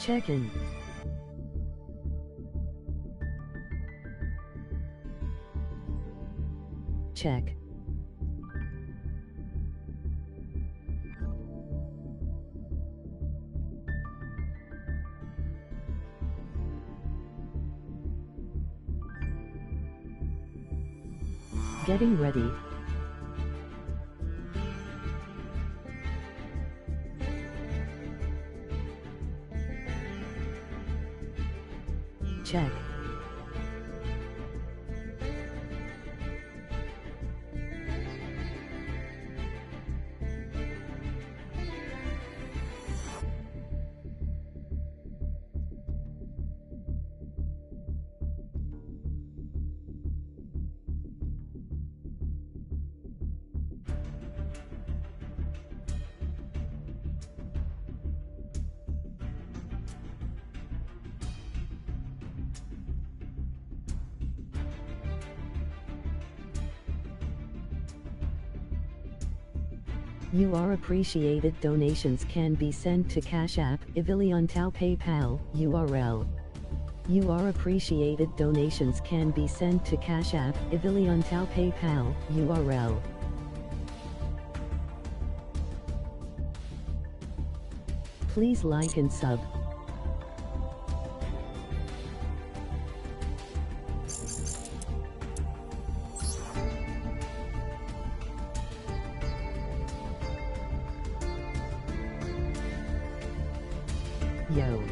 Check-in. Check. Getting ready. Check. You are appreciated. Donations can be sent to Cash App, eviljuntao PayPal, URL. You are appreciated. Donations can be sent to Cash App, eviljuntao PayPal, URL. Please like and sub. Yo.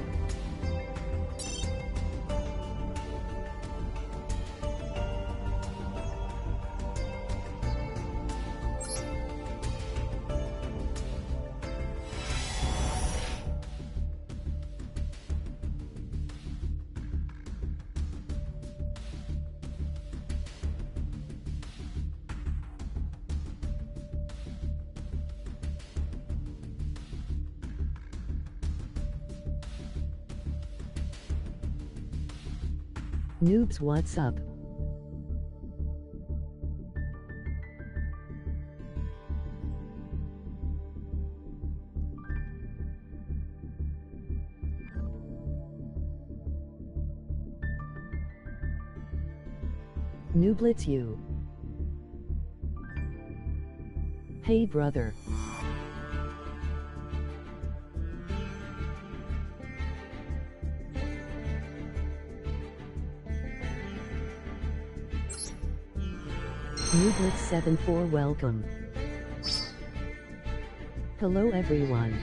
Noobs, what's up? Nooblets, you. Hey brother. Nooblets74, welcome. Hello everyone.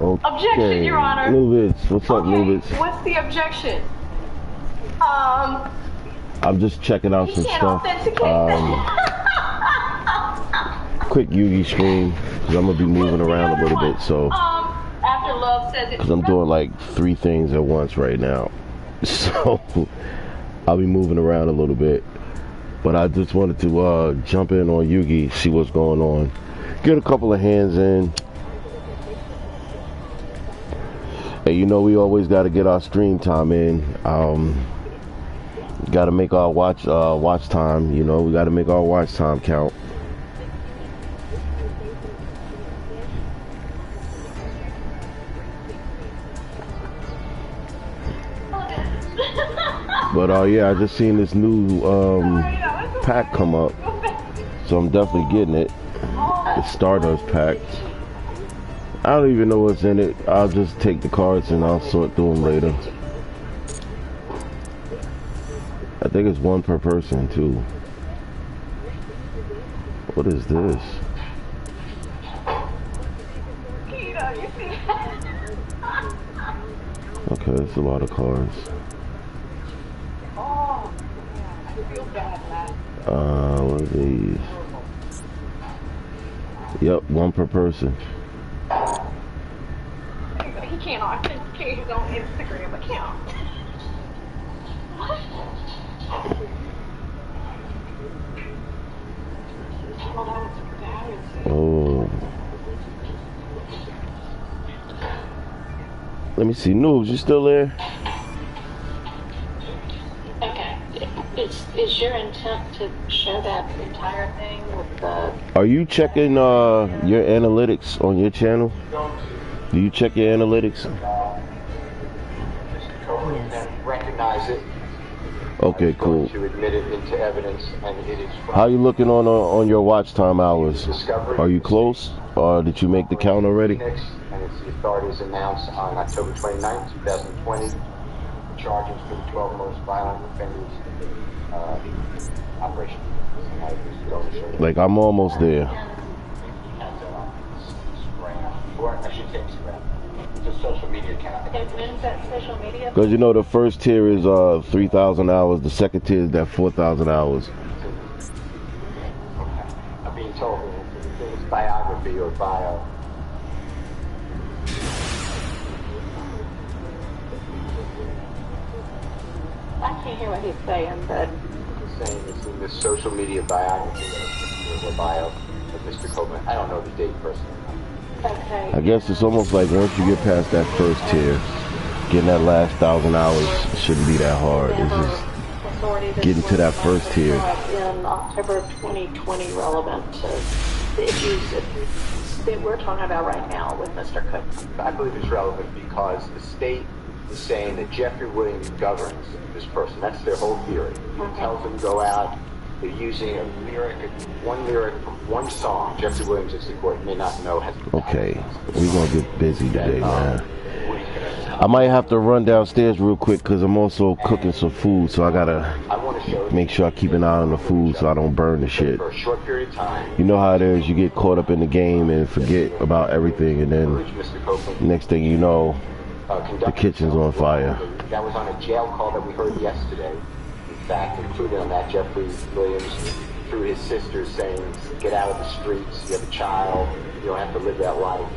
Okay. Objection, Your Honor. Nooblets, what's up, Nooblets? What's the objection? I'm just checking out some can't stuff. authenticate that. Quick Yugi stream, because I'm going to be moving around a little bit, so. After love says it's Because I'm doing like 3 things at once right now. So, I'll be moving around a little bit. But I just wanted to jump in on Yugi, see what's going on. Get a couple of hands in. Hey, you know we always got to get our stream time in. Got to make our watch time. You know, we got to make our watch time count. But yeah, I just seen this new pack come up, so I'm definitely getting it. The Stardust pack. I don't even know what's in it. I'll just take the cards and I'll sort through them later. I think it's 1 per person too. What is this? Okay, it's a lot of cards. What are these? Yep, 1 per person. He can't authenticate his own Instagram account. What? Oh. Let me see. Noobs, you still there? Is your intent to show that entire thing with the... Are you checking your analytics on your channel? Do you check your analytics? Yes. Recognize it. Okay, cool. To admit it into evidence, and it is. How you looking on your watch time hours? Are you close, or did you make the count already? And its authorities announced on October 29, 2020, charges for the 12 most violent offenders operation. Like, I'm almost there. Or I should say Instagram. It's a social media account. And when's that social media? Because you know the first tier is 3,000 hours. The second tier is that 4,000 hours. I'm being told it's biography or bio. I can't hear what he's saying, but... He's saying it's in the social media biography or bio of Mr. Copeland. I don't know the date personally. Okay. I guess it's almost like once you get past that first tier, getting that last 1,000 hours shouldn't be that hard. It's just getting to that first tier. In October of 2020, relevant to the issues that we're talking about right now with Mr. Cook. I believe it's relevant because the state is saying that Jeffrey Williams governs this person. That's their whole theory. He tells them to go out. They're using one lyric from one song. Jeffrey Williams, as the court may not know, has... Okay, we're going to get busy today, man. I might have to run downstairs real quick because I'm also cooking some food, so I got to make sure I keep an eye on the food so I don't burn the shit. For a short period of time. You know how it is. You get caught up in the game and forget about everything, and then next thing you know, the kitchen's on fire. That was on a jail call that we heard yesterday. In fact, included on that, Jeffrey Williams, through his sisters, saying, get out of the streets, you have a child, you don't have to live that life.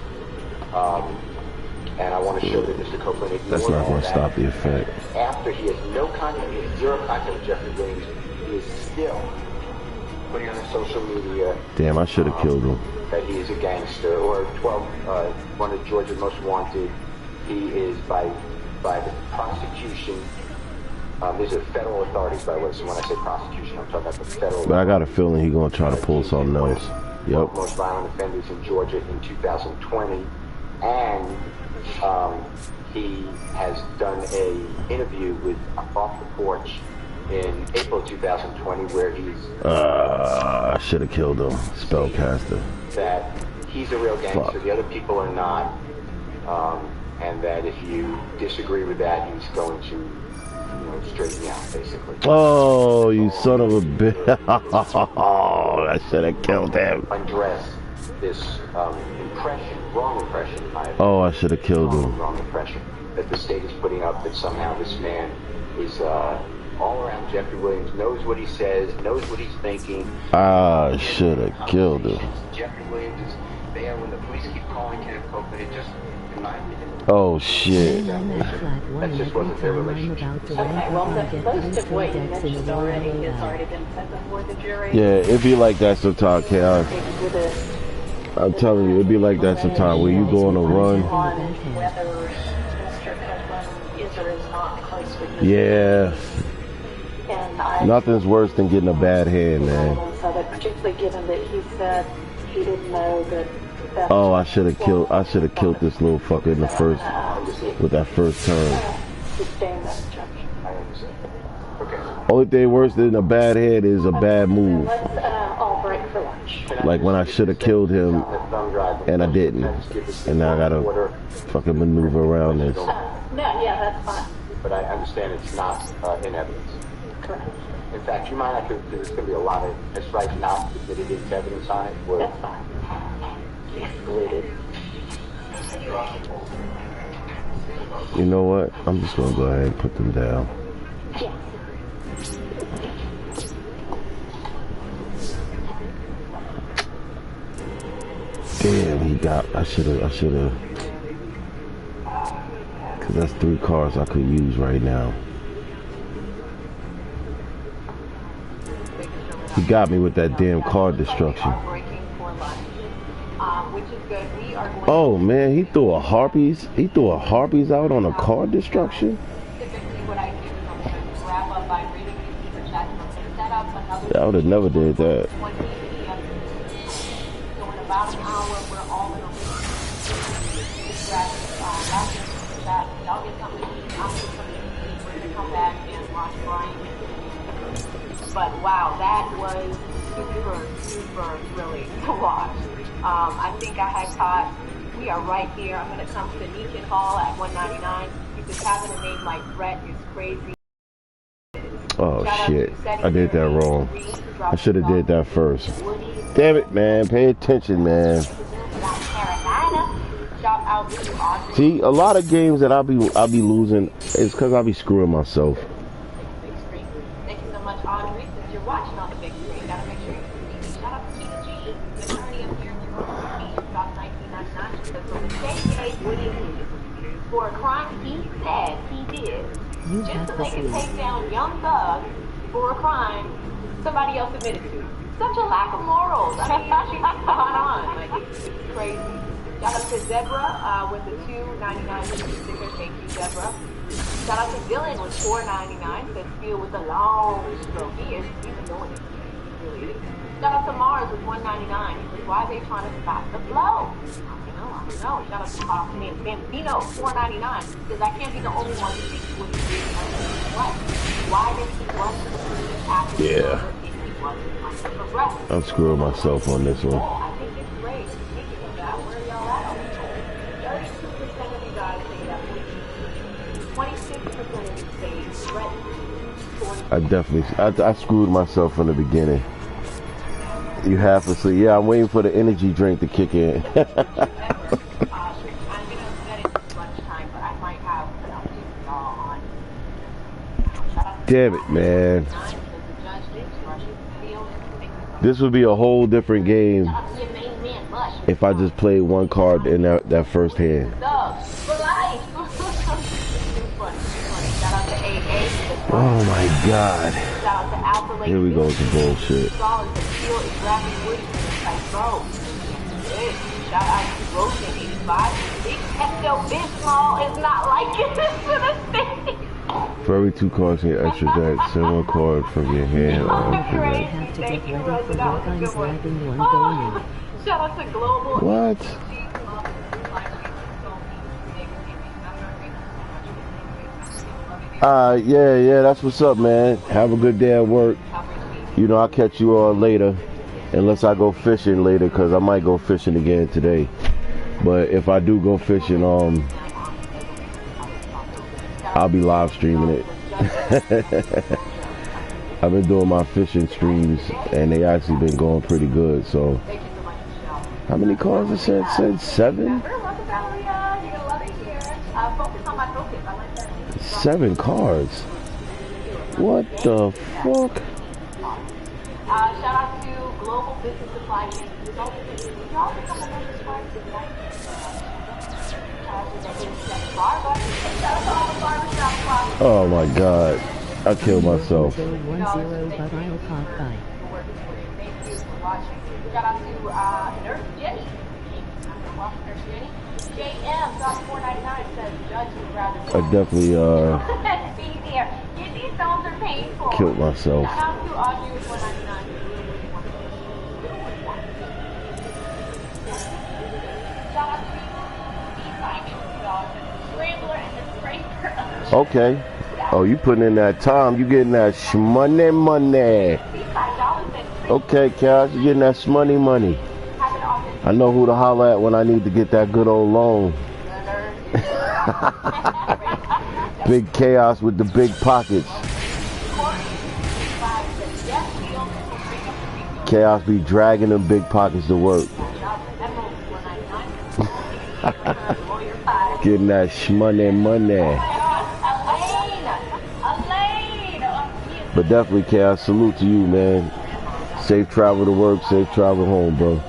And I want to show that Mr. Copeland ignored That's not going to that. stop the effect. After he has no contact, he has zero contact with Jeffrey Williams, he is still putting on his social media. Damn, I should have killed him. That he is a gangster, or 12, one of Georgia's most wanted. He is by the prosecution. These are federal authorities, by the way, so when I say prosecution, I'm talking about the federal... But I got a feeling he's going to try to pull something else. Yep. Most violent offenders in Georgia in 2020. And he has done a interview with Off the Porch in April 2020 where he's... I should have killed him. Spellcaster. That he's a real gangster, Fuck. The other people are not. And that if you disagree with that, he's going to... straighten you out, basically. Oh, you son of a bitch. Oh, I should have killed him. Undress this wrong impression. Oh, I should have killed him. Wrong impression that the state is putting up that somehow this man is all around Jeffrey Williams, knows what he says, knows what he's thinking. I should have killed him. Jeffrey Williams is there when the police keep calling Kenneth Copeland. It just reminded him. Oh shit. That just wasn't their relationship. Okay, well, most of what you mentioned already has already been said before the jury. Yeah, it'd be like that sometimes, Kay. I'm telling you, it'd be like that sometimes where you go on a run. Whether Mr. Copeland is or is not close with you. Yeah. And Nothing's worse than getting a bad hand, man. So that particularly given that he said he didn't know that... Oh, I should have killed this little fucker in the first, with that first turn. Only thing worse than a bad head is a bad move. Let's all break for lunch. Like when I should have killed him and I didn't. And now I gotta fucking maneuver around this. No, yeah, that's fine. But I understand it's not in evidence. Correct. In fact, you might have to, there's going to be a lot of, it's right not submitted into evidence on it. That's fine. Excluded. You know what? I'm just gonna go ahead and put them down. Yeah. Damn, he got, I should've, cause that's 3 cars I could use right now. He got me with that damn car destruction. Oh man, he threw a harpies out on a car destruction? I would have never did that. So in about an hour, we're all in a y'all get something to eat, I'll get something to eat, we're gonna come back and watch Brian. But wow, that was super thrilling to watch. I think I had caught, we are right here. I'm gonna come to Beacon Hall at 199. Because having a name like Brett is crazy. Oh shit, I did that wrong. I should have did that first. Damn it, man, pay attention, man. See, a lot of games that I'll be losing is because I'll be screwing myself. Thank you so much, Audrey. Since you're watching on the big screen, gotta make sure you see. Shout out to Tina G, the attorney up here in New York City, about 1999. She says, "So the state gave Woody for a crime he said he did, just so they could take down Young Thug for a crime somebody else admitted to. Such a lack of morals. I mean, she's spot on. Like, it's crazy." Shout out to Deborah with the $2.99 sticker. Thank you, Deborah. Shout out to Dylan with $4.99. Says Phil with the long stroke. He's been doing it. He really is. Shout out to Mars with $1.99. He says, "Why are they trying to stop the flow?" I don't know. Shout out to Bambino, $4.99. Says, "I can't be the only one who thinks what he did what. Why did he rush to the police after the murder if he wasn't progressive?" I'm screwing myself on this one. I think it's great. Speaking of that, where are y'all at? 32% of you guys say that. 26% of you say threatened. I screwed myself from the beginning. You have to see. Yeah, I'm waiting for the energy drink to kick in. I'm going to get it this lunchtime, but I might have an update for y'all on. Damn it, man. This would be a whole different game if I just played one card in that first hand. Oh my god. Here we go with the bullshit. Shout out to Rosen 85. Big Pepto Bismol is not liking this to the state. For every 2 cards in your extra deck, send 1 card from your hand or extra deck. Have to get ready for Hawkeye's lagging one going in. Shout out to Global. What? Yeah, that's what's up, man. Have a good day at work. You know, I'll catch you all later. Unless I go fishing later, because I might go fishing again today. But if I do go fishing, I'll be live streaming it. I've been doing my fishing streams, and they actually been going pretty good, so. How many cards it said? It said 7? 7 cards. What the fuck? Shout out to Global Business Supply Chain. Oh my god. I killed myself. 10, but I'll pop by. Shout out to Nurse Jenny. Nurse Jenny. JM, $4.99 says Judge would rather. I definitely See here. These stones are painful. killed myself. Shout out to Audrey with $4.99. Shout out to Scrambler and the Scraper. Okay. Oh, you putting in that time. You getting that money. Okay, Cash, you getting that money. I know who to holler at when I need to get that good old loan. Big Chaos with the big pockets. Chaos be dragging them big pockets to work. Getting that money. But definitely, Chaos, salute to you, man. Safe travel to work, safe travel home, bro.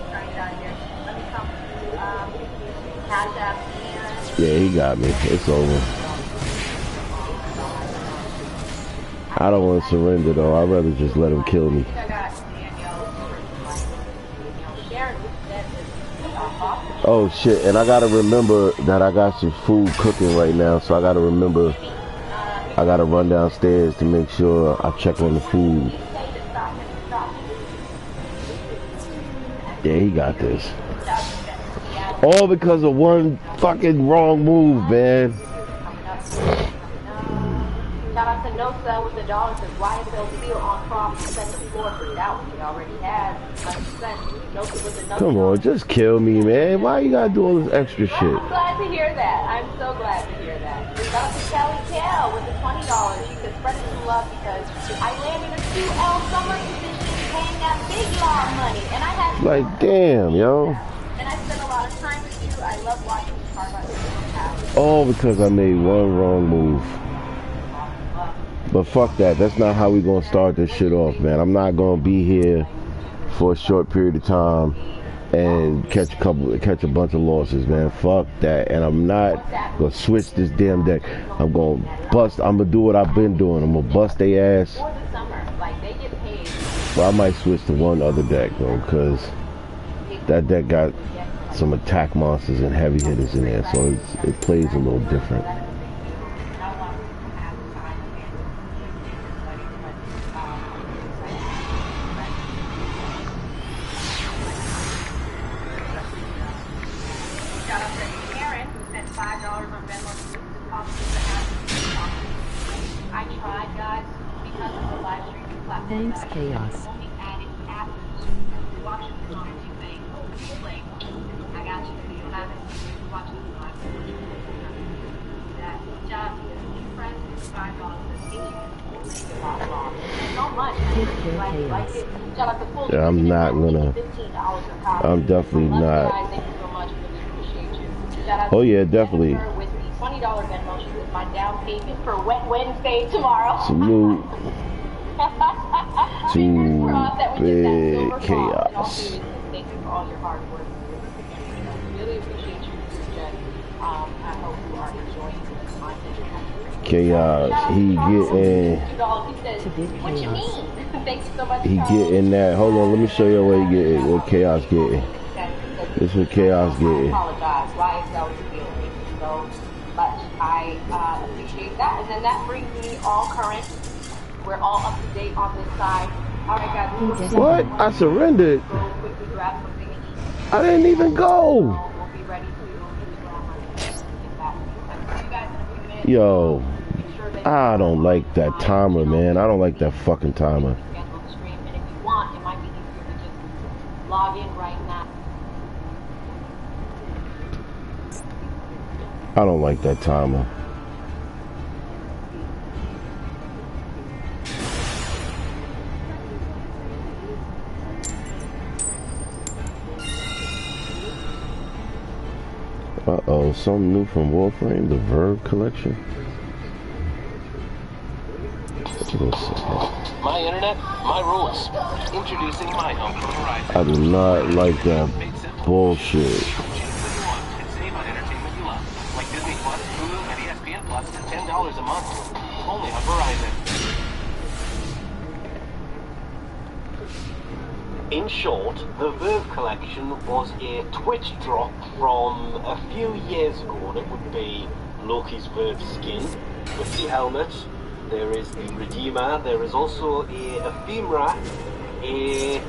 Yeah, he got me. It's over. I don't want to surrender, though. I'd rather just let him kill me. Oh, shit. And I got to remember that I got some food cooking right now, so I got to remember I got to run downstairs to make sure I check on the food. Yeah, he got this. All because of one fucking wrong move, man. Shout out to Nosa with the dollar says YSL Steel on Croft second floor for doubt. He already has 100%. Nosa with another. Come on, just kill me, man. Why you gotta do all this extra shit? I'm glad to hear that. I'm so glad to hear that. Shout out to Kelly Kell with the $20. She says spreading some love because I landed a 2L summer position paying that big law money. And I had Like, damn, yo. And I spent a lot of time with you. I love watching you carve out your All because I made one wrong move. But fuck that. That's not how we gonna start this shit off, man. I'm not gonna be here for a short period of time and catch a bunch of losses, man. Fuck that. And I'm not gonna switch this damn deck. I'm gonna do what I've been doing. I'm gonna bust their ass. Well, I might switch to one other deck though, because that deck got some attack monsters and heavy hitters in there, so it plays a little different. Thanks, Chaos. Yeah, I'm not gonna. I'm definitely not. Oh yeah, definitely. $20 Venmo. She says my down payment for Wet Wednesday tomorrow. Salute to Big Chaos. Thank you for all your hard work. Really appreciate you, Jen. I hope you are enjoying this content. Chaos, he getting. What you mean? Thank you so much. He getting that. Hold on, let me show you what he getting. What Chaos getting. This is what Chaos getting. I apologize. YSL is feeling so much. I appreciate that. And then that brings me all current. We're all up to date on this side. All right, guys. What? I surrendered. I didn't even go. Yo, I don't like that timer, man. I don't like that fucking timer. Log in right now. I don't like that timer. Uh-oh, something new from Warframe, the Verve collection. My internet, my rules. Introducing my home horizon. I do not like that bullshit. Save on entertainment you love, like Disney Plus, Hulu, and ESPN Plus for $10 a month. Only on Verizon. In short, the Verve collection was a Twitch drop from a few years ago, and it would be Loki's Verve skin with the helmet. There is the Redeemer, there is also a Ephemera, a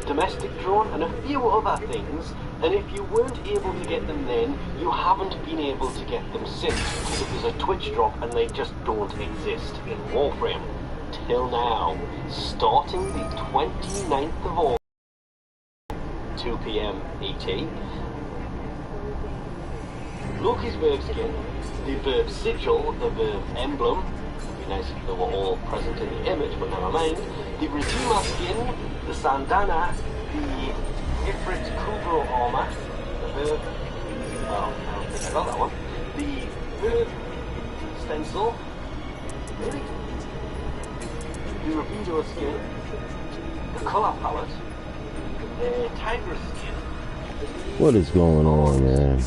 domestic drone, and a few other things. And if you weren't able to get them then, you haven't been able to get them since, because it was a Twitch drop and they just don't exist in Warframe. Till now, starting the 29th of August, 2 PM ET, Loki's Verve skin, the Verve sigil, the Verve emblem. It'd be nice if they were all present in the image, but never mind. The Redeemer skin, the Sandana, the Ifrit Kubro armor, the Verve. Oh, I don't think I got that one. The Verve stencil. Really? The Rapido skin, the colour palette, the Tigress skin. What is going on, man?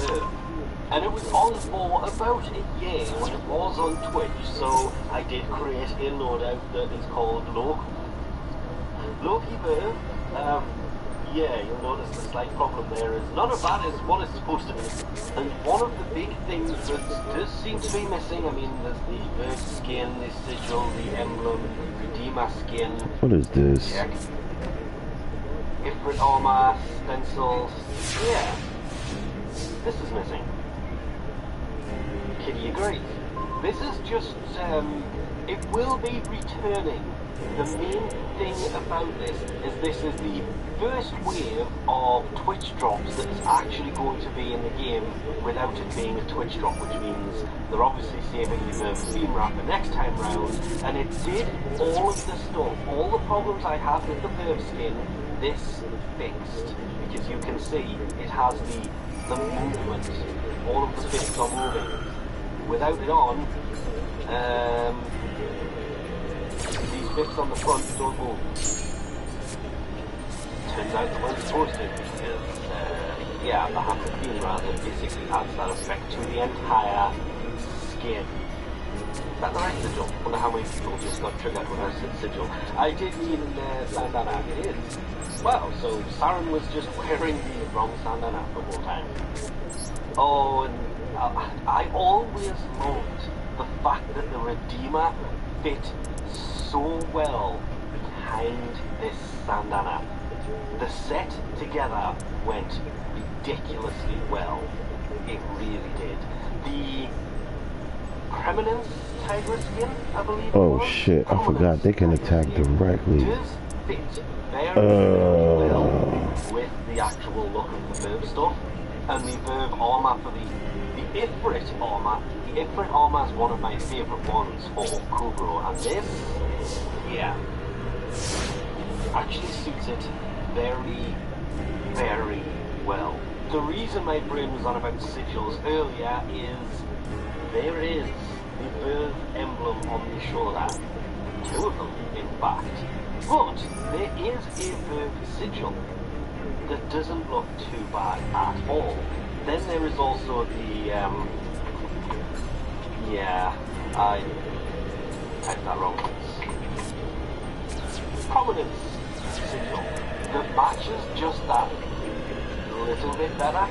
And it was on for about a year when it was on Twitch, so I did create a loadout that is called Loki Verve. Yeah, you'll notice the slight problem there is none of that is what it's supposed to be. And one of the big things that does seem to be missing, I mean, there's the Verve skin, the sigil, the emblem, the Redeemer skin. What is this? Check. Ifrit Ifrit armor, stencils. Yeah. This is missing. Kitty agrees. This is just, it will be returning. The main thing about this is the first wave of Twitch drops that is actually going to be in the game without it being a Twitch drop, which means they're obviously saving the Verve theme wrap the next time round, and it did all of the stuff, all the problems I had with the Verve skin, this fixed, because you can see it has the movement, all of the bits are moving. Without it on, these bits on the front don't move. Turns out they weren't supposed to, because, yeah, the hat of being rather basically adds that effect to the entire skin. Is that the right sigil? I wonder how many people just got triggered when I said sigil. I did mean bandana. It is. Wow, so Saren was just wearing the wrong bandana the whole time. Oh, and I always loved the fact that the Redeemer fit so well behind this bandana. The set together went ridiculously well. It really did. The Preeminence Tiger skin, I believe. Oh shit, I forgot they can attack directly. Does fit very well with the actual look of the Verve stuff. And the Verve armor for the Ifrit armor. The Ifrit armor is one of my favorite ones for Kubro, and this, yeah, actually suits it very, very well. The reason my brain was on about sigils earlier is there is the Verve emblem on the shoulder. Two of them, in fact. But there is a Verve sigil that doesn't look too bad at all. Then there is also the, yeah, I typed that wrong. Prominence sigil that matches just that little bit better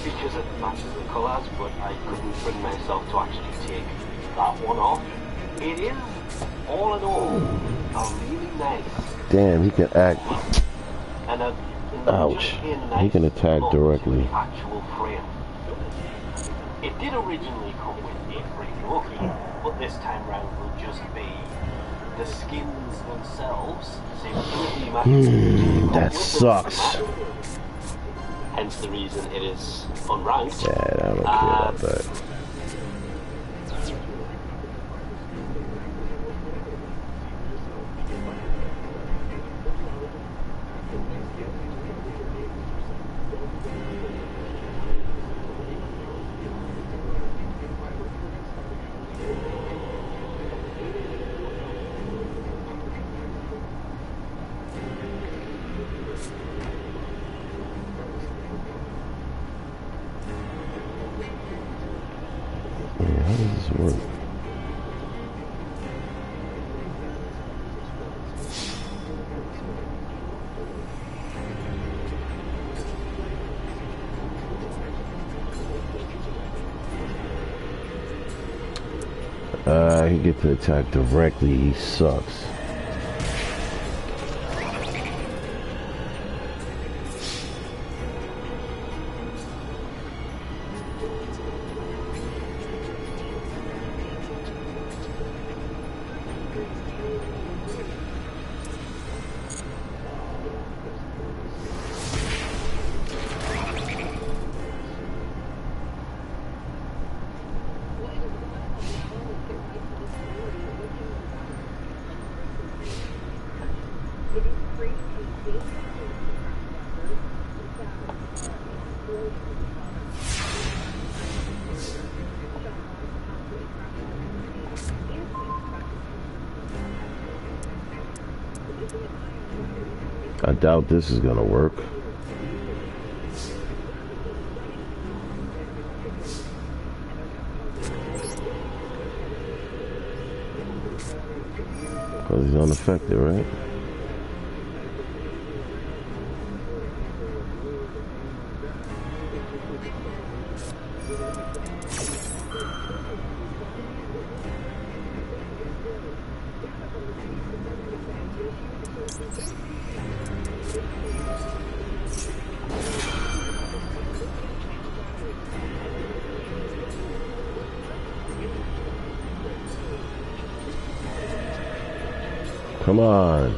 because it matches the colours, but I couldn't bring myself to actually take that one off. It is, all in all, a really nice. Damn, he can act. And Ouch. He can attack directly. Actual frame. It did originally come with a free Loki, but this time round will just be the skins themselves. Same with that sucks. Hence the reason it is unranked. Yeah, I don't care about that. How does this work? He gets to attack directly. He sucks. I doubt this is gonna work. Because he's unaffected, right? Come on.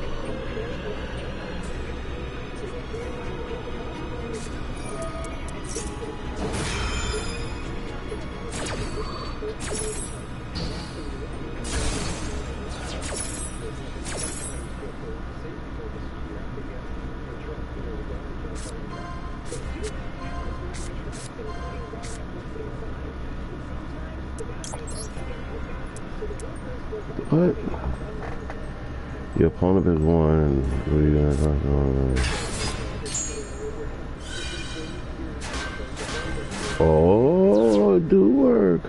What? Your opponent is one, and what are you gonna talk about? Oh, it do work.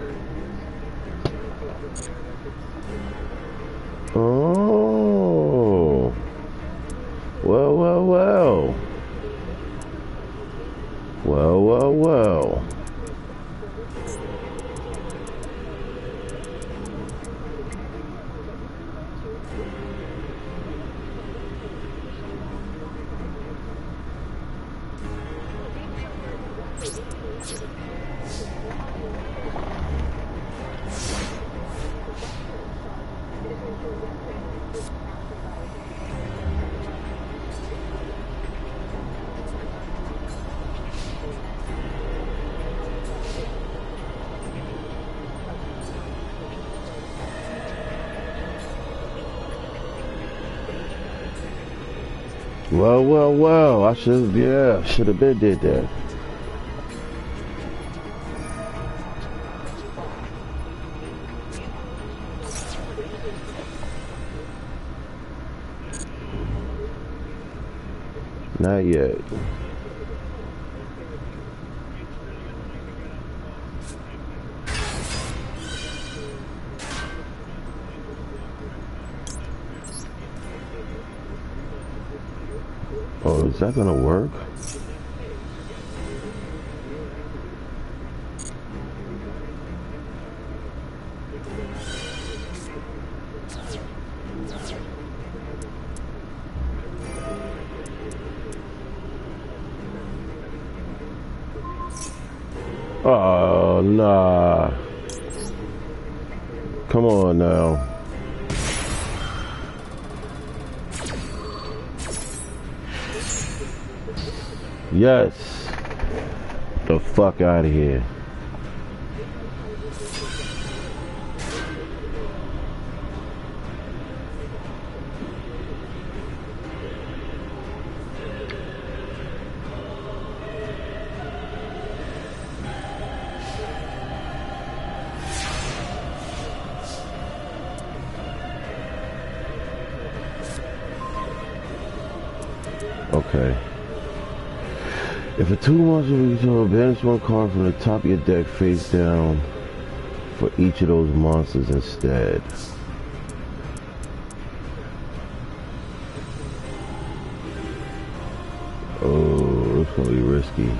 Oh. Well, well, well. Well, well, well. Well, well, well, I should have been did that. Not yet. Oh, is that gonna work? Oh, nah. Come on now. Yes. The fuck out of here. Okay. If a 2-monster we can banish one card from the top of your deck face down for each of those monsters instead. Oh, it's gonna be risky.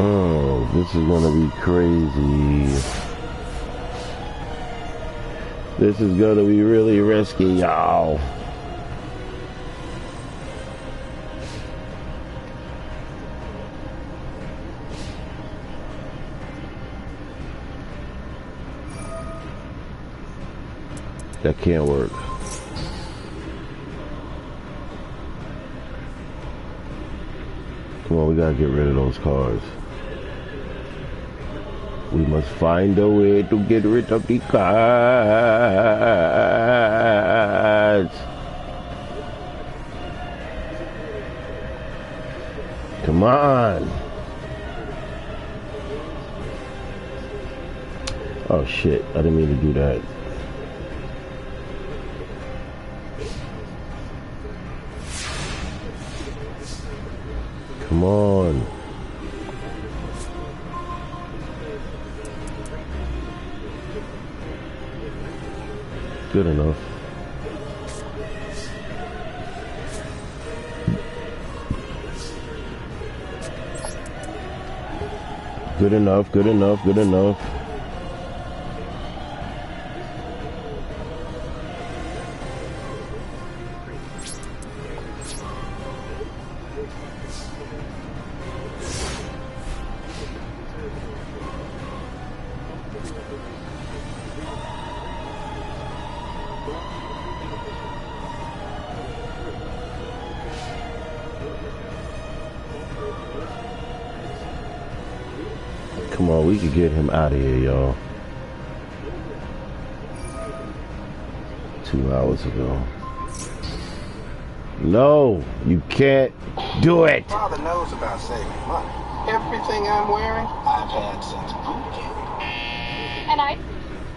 Oh, this is gonna be crazy. This is gonna be really risky, y'all. That can't work. Come on, we gotta get rid of those cards. We must find a way to get rid of the cards. Come on. Oh shit, I didn't mean to do that. Come on. Good enough. Good enough, good enough, good enough. Come on, we could get him out of here, y'all. 2 hours ago. No, you can't do it. Father knows about saving money. Everything I'm wearing, I've had since boot camp. And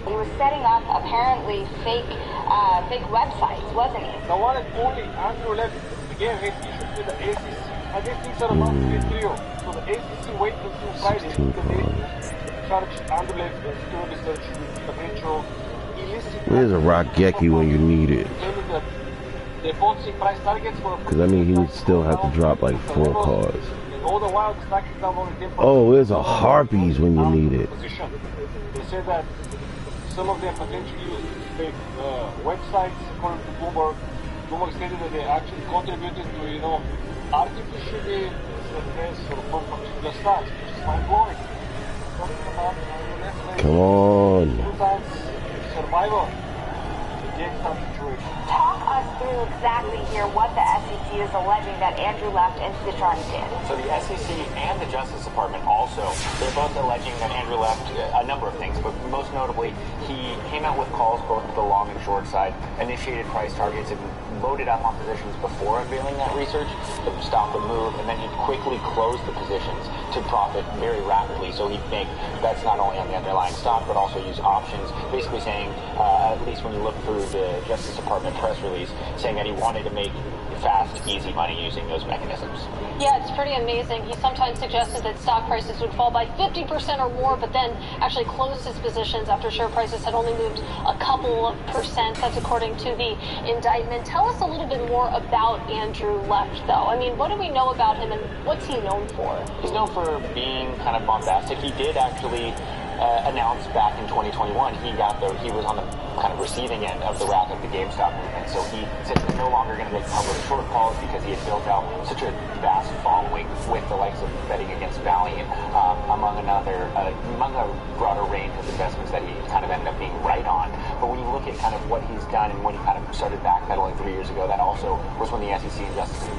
he was setting up apparently fake websites, wasn't he? The one and only Andrew left began his issues with the ACC. I guess things are about to get clear. So the ACC wait until Friday to charge Andrew left to research potential illicit. Where's a Rockgeki when you need it? Because I mean, he would still have to drop like 4 cards. Oh, there's a Harpies when you need it. They said that some of them potentially use fake websites, according to Bloomberg. Bloomberg stated that they actually contributed to, artificially suppress or pump the stocks, which is mind-blowing. Come on. Sometimes survival against some situation. Talk us through exactly here what the SEC is alleging that Andrew Left and Citron did. So the SEC and the Justice Department also, they're both alleging that Andrew Left a number of things, but most notably, he came out with calls both to the long and short side, initiated price targets, and loaded up on positions before unveiling that research to stop the move, and then he'd quickly close the positions to profit very rapidly. So he'd make bets not only on the underlying stock, but also use options, basically saying, at least when you look through the Justice Department press release, saying that he wanted to make fast, easy money using those mechanisms. Yeah, it's pretty amazing. He sometimes suggested that stock prices would fall by 50% or more, but then actually closed his positions after share prices had only moved a couple of percent. That's according to the indictment. Tell us a little bit more about Andrew Left, though. I mean, what do we know about him, and what's he known for? He's known for being kind of bombastic. He did actually announced back in 2021 he was on the kind of receiving end of the wrath of the GameStop movement. So he said he's no longer going to make public short calls because he had built out such a vast following with the likes of betting against Valiant, among a broader range of investments that he kind of ended up being right on. But when you look at kind of what he's done and when he kind of started backpedaling 3 years ago, that also was when the SEC and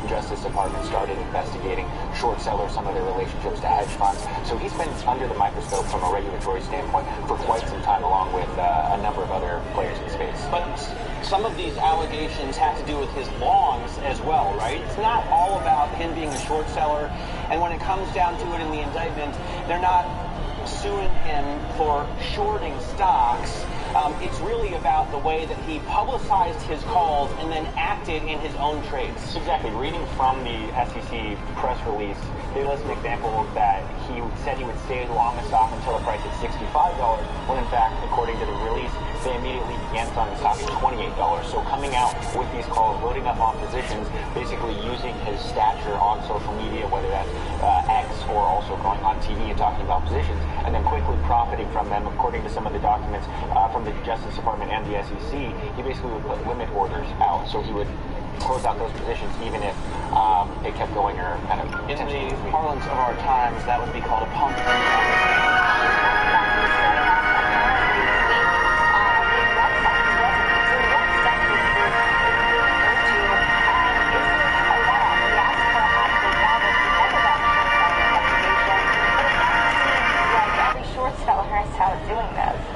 Justice Department started investigating short sellers, some of their relationships to hedge funds. So he's been under the microscope from a regulatory standpoint for quite some time, along with a number of other players in the space. But some of these allegations have to do with his longs as well, right? It's not all about him being a short seller, and when it comes down to it in the indictment, they're not suing him for shorting stocks. It's really about the way that he publicized his calls and then acted in his own trades. Exactly. Reading from the SEC press release, they list an example that he said he would stay long a stock until the price at $65, when in fact, according to the release, they immediately began selling the stock at $28. So coming out with these calls, loading up on positions, basically using his stature on social media, whether that's X or also going on TV and talking about positions, and then quickly profiting from them, according to some of the documents from the Justice Department and the SEC, he basically would put limit orders out. So he would close out those positions even if it kept going or kind of... In the parlance of our times, that would be called a pump.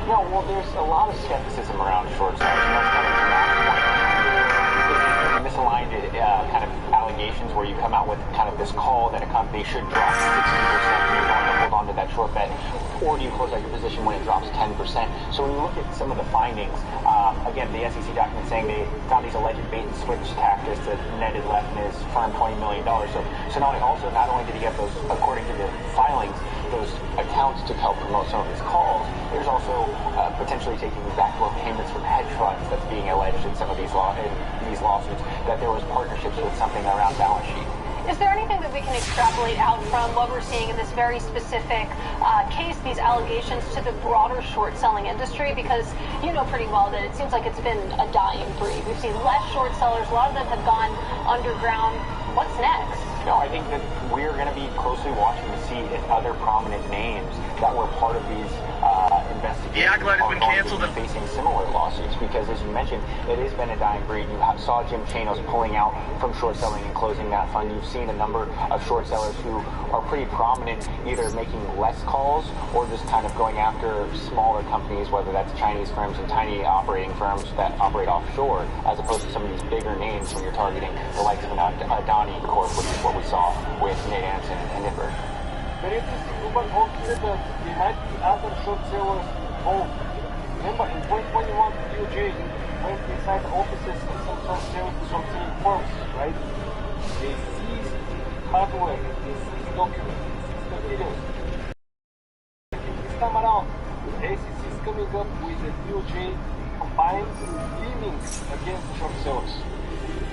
No, well, there's a lot of skepticism around short sellers, and that's kind of the last point. Misaligned kind of allegations where you come out with kind of this call that a company should drop 60% and you're going to hold on to that short bet, or do you close out your position when it drops 10%? So when you look at some of the findings, again, the SEC document saying they found these alleged bait and switch tactics that netted Left and his firm $20 million. So not only did he get those, according to the filings, those accounts to help promote some of his calls, there's also potentially taking backdoor payments from hedge funds that's being alleged in some of these lawsuits, that there was partnerships with something around balance sheet. Is there anything that we can extrapolate out from what we're seeing in this very specific case, these allegations, to the broader short-selling industry? Because you know pretty well that it seems like it's been a dying breed. We've seen less short sellers. A lot of them have gone underground. What's next? No, I think that we're going to be closely watching to see if other prominent names that were part of these investigations are going to be facing similar lawsuits. Because, as you mentioned, it has been a dying breed. You saw Jim Chanos pulling out from short selling and closing that fund. You've seen a number of short sellers who are pretty prominent, either making less calls or just kind of going after smaller companies, whether that's Chinese firms and tiny operating firms that operate offshore, as opposed to some of these bigger names when you're targeting the likes of an Adani Corp, which is what we saw with Nate Anson and Nipper. Very interesting. Ruben Hawk said that there might be other short sellers involved. Remember, in 2021, DOJ went inside the offices of some short selling firms, right? They seized hardware, they seized documents, they seized materials. This time around, the SEC is coming up with the DOJ combined leanings against short sellers.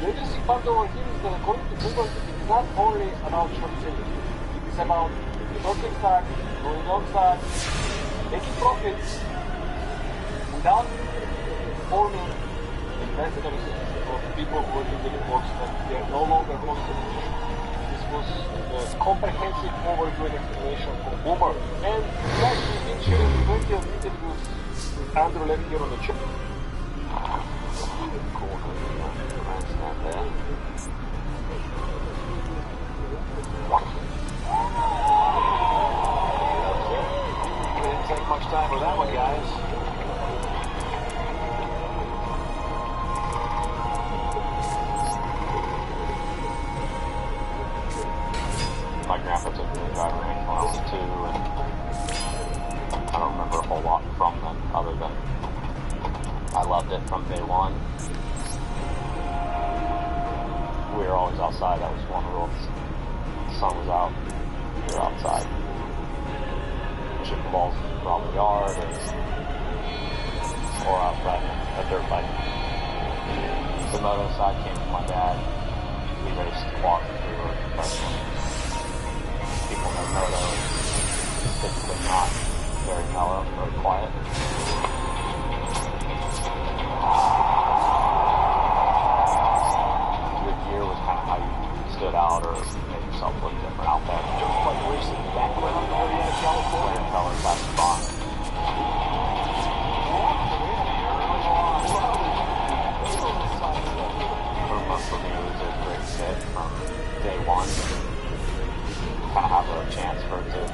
The interesting part over here is that according to Google, it's not only about short selling. It's about shorting stocks, going long stocks, making profits without informing investors or people who are in the reports that they are no longer holding the position. This was a comprehensive overview and explanation from Bloomberg. And guys, we've been sharing plenty of interviews with Andrew left here on the chip. Cool. Grandstand there. Didn't take much time with that one, guys. My grandpa took me to driving range when I was 2, and I don't remember a whole lot from them other than I loved it from day one. We were always outside. That was one rule. The sun was out. We were outside. Shooting balls around the yard or outside a dirt bike. Some other side came from my dad. We raced walks. We were professional. People never know those. Typically not very mellow, very quiet. Stood out or made yourself look different out there. Just like racing background area in California. Colors last spot. For me, it was a great fit from day one. Kind of have a chance for it to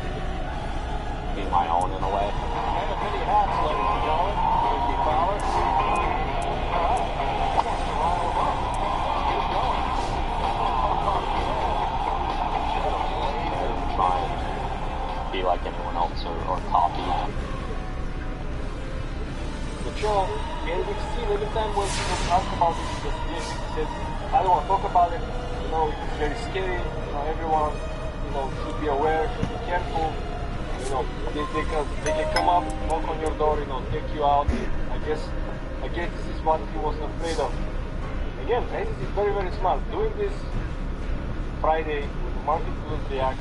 be my own in a way. And many hats, ladies and gentlemen. Ricky Fowler. Be like anyone else or copy. The show, and we've seen every time when people talk about this investigation, he said, I don't want to talk about it, you know, it's very scary, you know, everyone, you know, should be aware, should be careful, you know, they can come up, knock on your door, you know, take you out. I guess this is what he was afraid of. Again, ISIS is very, very smart. Doing this Friday, when the market couldn't react.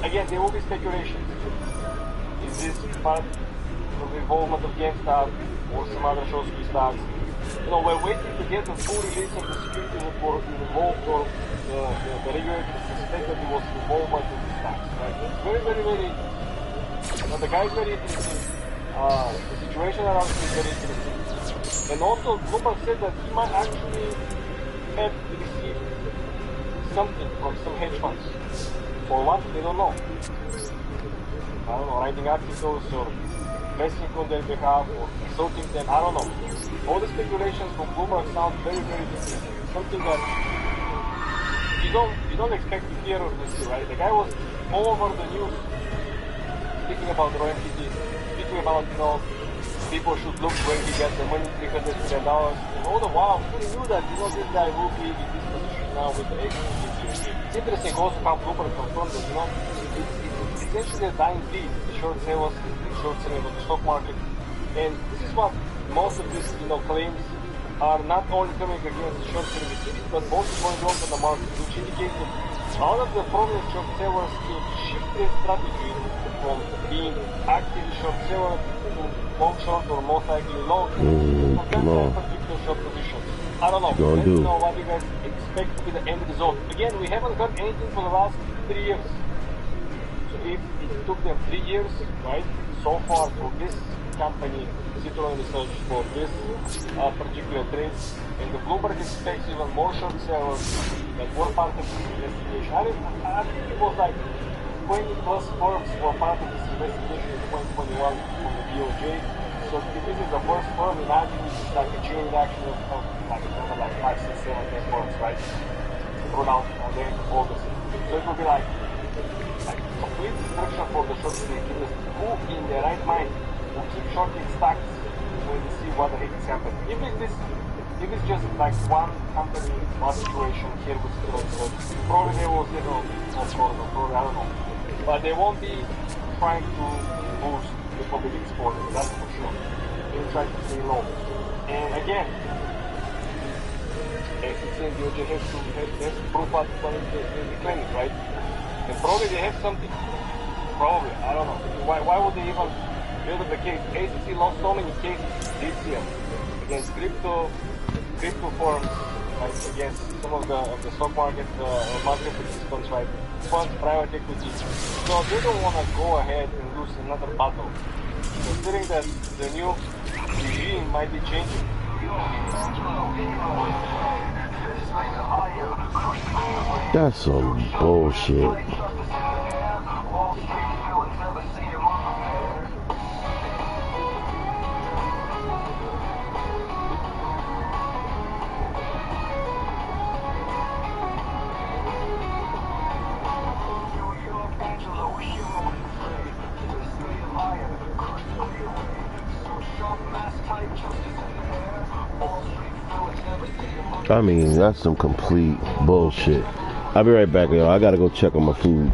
Again, there will be speculations. Is this part of the involvement of GameStop or some other short squeeze stocks? You know, we're waiting to get the full release of the securities report involved or the regulators suspect that it was involvement in these stocks. Right? It's very, very, very. You know, the guy's very interesting. The situation around him is very interesting. And also, Bloomberg said that he might actually have received something from some hedge funds. For what? They don't know. I don't know, writing articles or messing on their behalf or insulting them, I don't know. All the speculations from Bloomberg sound very, very different. Something that you don't expect to hear or to see, right? The guy was all over the news speaking about the entities, speaking about, you know, people should look where he gets the money, $300 million. And all the while, he knew that, you know, this guy will be in this position now with the agency. It's interesting also how Bloomberg confirmed that, you know, it's essentially a dying breed, the short sales, the short selling of the stock market. And this is what most of these, you know, claims are not only coming against short services, but also going on the market, which indicates that all of the prominent short sellers can shift their strategy from being active short seller to long short or most likely long for that particular short position. I don't know. Let me know what you guys expect to be the end result. Again, we haven't got anything for the last 3 years. So if it took them 3 years, right, so far for this company, Citroen Research, for this particular trade, and the Bloomberg expects even more short sellers that were part of this investigation. I think it was like 20 plus firms were part of this investigation in 2021 from the DOJ. So if this is the first firm, imagine this is like a chain reaction of like another like 5, 6, 7, 10 firms, right? Thrown out on the end of August. So it will be like complete destruction for the short sellers. Who in their right mind will keep shorting stocks when they see what the heck is happening? If it's just like one company, one situation here with Citroen, probably they will say no, probably I don't know. But they won't be trying to boost the public exposure, that's for sure. They will try to stay low. And again, SEC and DOJ has to prove what they claim, right? And probably they have something. Probably, I don't know. Why would they even build up the case? SEC lost so many cases this year against crypto firms, like against some of the stock market participants, right? Funds, private equity. So they don't want to go ahead and lose another battle. Considering that the new regime might be changing. That's some bullshit. I mean, that's some complete bullshit. I'll be right back, y'all. I gotta go check on my food.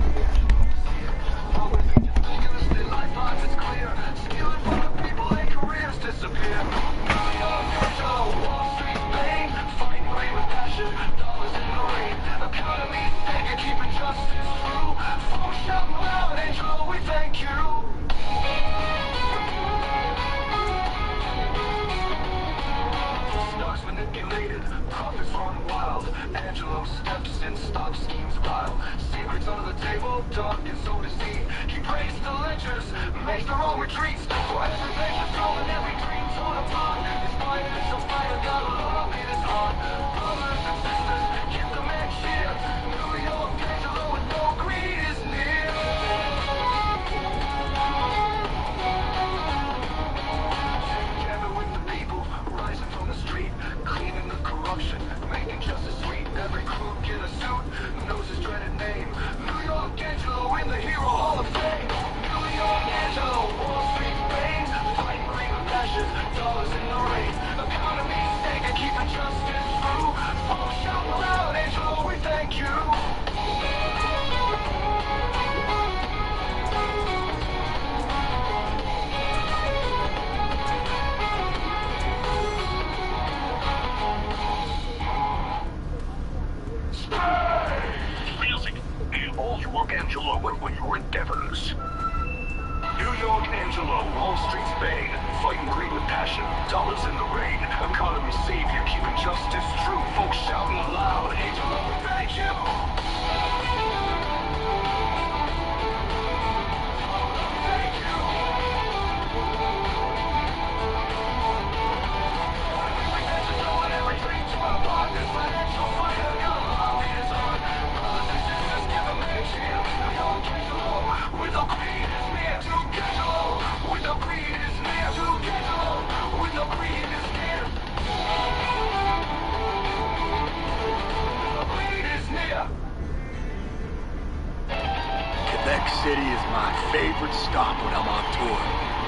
City is my favorite stop when I'm on tour.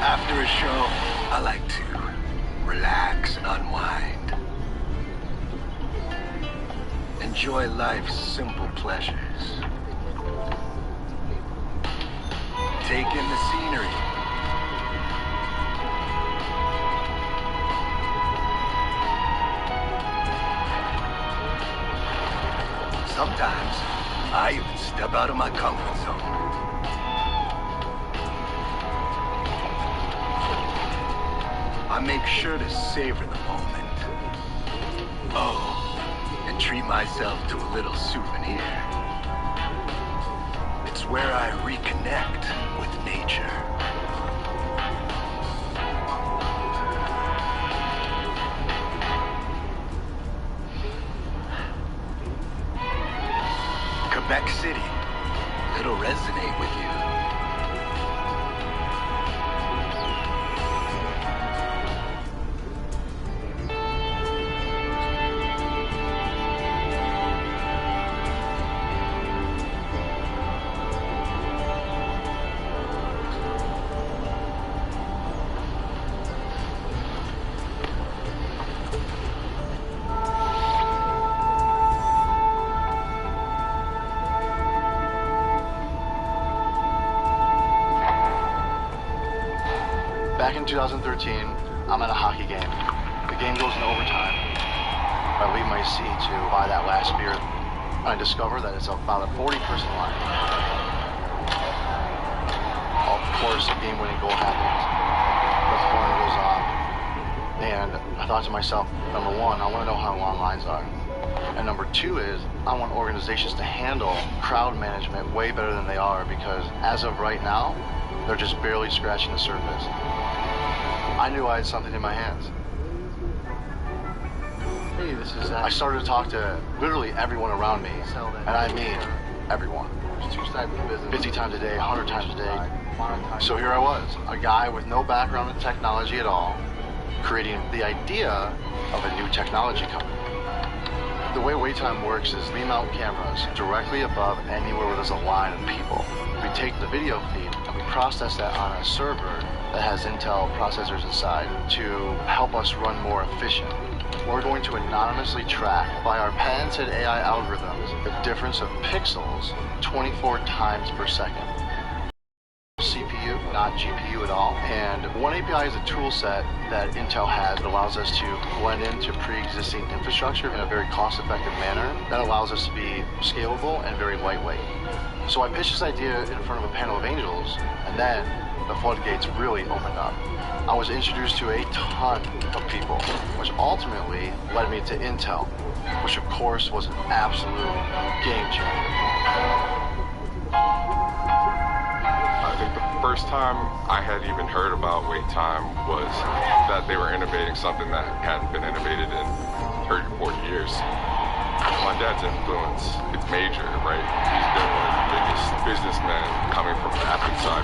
After a show, I like to relax and unwind. Enjoy life's simple pleasures. Take in the scenery. Sometimes, I even step out of my comfort zone. I make sure to savor the moment. Oh, and treat myself to a little souvenir. It's where I reconnect with nature. Quebec City. It'll resonate with you. Back in 2013, I'm at a hockey game. The game goes in overtime. I leave my seat to buy that last beer. I discover that it's about a 40-person line. Of course, a game-winning goal happens. The horn goes off. And I thought to myself, number one, I want to know how long lines are. And number two is, I want organizations to handle crowd management way better than they are, because as of right now, they're just barely scratching the surface. I knew I had something in my hands. Hey, this is I started to talk to literally everyone around me, and I mean everyone. There's two sides of the business. 50 times a day, 100 times a day. So here I was, a guy with no background in technology at all, creating the idea of a new technology company. The way wait time works is we mount cameras directly above anywhere where there's a line of people. We take the video feed and we process that on a server that has Intel processors inside to help us run more efficient. We're going to anonymously track by our patented AI algorithms the difference of pixels 24 times per second. CPU, not GPU at all. And one API is a tool set that Intel has that allows us to blend into pre-existing infrastructure in a very cost-effective manner that allows us to be scalable and very lightweight. So I pitched this idea in front of a panel of angels, and then the floodgates really opened up. I was introduced to a ton of people, which ultimately led me to Intel, which of course was an absolute game changer. I think the first time I had even heard about wait time was that they were innovating something that hadn't been innovated in 30, 40 years. My dad's influence, it's major, right? He's been one of the biggest businessmen coming from the athlete side.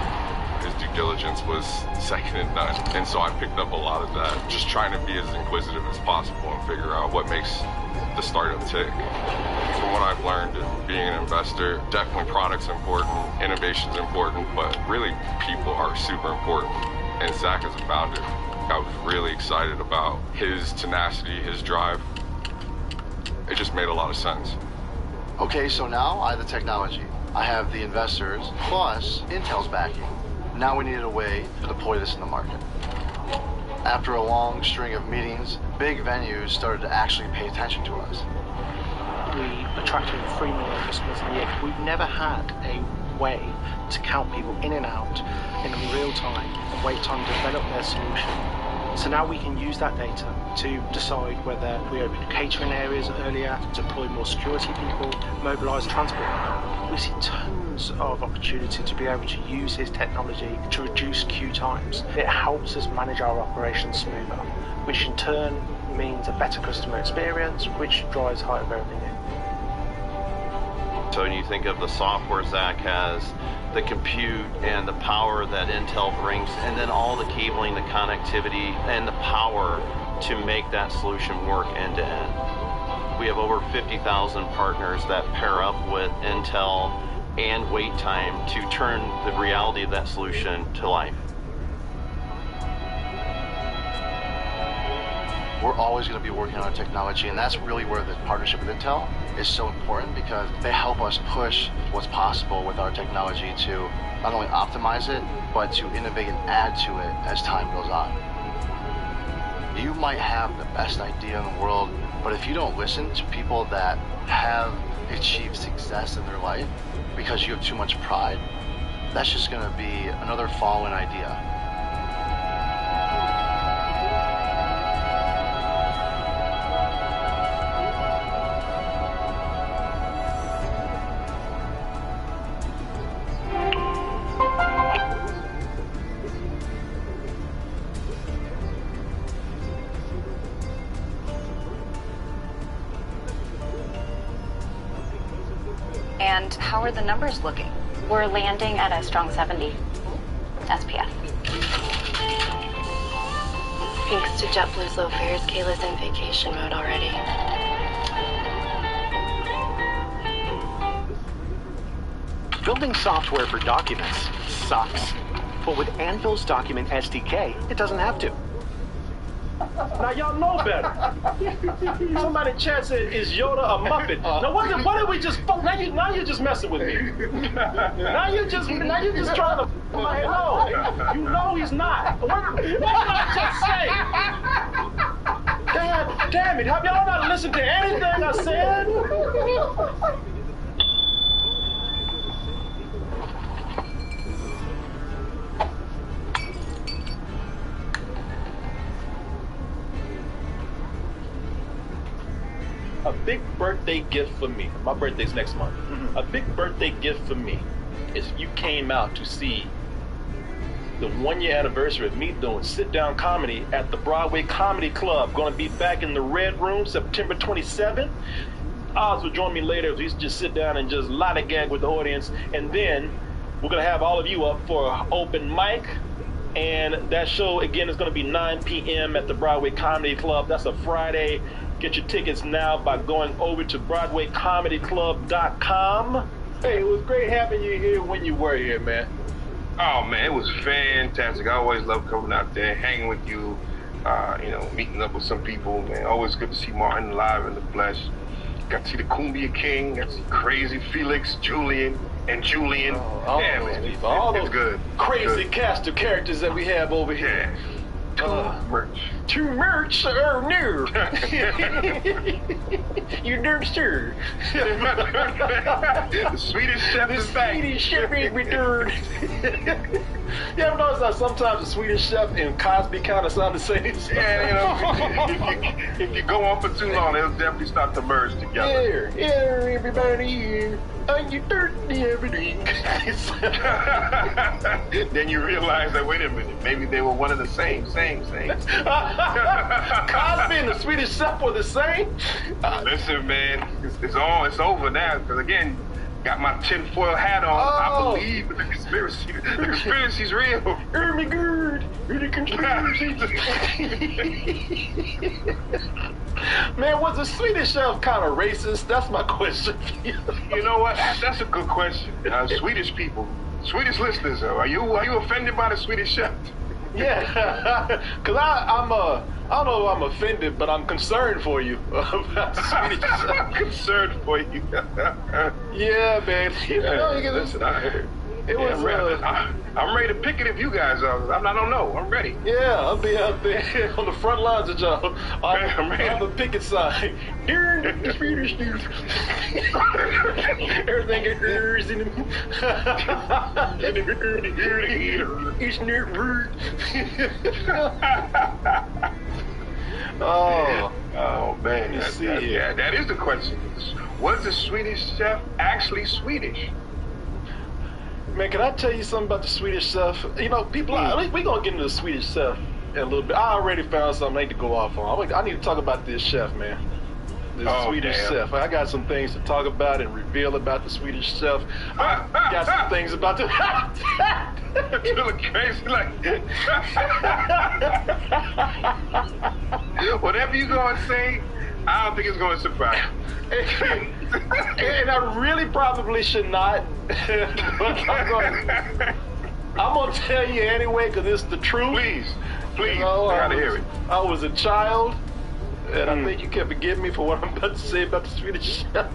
His due diligence was second to none. And so I picked up a lot of that, just trying to be as inquisitive as possible and figure out what makes the startup tick. From what I've learned in being an investor, definitely product's important, innovation's important, but really people are super important. And Zach as a founder, I was really excited about his tenacity, his drive. It just made a lot of sense. Okay, so now I have the technology. I have the investors, plus Intel's backing. Now we needed a way to deploy this in the market. After a long string of meetings, big venues started to actually pay attention to us. We attracted 3 million customers a year. We've never had a way to count people in and out in real time and wait time to develop their solution. So now we can use that data to decide whether we open catering areas earlier, deploy more security people, mobilise transport. We see tons of opportunity to be able to use his technology to reduce queue times. It helps us manage our operations smoother, which in turn means a better customer experience, which drives higher revenue. So when you think of the software Zach has, the compute and the power that Intel brings, and then all the cabling, the connectivity, and the power to make that solution work end to end. We have over 50,000 partners that pair up with Intel and wait time to turn the reality of that solution to life. We're always going to be working on our technology, and that's really where the partnership with Intel is so important, because they help us push what's possible with our technology to not only optimize it, but to innovate and add to it as time goes on. You might have the best idea in the world, But if you don't listen to people that have achieved success in their life because you have too much pride, that's just going to be another fallen idea. And how are the numbers looking? We're landing at a strong 70 SPF. Thanks to JetBlue's low fares, Kayla's in vacation mode already. Building software for documents sucks. But with Anvil's Document SDK, it doesn't have to. Now y'all know better. Somebody in chat said, "Is Yoda a Muppet?" Now what did we just? Now you're just messing with me. Now you're just trying to. No, you know he's not. What did I just say? Damn it! Have y'all not listened to anything I said? A big birthday gift for me. My birthday's next month. A big birthday gift for me is you came out to see the 1-year anniversary of me doing sit-down comedy at the Broadway Comedy Club. Going to be back in the Red Room September 27th. Oz will join me later. We just sit down and just lollygag with the audience. And then we're going to have all of you up for an open mic. And that show, again, is going to be 9 p.m. at the Broadway Comedy Club. That's a Friday. Get your tickets now by going over to BroadwayComedyClub.com. Hey, it was great having you here when you were here, man. Oh, man, it was fantastic. I always love coming out there, hanging with you, meeting up with some people, man. Always good to see Martin live in the flesh. Got to see the Cumbia King, got to see Crazy Felix, Julian. All yeah, those man, people. All those good. Crazy cast of characters that we have over here. Merch. To merch or new. You darn sure. The Swedish chef is back. The Swedish chef is returned. You ever notice how sometimes the Swedish chef and Cosby kind of sound the same? Yeah, if you go on for too long, it'll definitely start to merge together. Here, everybody here. On your birthday, everything. Then you realize that, wait a minute, maybe they were one of the same. Cosby and the Swedish chef were the same? Listen, man, it's over now, because again, got my tinfoil hat on. I believe in the conspiracy. The conspiracy's real. Ermigerd, the conspiracy. Man, was the Swedish chef kind of racist? That's my question. You know what? That's a good question. Swedish people, Swedish listeners, are you offended by the Swedish chef? Yeah, because I don't know if I'm offended, but I'm concerned for you about the Swedish chef. I'm concerned for you. Yeah, man. Listen, I heard. It was. I'm ready to pick it if you guys are. I don't know. I'm ready. Yeah, I'll be out there on the front lines of y'all. I'm ready. On the picket sign. Here, the Swedish dude. Everything is in the. It's not rude. Oh man. That is the question. Was the Swedish chef actually Swedish? Man, can I tell you something about the Swedish chef? You know, people, we're going to get into the Swedish chef in a little bit. I already found something I need to go off on. I need to talk about this chef, man. This Swedish chef. I got some things to talk about and reveal about the Swedish chef. I got some things about the... You look crazy like whatever you going to say, I don't think it's going to surprise you. And I really probably should not. But I'm going to tell you anyway because it's the truth. Please, I gotta hear it. I was a child, and I think you can forgive me for what I'm about to say about the Swedish chef.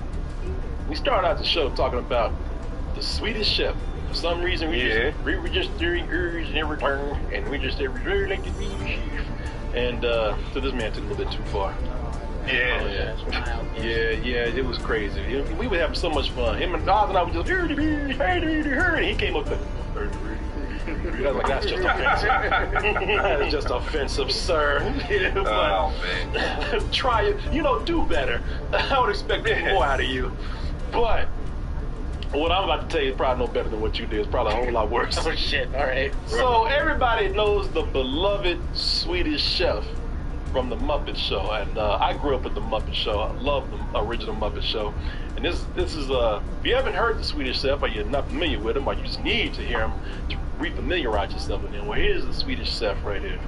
We started out the show talking about the Swedish chef. For some reason, we just doing in every turn, and we just really like to be chef. And so this man took a little bit too far. Yeah, it was crazy. We were having so much fun. Him and Oz and I would just, and he came up with, I was like, that's just offensive. That is just offensive, sir. Oh, man. Try it. Do better. I would expect more out of you. But what I'm about to tell you is probably no better than what you did. It's probably a whole lot worse. Oh, shit. All right. So everybody knows the beloved Swedish chef from the Muppet Show, and I grew up with the Muppet Show. I love the original Muppet Show, and this is if you haven't heard the Swedish Chef, or you're not familiar with him, or you just need to hear him to refamiliarize yourself with him, well, here's the Swedish Chef right here.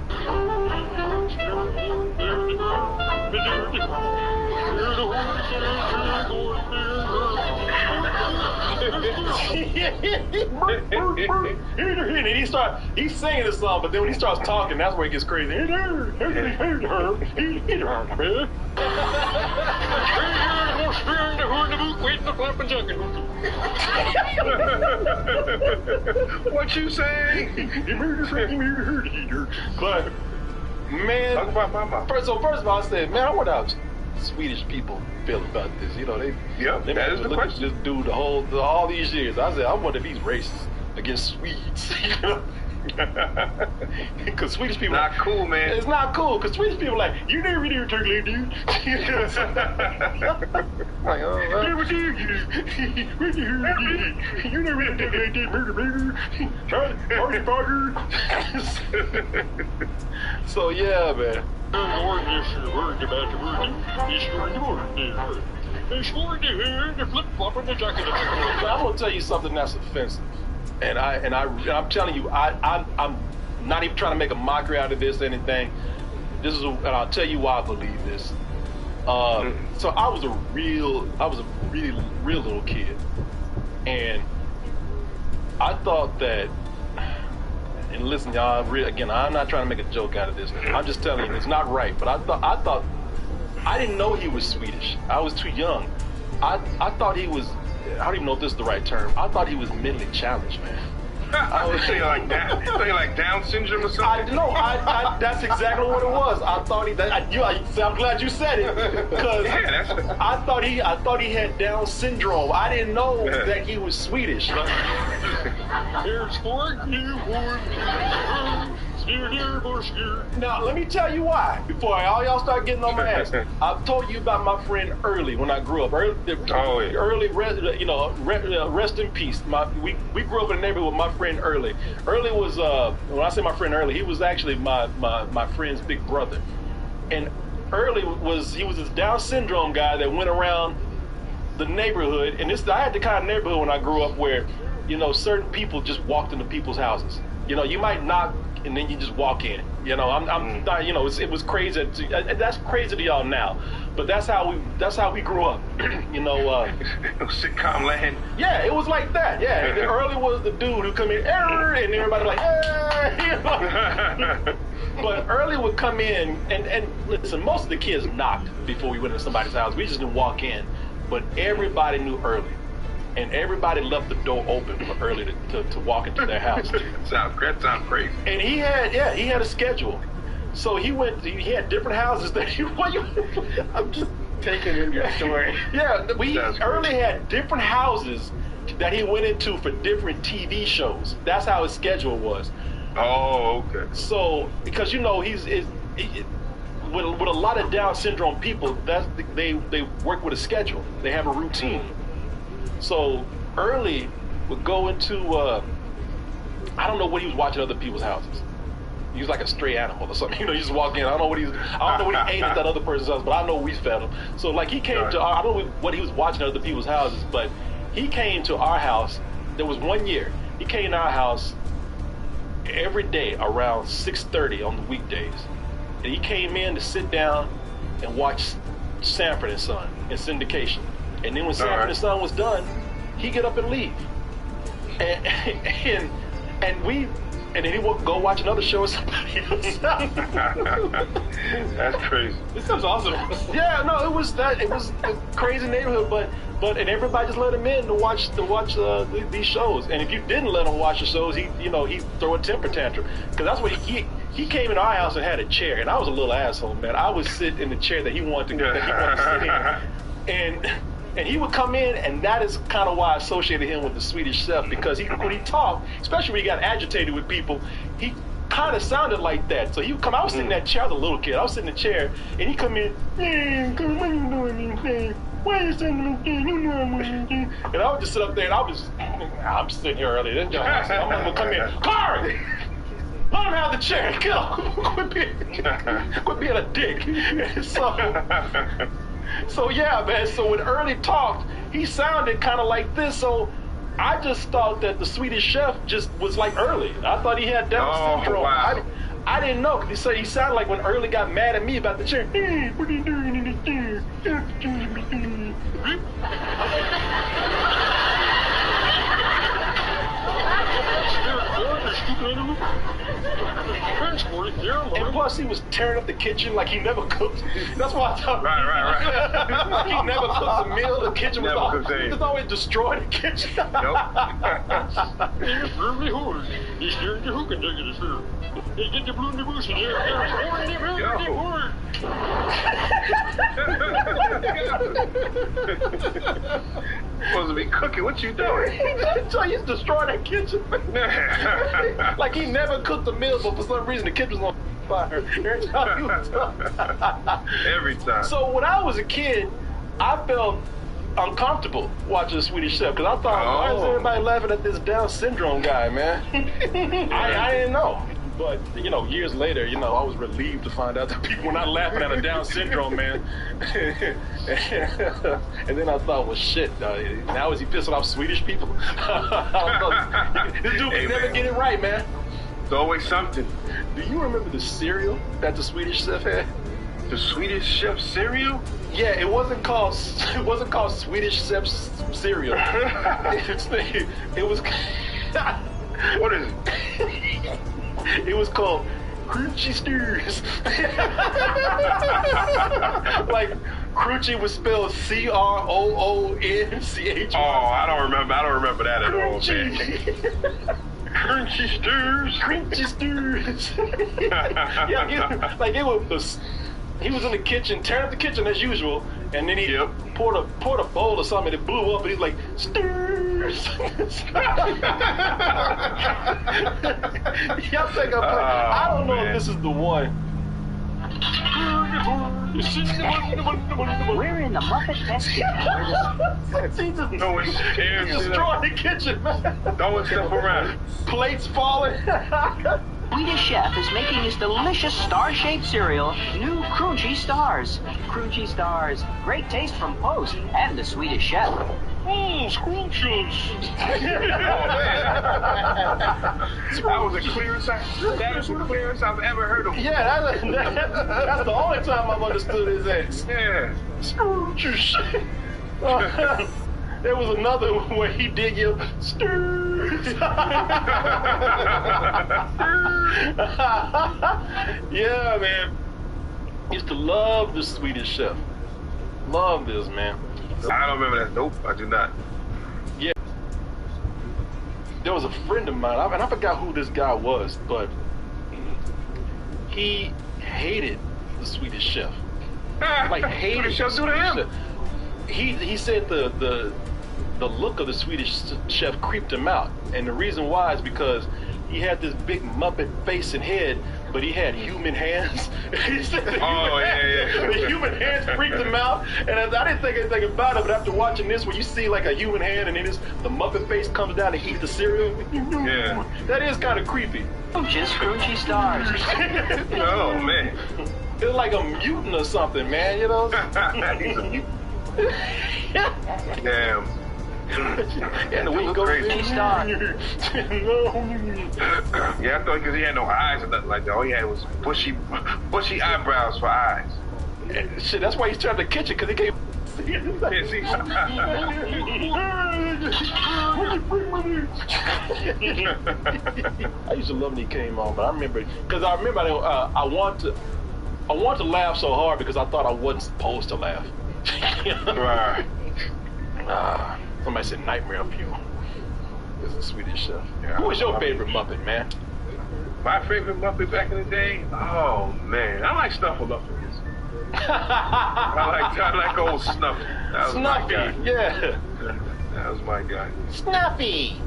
And he's singing this song, but then when he starts talking, that's where it gets crazy. What you say? But man, first of all, I said, man, I wonder how Swedish people feel about this. They that is the look question. at this dude all these years. I said, I wonder if he's racist against Swedes. Because Swedish people not cool, man. It's not cool because Swedish people are like, you never do turkey, dude. Like, oh, never do you never did turkey, murder. So yeah, man. I'm gonna tell you something that's offensive. And I'm telling you, I'm not even trying to make a mockery out of this or anything. And I'll tell you why I believe this. So I was a really little kid, and I thought that. And listen, y'all. Again, I'm not trying to make a joke out of this. I'm just telling you, it's not right. But I thought I didn't know he was Swedish. I was too young. I thought he was. I don't even know if this is the right term. I thought he was mentally challenged, man. I was saying like Down syndrome or something. That's exactly what it was. I thought I'm glad you said it because I thought he had Down syndrome. I didn't know that he was Swedish. Here's for you. Now, let me tell you why, before all y'all start getting on my ass. I've told you about my friend Early when I grew up. Early, rest in peace. We grew up in a neighborhood with my friend Early. Early was, when I say my friend Early, he was actually my friend's big brother. And Early was this Down syndrome guy that went around the neighborhood. And I had the kind of neighborhood when I grew up where, certain people just walked into people's houses. You might knock and then you just walk in. It was crazy. That's crazy to y'all now, but that's how we grew up. Sitcom land. Yeah, it was like that. Yeah, and Early was the dude who come in, and everybody like, But Early would come in, and listen, most of the kids knocked before we went into somebody's house. We just didn't walk in, but everybody knew Early. And everybody left the door open for Early to walk into their house. That sounds crazy. And he had a schedule. So he had different houses that I'm just taking in your story. Yeah, Early had different houses that he went into for different TV shows. That's how his schedule was. Oh, okay. So, because he's with a lot of Down syndrome people, they work with a schedule. They have a routine. So Early would go into I don't know what he was watching other people's houses. He was like a stray animal or something. You just walk in. I don't know what he ate at that other person's house, but I know we fed him. So like he came to I don't know what he was watching at other people's houses, but he came to our house. There was one year he came to our house every day around 6:30 on the weekdays, and he came in to sit down and watch Sanford and Son in syndication. And then when Sanford and Son was done, he'd get up and leave. And then he would go watch another show with somebody else. That's crazy. This sounds awesome. Yeah, no, it was a crazy neighborhood, but everybody just let him in to watch these shows. And if you didn't let him watch the shows, he'd throw a temper tantrum, because that's what he came in our house and had a chair, and I was a little asshole, man. I would sit in the chair that he wanted to sit in, and he would come in, and that is kind of why I associated him with the Swedish Chef, because when he talked, especially when he got agitated with people, he kind of sounded like that. So he would come. I was sitting in that chair. I was a little kid. I was sitting in the chair, and he come in. What are you doing? Why are you sitting in the chair? You know what I'm doing. And I would just sit up there, and I'm sitting here early. I'm gonna come in. Kari! Let him have the chair. Get off. Quit being a dick. So yeah, man. So when Early talked, he sounded kind of like this. So I just thought that the Swedish Chef just was like Early. I thought he had Down syndrome. Wow. I didn't know, because he sounded like when Early got mad at me about the chair. Hey, what are you doing in the chair? And plus, he was tearing up the kitchen like he never cooked. That's why I thought. Right. He never cooked a meal. The kitchen was always destroyed. The kitchen. Supposed to be cooking. What you doing? He's destroying that kitchen. Like he never cooked a meal, but for some reason the kitchen was on fire every time he was Every time. So when I was a kid, I felt uncomfortable watching the Swedish Chef, because I thought, why is everybody laughing at this Down syndrome guy, man? I didn't know. But, years later, I was relieved to find out that people were not laughing at a Down syndrome man. And then I thought, well, shit, now is he pissing off Swedish people? This dude can never get it right, man. It's always something. Do you remember the cereal that the Swedish Chef had? The Swedish Chef cereal? Yeah, it wasn't called Swedish Chef cereal. It was. What is it? It was called Crunchy Steers. Like Crunchy was spelled CROONCH. Oh, I don't remember that at all, man. Crunchy Steers. Crunchy Steers. Yeah, like it was. He was in the kitchen, tearing up the kitchen as usual, and then he poured a bowl or something, and it blew up, and he's like, Steers! I don't know if this is the one. We're in the Muppet Festival. Destroy the kitchen, man. Throwing stuff around. Plates falling. Swedish Chef is making his delicious star-shaped cereal, new Crunchy Stars. Crunchy Stars, great taste from Post and the Swedish Chef. Scrumptious. That was the clearest I've ever heard of him. Yeah, that's the only time I've understood his ass. Yeah. Scrumptious. There was another where he did yell, Steers. Yeah, man. Used to love the Swedish Chef. Love this, man. I don't remember that. Nope, I do not. Yeah. There was a friend of mine, and I forgot who this guy was, but he hated the Swedish Chef. Like hated the Swedish Chef. He said the look of the Swedish Chef creeped him out, and the reason why is because he had this big Muppet face and head, but he had human hands. He said the human hands freaked him out, and I didn't think anything about it, but after watching this, where you see like a human hand and then the Muppet face comes down to eat the cereal, that is kind of creepy. Just Crunchy Stars. Oh, man. It's like a mutant or something, man, He's a mutant. Damn. And the way he goes Crunchy Stars. Yeah, I thought because he had no eyes or nothing like that. All he had was bushy eyebrows for eyes. Shit, that's why he's turned the kitchen, because he can't see. I used to love when he came on, but I remember I want to laugh so hard because I thought I wasn't supposed to laugh. Right. Somebody said Nightmare of You is the Swedish Chef. Yeah, who was your favorite Muppet, man? My favorite Muppet back in the day? Oh, man. I like Snuffleupagus. I like old Snuffy. That was my guy. Yeah. That was my guy. Snuffy.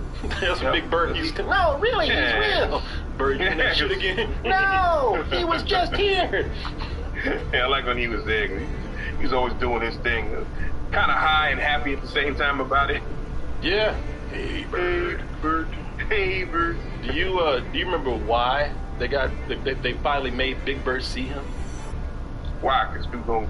That's a big bird. No, really, he's real. Bird, you that shit again? No, he was just here. Yeah, I like when he was there. He was always doing his thing. Kind of high and happy at the same time about it. Yeah. Hey, bird, bird. Hey, bird. Do you remember why they finally made Big Bird see him? Why? Because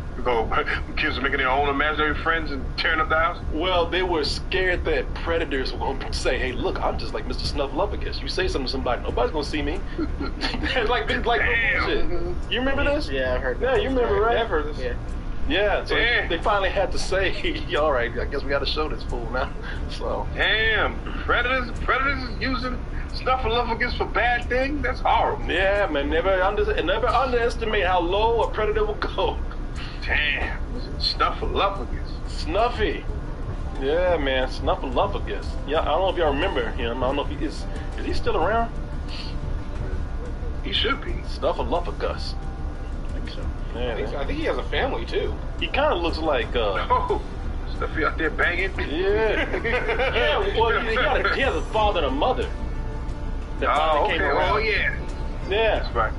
kids are making their own imaginary friends and tearing up the house? Well, they were scared that predators were going to say, hey, look, I'm just like Mr. Snuffleupagus. You say something to somebody, nobody's going to see me. like shit. You remember this? Yeah, I've heard that. Yeah, you remember, right? Yeah, I've heard this. Yeah. Yeah, so they finally had to say, all right, I guess we got to show this fool now. So. Damn, predators using Snuffleupagus for bad things? That's horrible. Yeah, man, never underestimate how low a predator will go. Damn, Snuffleupagus. Snuffy. Yeah, man, Snuffleupagus. Yeah, I don't know if y'all remember him. I don't know if he is he still around? He should be. Snuffleupagus. I think so. Yeah, I think he has a family too. He kind of looks like Stuffy out there banging. Yeah. Yeah. Well, he has a father and a mother. Oh, okay. Oh, yeah. Yeah. That's right.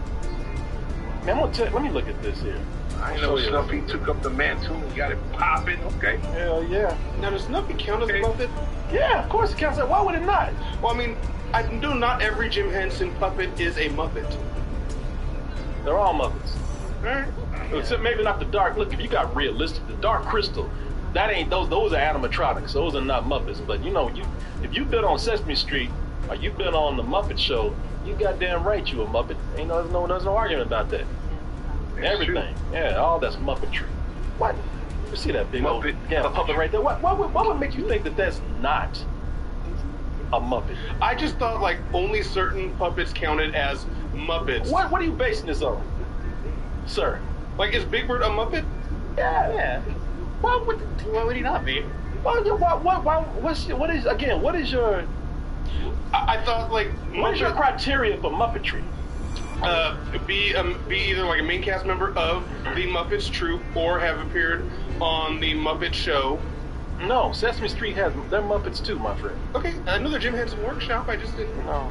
Man, I'm gonna tell you, let me look at this here. I know Snuffy took up the mantle and got it popping. Okay. Hell yeah. Now, does Snuffy count as a Muppet? Yeah, of course it counts. Why would it not? Well, I mean, I know not every Jim Henson puppet is a Muppet. They're all Muppets. Right. Except maybe not the Dark. Look, if you got realistic, the Dark Crystal, that ain't those are animatronics. Those are not Muppets. But you know, if you've been on Sesame Street or you've been on the Muppet Show, you goddamn right you a Muppet. There's no argument about that. That's everything. True. Yeah, all that's Muppetry. What? You see that big Muppet, old puppet right there? What would make you think that that's not a Muppet? I just thought like only certain puppets counted as Muppets. What are you basing this on, sir? Like, is Big Bird a Muppet? Yeah. Why would he not be? What is your? I thought like. What's your criteria for Muppetry? Be either like a main cast member of the Muppets troupe or have appeared on the Muppet Show. No, Sesame Street has their Muppets too, my friend. Okay, I know the Jim Henson Workshop. I just didn't. No.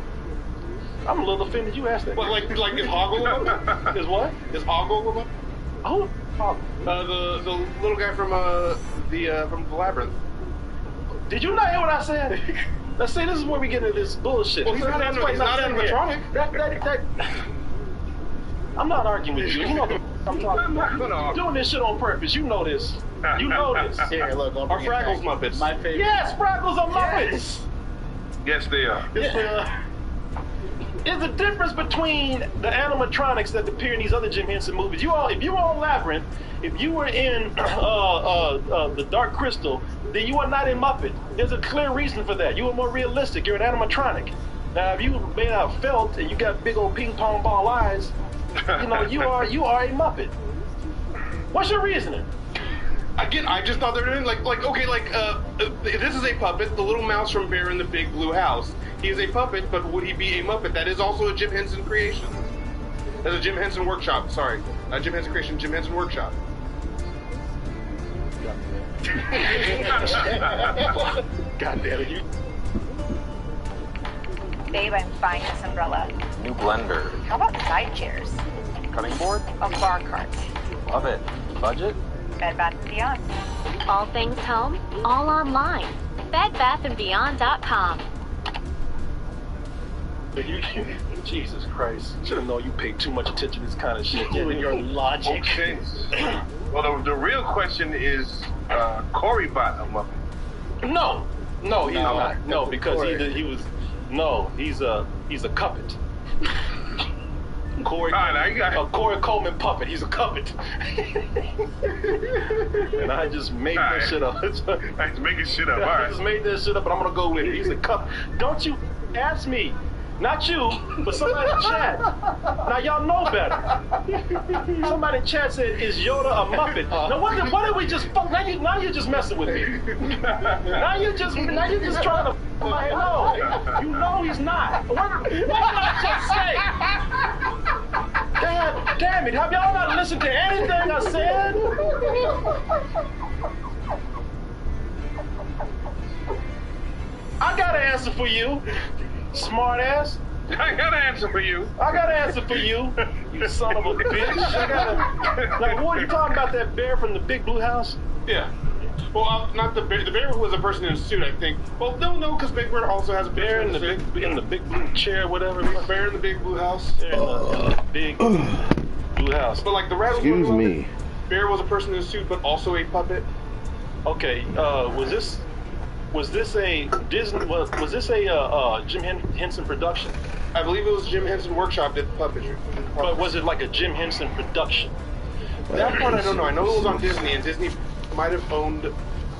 I'm a little offended you asked that. But like is Hoggle a Muppet? Is what? Is Hoggle a Muppet? Oh, the little guy from the Labyrinth. Did you not hear what I said? Let's say this is where we get into this bullshit. Well, he's not animatronic. I'm not arguing with you. You know I'm talking about. You're doing this shit on purpose. You know this. You know this. Here, look. Are Fraggles Muppets? My favorite. Yes, Fraggles are Muppets. Yes, they are. There's a difference between the animatronics that appear in these other Jim Henson movies. If you were on Labyrinth, if you were in the Dark Crystal, then you are not a Muppet. There's a clear reason for that. You are more realistic. You're an animatronic. Now, if you made out of felt and you got big old ping pong ball eyes, you are a Muppet. What's your reasoning? Again, I just thought they were doing this is a puppet, the little mouse from Bear in the Big Blue House. He is a puppet, but would he be a Muppet? That is also a Jim Henson creation. That's a Jim Henson Workshop. Sorry, not Jim Henson creation, Jim Henson Workshop. God damn it, you. Babe, I'm buying this umbrella. New blender. How about side chairs? Cutting board? A bar cart. Love it. Budget? Bed Bath & Beyond. All things home, all online. BedBathAndBeyond.com. Jesus Christ. Should have known you paid too much attention to this kind of shit. You and your logic. Okay. Well, the real question is, Corey bought a Muppet? No, he's not. No, because he's a cuppet. Corey Coleman puppet. He's a cuppet. And I just made that shit up. I just making shit up. All right. I just made that shit up, but I'm gonna go with it. He's a cup. Don't you ask me Not you, but somebody in chat. Now y'all know better. Somebody in chat said, "Is Yoda a Muppet?" Now what did we just fuck? Now you're just messing with me. Now you're just trying to. My no, you know he's not. What did I just say? God damn it! Have y'all not listened to anything I said? I got an answer for you, smart ass. I got an answer for you. I got an answer for you, you son of a bitch. Like, what are you talking about? That bear from the Big Blue House? Yeah. Well, not the bear. The bear was a person in a suit, I think. Well, no, because Big Bear also has a bear in the big blue chair, whatever. Bear in the Big Blue House. In the Big Blue House. But like the rest. Excuse me. Bear was a person in a suit, but also a puppet. Okay. Was this a Disney? Was this a Jim Henson production? I believe it was Jim Henson Workshop did the puppetry. But was it like a Jim Henson production? That part I don't know. I know it was on Disney, and Disney might have owned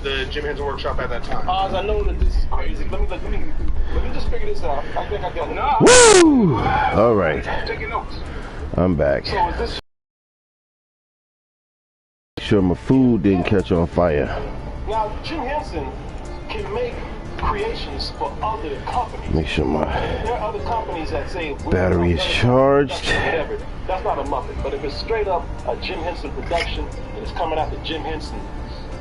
the Jim Henson Workshop at that time. I know that this is crazy. Let me just figure this out. I think I got it. No. Woo! All right. Taking notes. I'm back. So is this? Sure, my food didn't catch on fire. Now Jim Henson can make creations for other companies. Make sure my there are other companies that say battery is charged. Whatever. That's not a Muppet. But if it's straight up a Jim Henson production and it's coming out the Jim Henson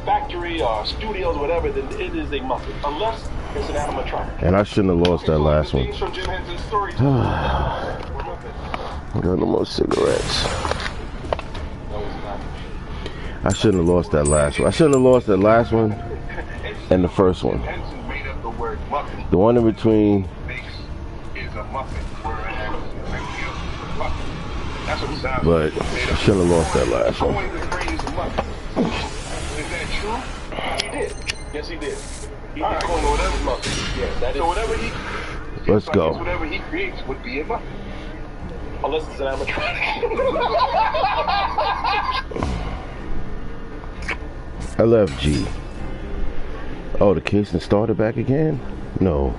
factory or studios, whatever, then it is a Muppet. Unless it's an animatronic. And I shouldn't have lost that last one. From Jim Henson's story. I got no more cigarettes. I shouldn't have lost that last one. I shouldn't have lost that last one and the first one. The one in between. But I shouldn't have lost that last one. Is that true? He did. Yes, he did. He did coin whatever Muppet. Yeah, that is. So whatever he. Let's go. Whatever he creates would be a Muppet. Unless it's an animatronic. LFG. Oh, the casing started back again? No.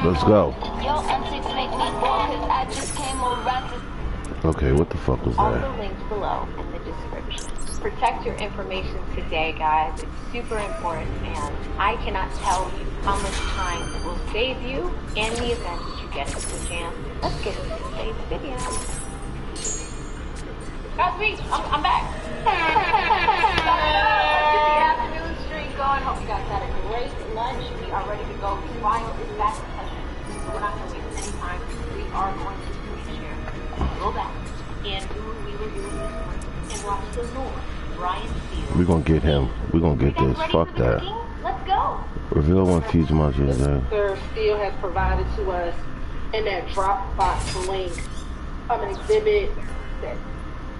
Let's go. Okay, what the fuck was All that? the links below in the description. Protect your information today, guys. It's super important, and I cannot tell you how much time it will save you in the event that you get into the jam. Let's get into today's video. That's me. I'm back. Let's get the afternoon stream going. Hope you guys had a great lunch. We are ready to go. Trial is back in session. So we're not going to waste any time. We are going to screen share. Go back and do what we were doing this morning and watch the Lord, Brian Steele. We're gonna get him. We're gonna get this. Fuck that. Let's go. Reveal one future module there. Mr. Steele has provided to us in that Dropbox link an exhibit that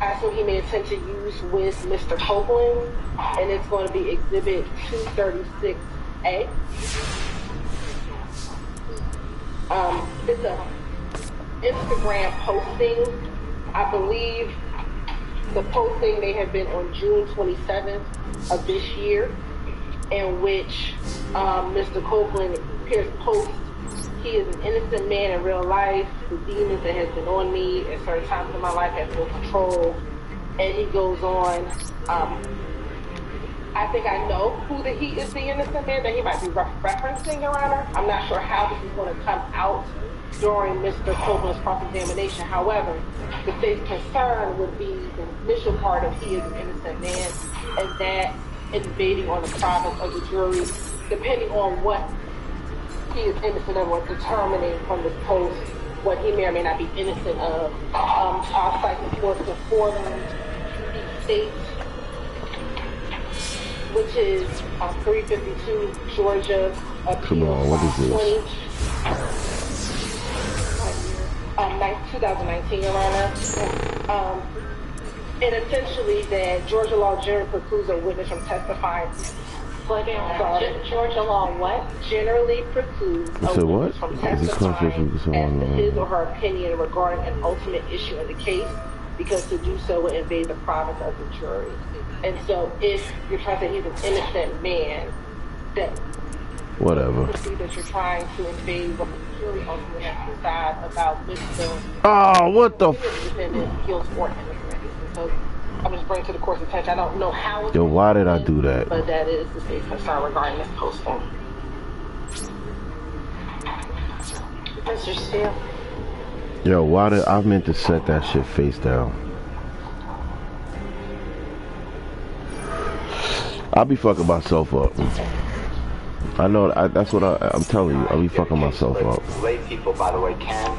I assume he may intend to use with Mr. Copeland, and it's going to be exhibit 236A. It's a Instagram posting. I believe the posting may have been on June 27th of this year, in which Mr. Copeland appears to post, he is an innocent man in real life. The demons that has been on me at certain times in my life has no control. And he goes on, I think I know who he is the innocent man that he might be referencing, Your Honor. I'm not sure how this is going to come out during Mr. Copeland's cross-examination. However, the state's concern would be the initial part of he is an innocent man, and that invading on the province of the jury, depending on what he is innocent of, or determining from this post what he may or may not be innocent of. I'll cite the court before them, the state, which is 352 Georgia. Come on, what is this? 2019, Your Honor. And essentially that Georgia law generally precludes a witness from testifying Slow down. Georgia law, what? Generally precludes a So witness what? from Is this testifying as to his or conversation? her opinion regarding an ultimate issue in the case, because to do so would invade the privacy of the jury. And so if you're trying to say he's an innocent man, that Whatever. that you're trying to invade what the jury ultimately has to decide about Mr. Oh, what the defendant guilt or innocence. So I'm just bringing to the court's attention. I don't know how it's Yo, why did I do that? but that is the state's concern regarding this posting. Mr. Steele. Yo, why did I meant to set that shit face down? I'll be fucking myself up. I know that's what I'm telling you. I'll be fucking myself up. Lay people, by the way, can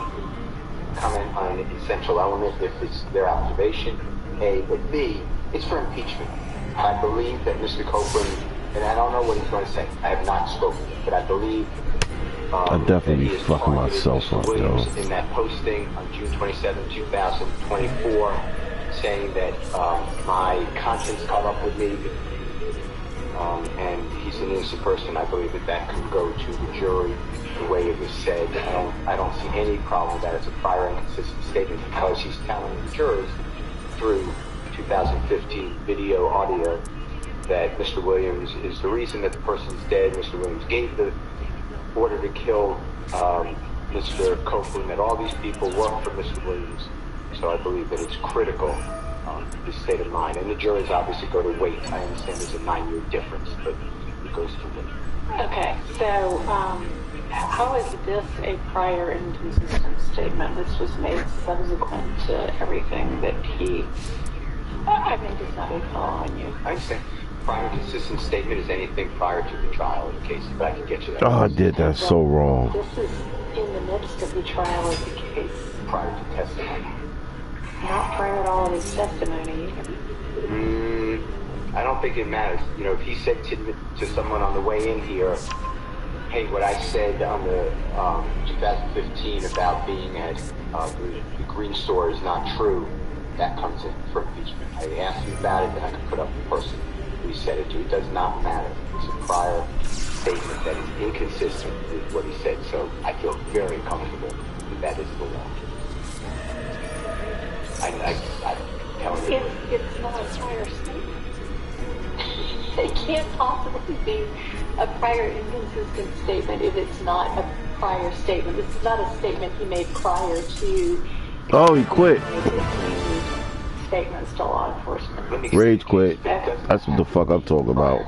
comment on an essential element if it's their observation. A, but B, it's for impeachment. I believe that Mr. Copeland, and I don't know what he's going to say. I have not spoken, but I believe I definitely be fucking myself up, yo. in that posting on June 27, 2024, saying that my conscience caught up with me, and he's an innocent person. I believe that could go to the jury the way it was said. I don't see any problem with that. It's a prior and consistent statement because he's telling the jurors through 2015 video, audio, that Mr. Williams is the reason that the person's dead. Mr. Williams gave the order to kill Mr. Copeland, that all these people work for Mr. Williams. So I believe that it's critical, his state of mind. And the juries obviously go to weight. I understand there's a 9-year difference, but it goes to weight. Okay, so how is this a prior inconsistent statement? This was made subsequent to everything that he, I mean, does not be following you. I understand. Prior consistent statement is anything prior to the trial of the case, but I can get you that. Oh, I did that so wrong. This is in the midst of the trial of the case. Prior to testimony. Not prior at all of his testimony either. I don't think it matters. You know, if he said to someone on the way in here, hey, what I said on the 2015 about being at the green store is not true, that comes in for impeachment. I asked him about it, then I could put up the person who he said it to. It does not matter. It's a prior statement that is inconsistent with what he said, so I feel very comfortable that is the law. I'm telling you. It's not a prior statement. It can't possibly be a prior inconsistent statement if it's not a prior statement. This is not a statement he made prior to. Oh, he quit. Statements to law enforcement. Rage quit. That's what the fuck I'm talking about.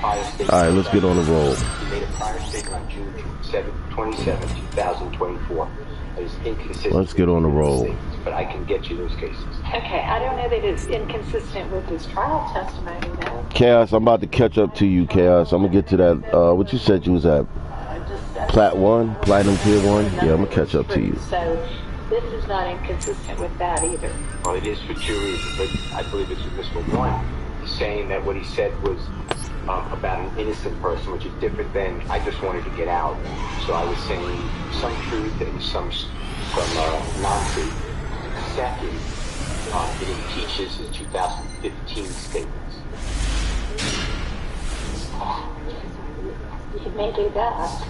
Alright, let's get on the roll. He made a prior statement on June 27, 2024. It's inconsistent. Let's get on the roll. But I can get you those cases. Okay, I don't know that it's inconsistent with his trial testimony, though. Chaos, I'm about to catch up to you, Chaos. I'm gonna get to that. What you said you was at? Plat 1? Platinum Tier 1? Yeah, I'm gonna catch up to you. So, this is not inconsistent with that either. Well, it is for two reasons, but I believe it's with Mr. One, saying that what he said was about an innocent person, which is different than I just wanted to get out. So I was saying some truth and some non-truth. Second, it impeaches his 2015 statements. He may do that.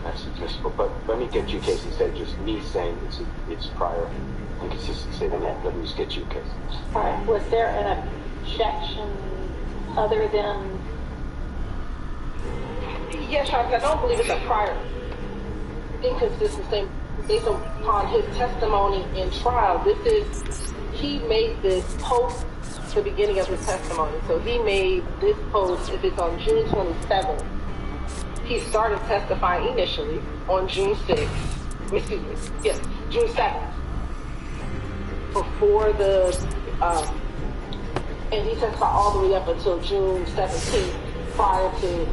That's admissible, but let me get you a case instead of just me saying it's prior inconsistent statement. Let me just get you a case. All right. Was there an objection other than? Yes, I don't believe it's a prior inconsistent statement based upon his testimony in trial. He made this post at the beginning of his testimony. So he made this post, if it's on June 27th, he started testifying initially on June 6th, excuse me, yes, June 7th. Before the, and he testified all the way up until June 17th, prior to,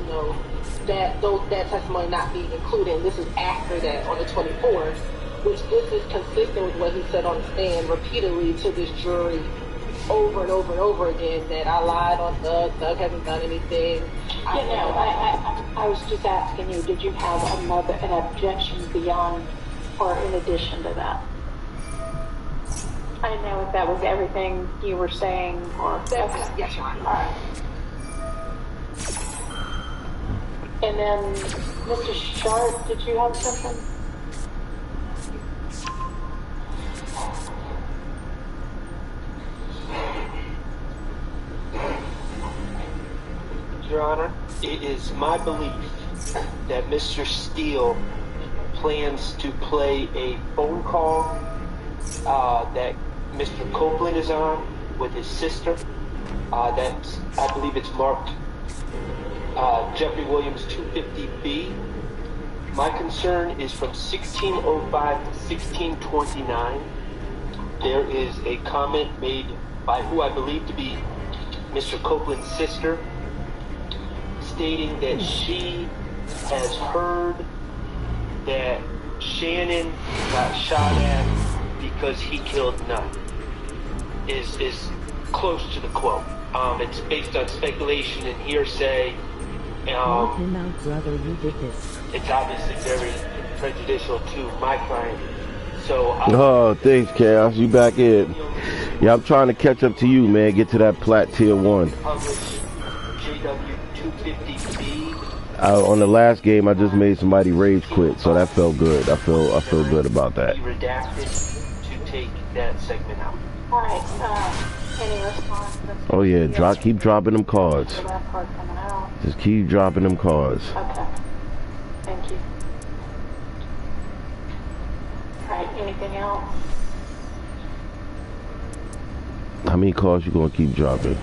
that testimony not being included. And this is after that, on the 24th, which this is consistent with what he said on the stand repeatedly to this jury over and over and over again, that I lied on Doug hasn't done anything. I was just asking you, did you have an objection beyond or in addition to that? I didn't know if that was everything you were saying or... Yes, Your Honor. All right. And then, Mr. Sharp, did you have something? Your Honor, it is my belief that Mr. Steele plans to play a phone call that Mr. Copeland is on with his sister. That's, I believe it's marked Jeffrey Williams 250B. My concern is from 1605 to 1629. There is a comment made by who I believe to be Mr. Copeland's sister, stating that she has heard that Shannon got shot at because he killed Nut. Is close to the quote. It's based on speculation and hearsay. Knock him out, brother, you did this. It's obviously very prejudicial to my client. So oh, thanks, Chaos. You back in. Yeah, I'm trying to catch up to you, man. Get to that plat tier 1. On the last game, I just made somebody rage quit, so that felt good. I feel good about that. Redacted to take that segment out. All right. Any response? Oh yeah, keep dropping them cards. So that card coming out. Just keep dropping them cards. Okay. Thank you. All right. Anything else? How many cards you gonna keep dropping?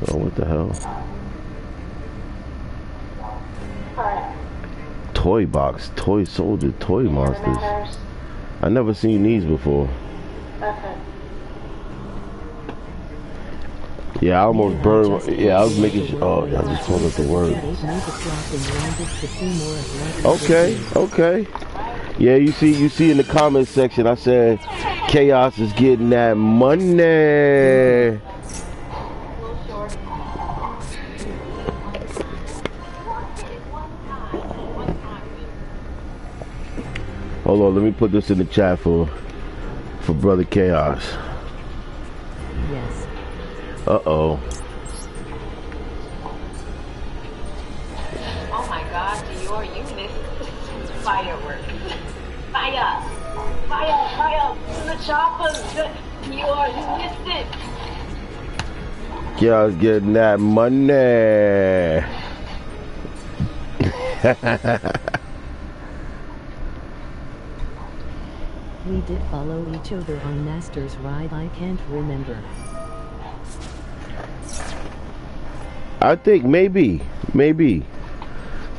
Oh, what the hell? Alright. Toy box, toy soldier, toy monsters. I never seen these before. Okay. Yeah, I almost burned. Yeah, I was making sure. Oh, I just pulled up the word. Okay. Yeah, you see in the comments section, I said Chaos is getting that money. Hold on, let me put this in the chat for Brother Chaos. Yes. Uh-oh. Oh my God, Dior, you missed fireworks. Fire! To the choppers! Dior, you missed it! Chaos getting that money. We did follow each other on Master's ride, I can't remember. I think maybe.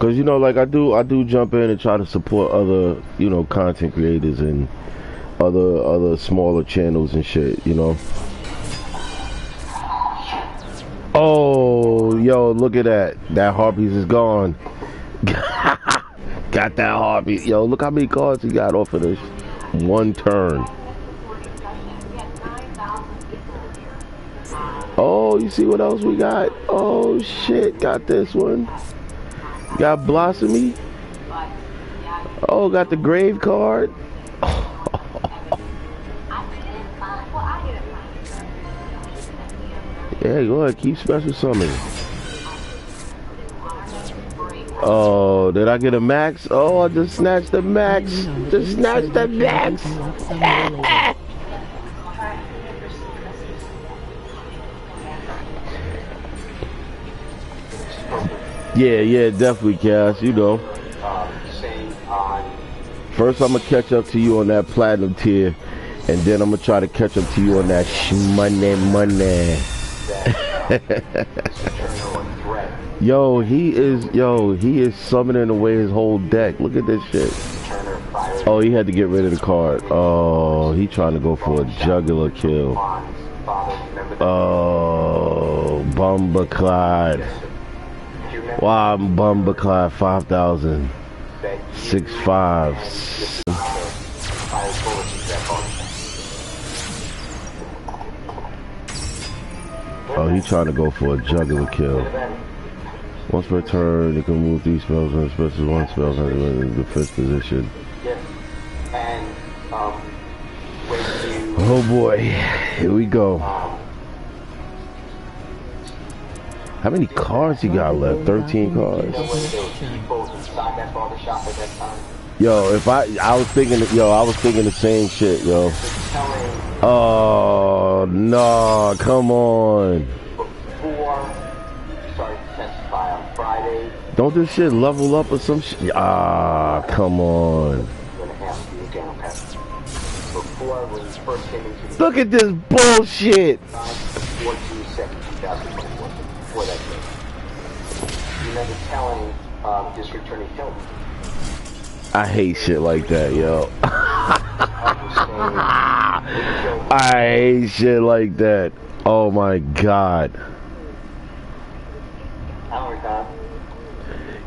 Cause you know, like I do jump in and try to support other, you know, content creators and other smaller channels and shit, you know. Oh, yo, look at that. That Harpies is gone. Got that Harpy. Yo, look how many cards he got off of this one turn. Oh, you see what else we got? Oh shit, got this one. Got Blossomy. Oh, got the Grave card. Yeah, go ahead, keep special summoning. Oh, did I get a max? Oh, I just snatched the max. Just snatched the max. Yeah, definitely, Cass, you know. First, I'm going to catch up to you on that platinum tier, and then I'm going to try to catch up to you on that money. He is summoning away his whole deck. Look at this shit. Oh, he had to get rid of the card. Oh, he trying to go for a jugular kill. Oh, Bumbaclad. Wow, Bumbaclad 5,000. 6-5. Oh, he trying to go for a jugular kill. Once per turn, you can move 3 spells and especially 1 spell in the defense position. Oh boy, here we go. How many cars he got left? 13 cars. You know when there were people inside that barbershop at that time? Yo, if I was thinking the same shit, yo. Oh no, come on. Before you started to testify on Friday. Don't this shit level up or some shit? Ah, come on. I'm gonna ask you again, okay? Before when you first came into the Look at this bullshit. 14/2/2024, before that day. You remember telling District Attorney Hilton. I hate shit like that, yo. I hate shit like that. Oh my god.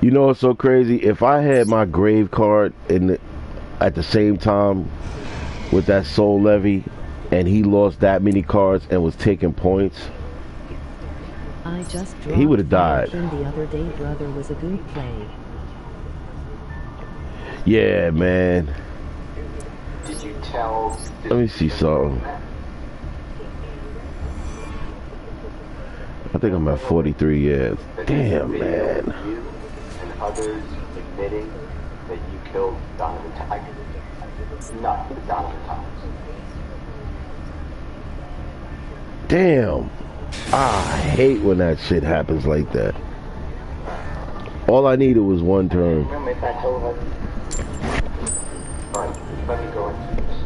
You know what's so crazy? If I had my grave card at the same time with that soul levy, and he lost that many cards and was taking points, he would have died. The other day, brother, was a good play. Yeah, man. Did you tell? Let me see something. I think I'm at 43 years. Damn, man. You and others admitting that you killed Donovan Tiger. Not Donovan Thomas. Damn. I hate when that shit happens like that. All I needed was one turn. Remember if I told her? Alright, let me go into this.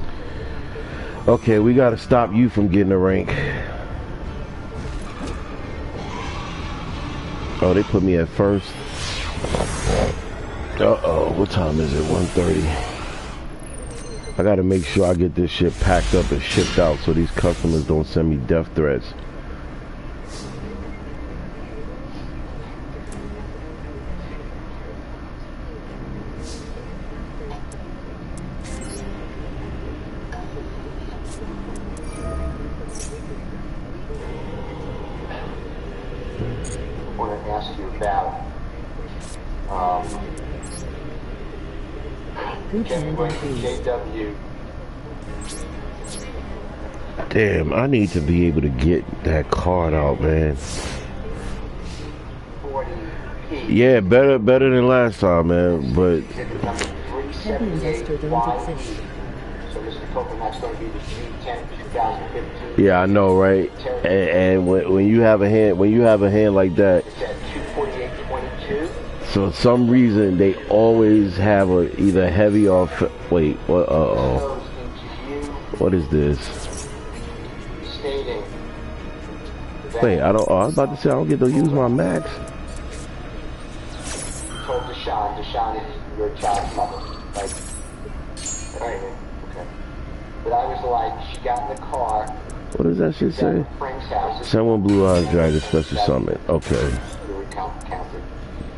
Okay, we gotta stop you from getting a rank. Oh, they put me at first. Uh-oh, what time is it? 1:30. I gotta make sure I get this shit packed up and shipped out so these customers don't send me death threats. I want to ask you about JW. Damn, I need to be able to get that card out, man. Yeah, better than last time, man, but Heavy investor don't exist. So Mr. Copeland, that's going to be the June 10th, 2015. yeah, I know, right? And when you have a hand like that, It's at 248.22. so for some reason they always have either heavy or wait, what? What is this? Stating Wait, I was about to say I don't get to use my max. told Deshaun is your child's mother. Like, right? Okay. But I was like, she got in the car. What does that shit say? Frank's house. Someone Blue Eyes Dragon Special Summit. Okay. Counted.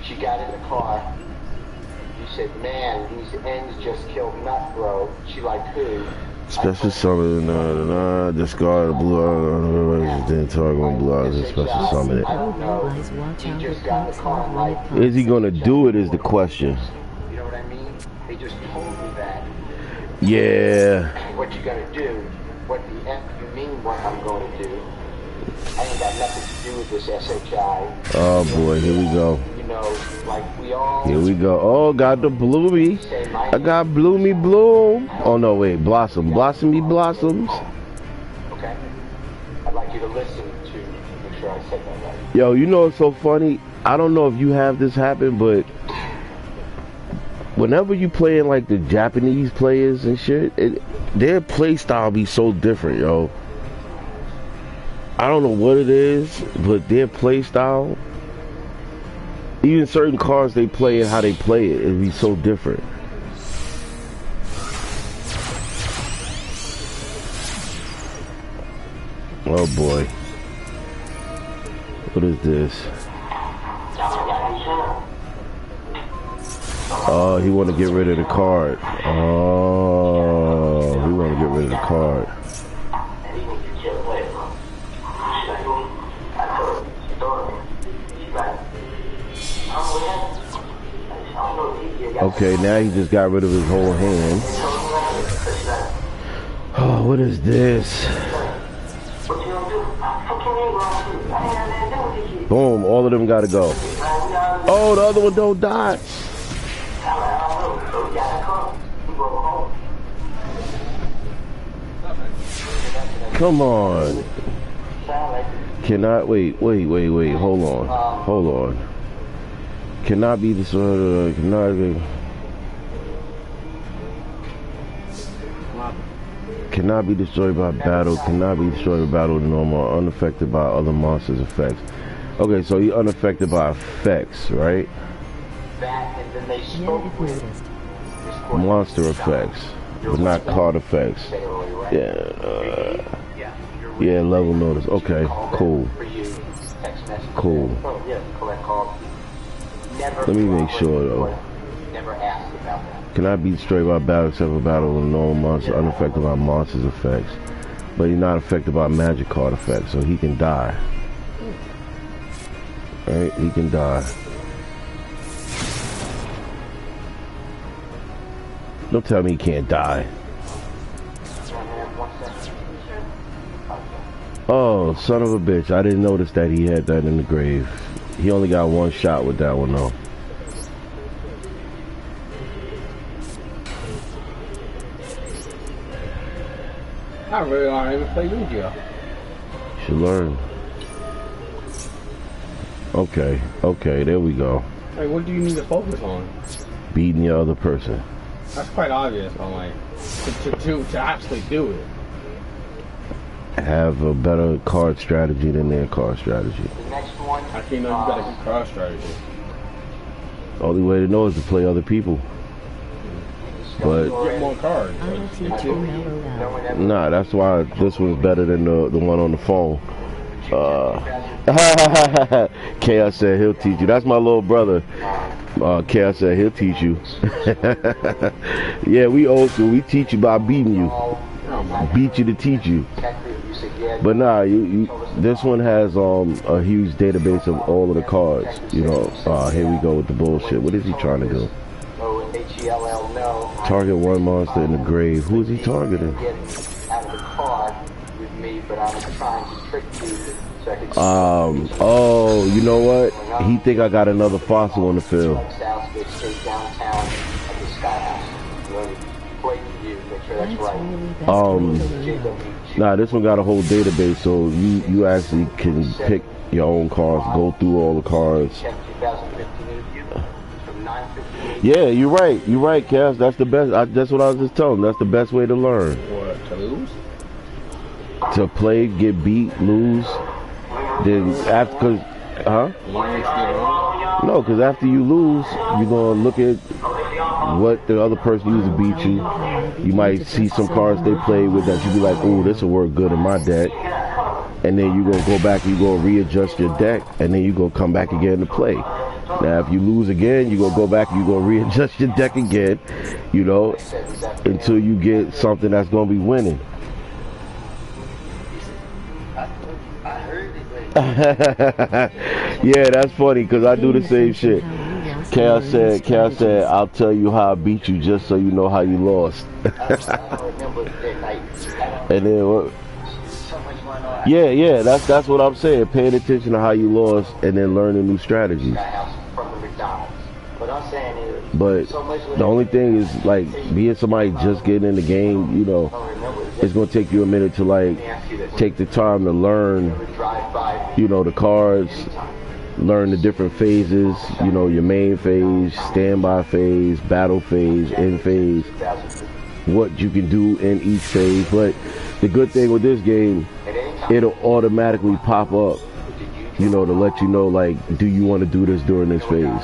She got in the car. He said, man, these ends just killed Nut, bro. She like, who? Special Summit, discard the Blue Eyes, then target when Blue Eyes is Special Summit. I don't know. He just got in the car and like, Is he gonna do it is the question. you know what I mean? They just told me that. Yeah. What you gonna do? What the F you mean what I'm going to do? I ain't got nothing to do with this SHI. Oh boy, here we go. You know, like we all... Here we go. Oh, got the Bloomy. I got Bloomy Bloom. Oh no, wait, Blossom. Blossomy Blossoms. Okay? I'd like you to listen to make sure I said that right. Yo, you know what's so funny? I don't know if you have this happen, but whenever you playing like the Japanese players and shit, their play style be so different, yo. I don't know what it is, but their play style, even certain cards they play and how they play it, it'd be so different. Oh boy. What is this? Oh, he want to get rid of the card. Oh, he want to get rid of the card. Okay, now he just got rid of his whole hand. Oh, what is this? Boom, all of them gotta go. Oh, the other one don't die. Come on. Cannot, wait, hold on. Cannot be destroyed, cannot be destroyed by battle, cannot be destroyed by battle normal, unaffected by other monsters' effects. Okay, so he unaffected by effects, right? Monster effects, but not card effects. Yeah, level notice. Okay, cool. Let me make sure though. Cannot be destroyed by battle except for battle with normal monster, unaffected by monsters' effects. But he's not affected by magic card effects, so he can die. Alright, he can die. Don't tell me he can't die. Oh, son of a bitch. I didn't notice that he had that in the grave. He only got one shot with that one though. I really don't even play Yu-Gi-Oh. Should learn. Okay, there we go. Like, what do you need to focus on? Beating the other person. That's quite obvious, but like, to actually do it. Have a better card strategy than their card strategy. I think you got a good card strategy. The only way to know is to play other people. But get more cards. Nah, that's why this was better than the one on the phone. Chaos said he'll teach you. That's my little brother. Chaos said he'll teach you. Yeah, we old school. We teach you by beating you. Beat you to teach you. But nah, this one has a huge database of all of the cards. You know, here we go with the bullshit. What is he trying to do? Target one monster in the grave. Who is he targeting? Oh, you know what? He think I got another fossil on the field. Nah, this one got a whole database, so you actually can pick your own cards, go through all the cards. Yeah, you're right, Cass. That's the best. That's what I was just telling him. That's the best way to learn. What, to lose? To play, get beat, lose. Then after, No, because after you lose, you're gonna look at what the other person used to beat you. You might see some cards they play with that you be like, "Ooh, this will work good in my deck." And then you gonna go back, you gonna readjust your deck, and then you gonna come back again to play. Now, if you lose again, you gonna go back, you gonna readjust your deck again, you know, until you get something that's gonna be winning. Yeah, that's funny because I do the same shit. Chaos said, I'll tell you how I beat you just so you know how you lost. And then what? Yeah, that's what I'm saying. Paying attention to how you lost and then learning new strategies. But the only thing is, like, being somebody just getting in the game, you know, it's going to take you a minute to, like, take the time to learn, you know, the cards, learn the different phases, you know, your main phase, standby phase, battle phase, end phase, what you can do in each phase. But the good thing with this game, it'll automatically pop up, you know, to let you know, like, do you want to do this during this phase?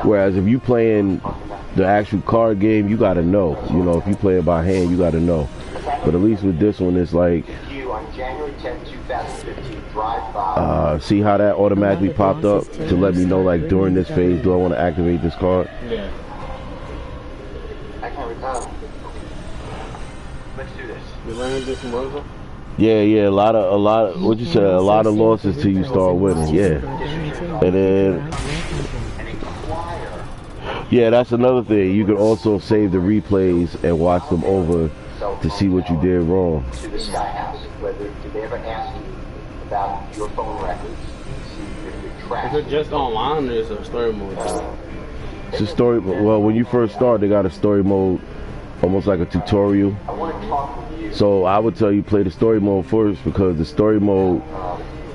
Whereas if you playing the actual card game, you got to know, you know, if you play it by hand, you got to know. But at least with this one, it's like, see how that automatically popped up to let me know, like, during this phase, do I want to activate this card? Yeah. Let's do this. You learned this from Rosa? Yeah, a lot of what you said, a lot of losses till you start winning. Yeah, and then yeah, that's another thing. You can also save the replays and watch them over to see what you did wrong. To the Sky House, whether did they ever ask you about your phone records, see if you're trash. Is it just online or is it a story mode? It's a story. Well, when you first start, they got a story mode, almost like a tutorial. I want to talk with you. So I would tell you play the story mode first, because the story mode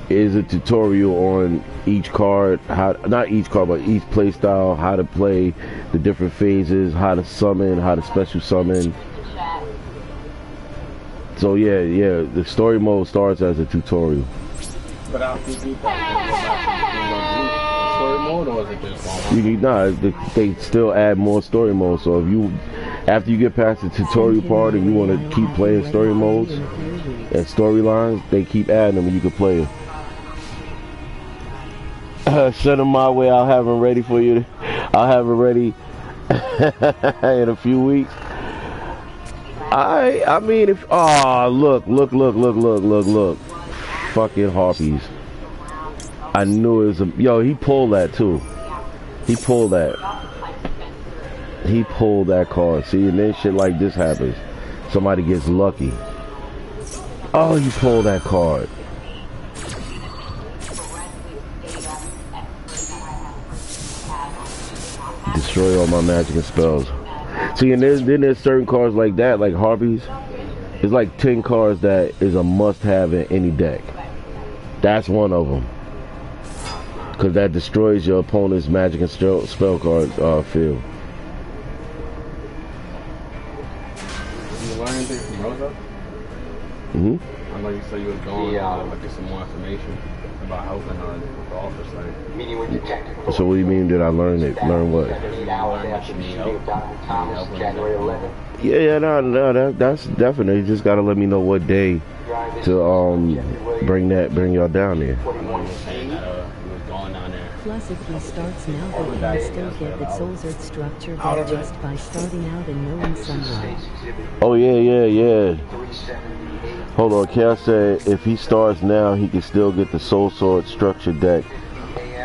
is a tutorial on each card, not each card, but each play style, how to play the different phases, how to summon, how to special summon. So yeah, the story mode starts as a tutorial. But after you beat that, story mode, or is it just online? They still add more story modes. So if you, after you get past the tutorial part and you want to keep playing story modes and storylines, they keep adding them and you can play them. Send them my way. I'll have them ready for you. I'll have them ready in a few weeks. I mean, if look, fucking harpies. I knew it was yo. He pulled that too. He pulled that. He pulled that card. See, and then shit like this happens. Somebody gets lucky. Oh, you pulled that card. Destroy all my magic and spells. See, and then there's certain cards like that, like harpies. It's like 10 cards that is a must-have in any deck. That's one of them. Because that destroys your opponent's magic and spell card field. Did you learn anything from Rosa? Mm-hmm. I know you said you was going to look at some more information about helping her with the office site. So what do you mean, did I learn it? Learn what? Yeah, that's definitely. You just gotta let me know what day to bring y'all down there. Plus, if he starts now, they can still get the Soul's Earth structure back just by starting out and knowing someone. Oh yeah. Hold on, Chaos said if he starts now, he can still get the Soul Sword structure deck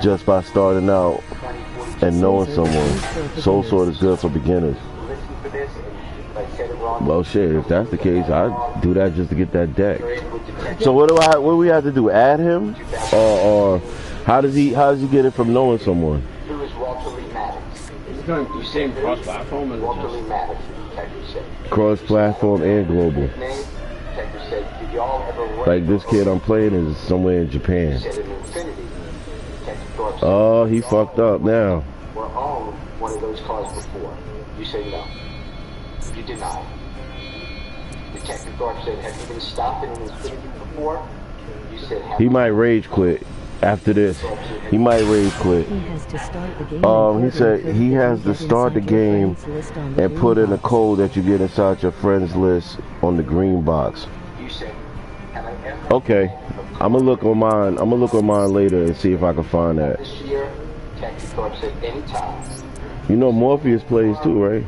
just by starting out and knowing someone. Soul Sword is good for beginners. Well, shit, if that's the case, I'd do that just to get that deck. So what do we have to do? Add him, or how does he get it from knowing someone? He's going to the same cross-platform as Cross-platform and global. Like this kid I'm playing is somewhere in Japan. Oh, he fucked up now. Or owned one of those cars before. You say no. You deny. Detective Thorpe said, have you been stopped in an Infinity before? You said, he might rage quit after this. He might rage quit. He said he has to start the game and put in a code that you get inside your friends list on the green box. Okay, I'm gonna look on mine. I'm gonna look on mine later and see if I can find that. You know Morpheus plays too, right?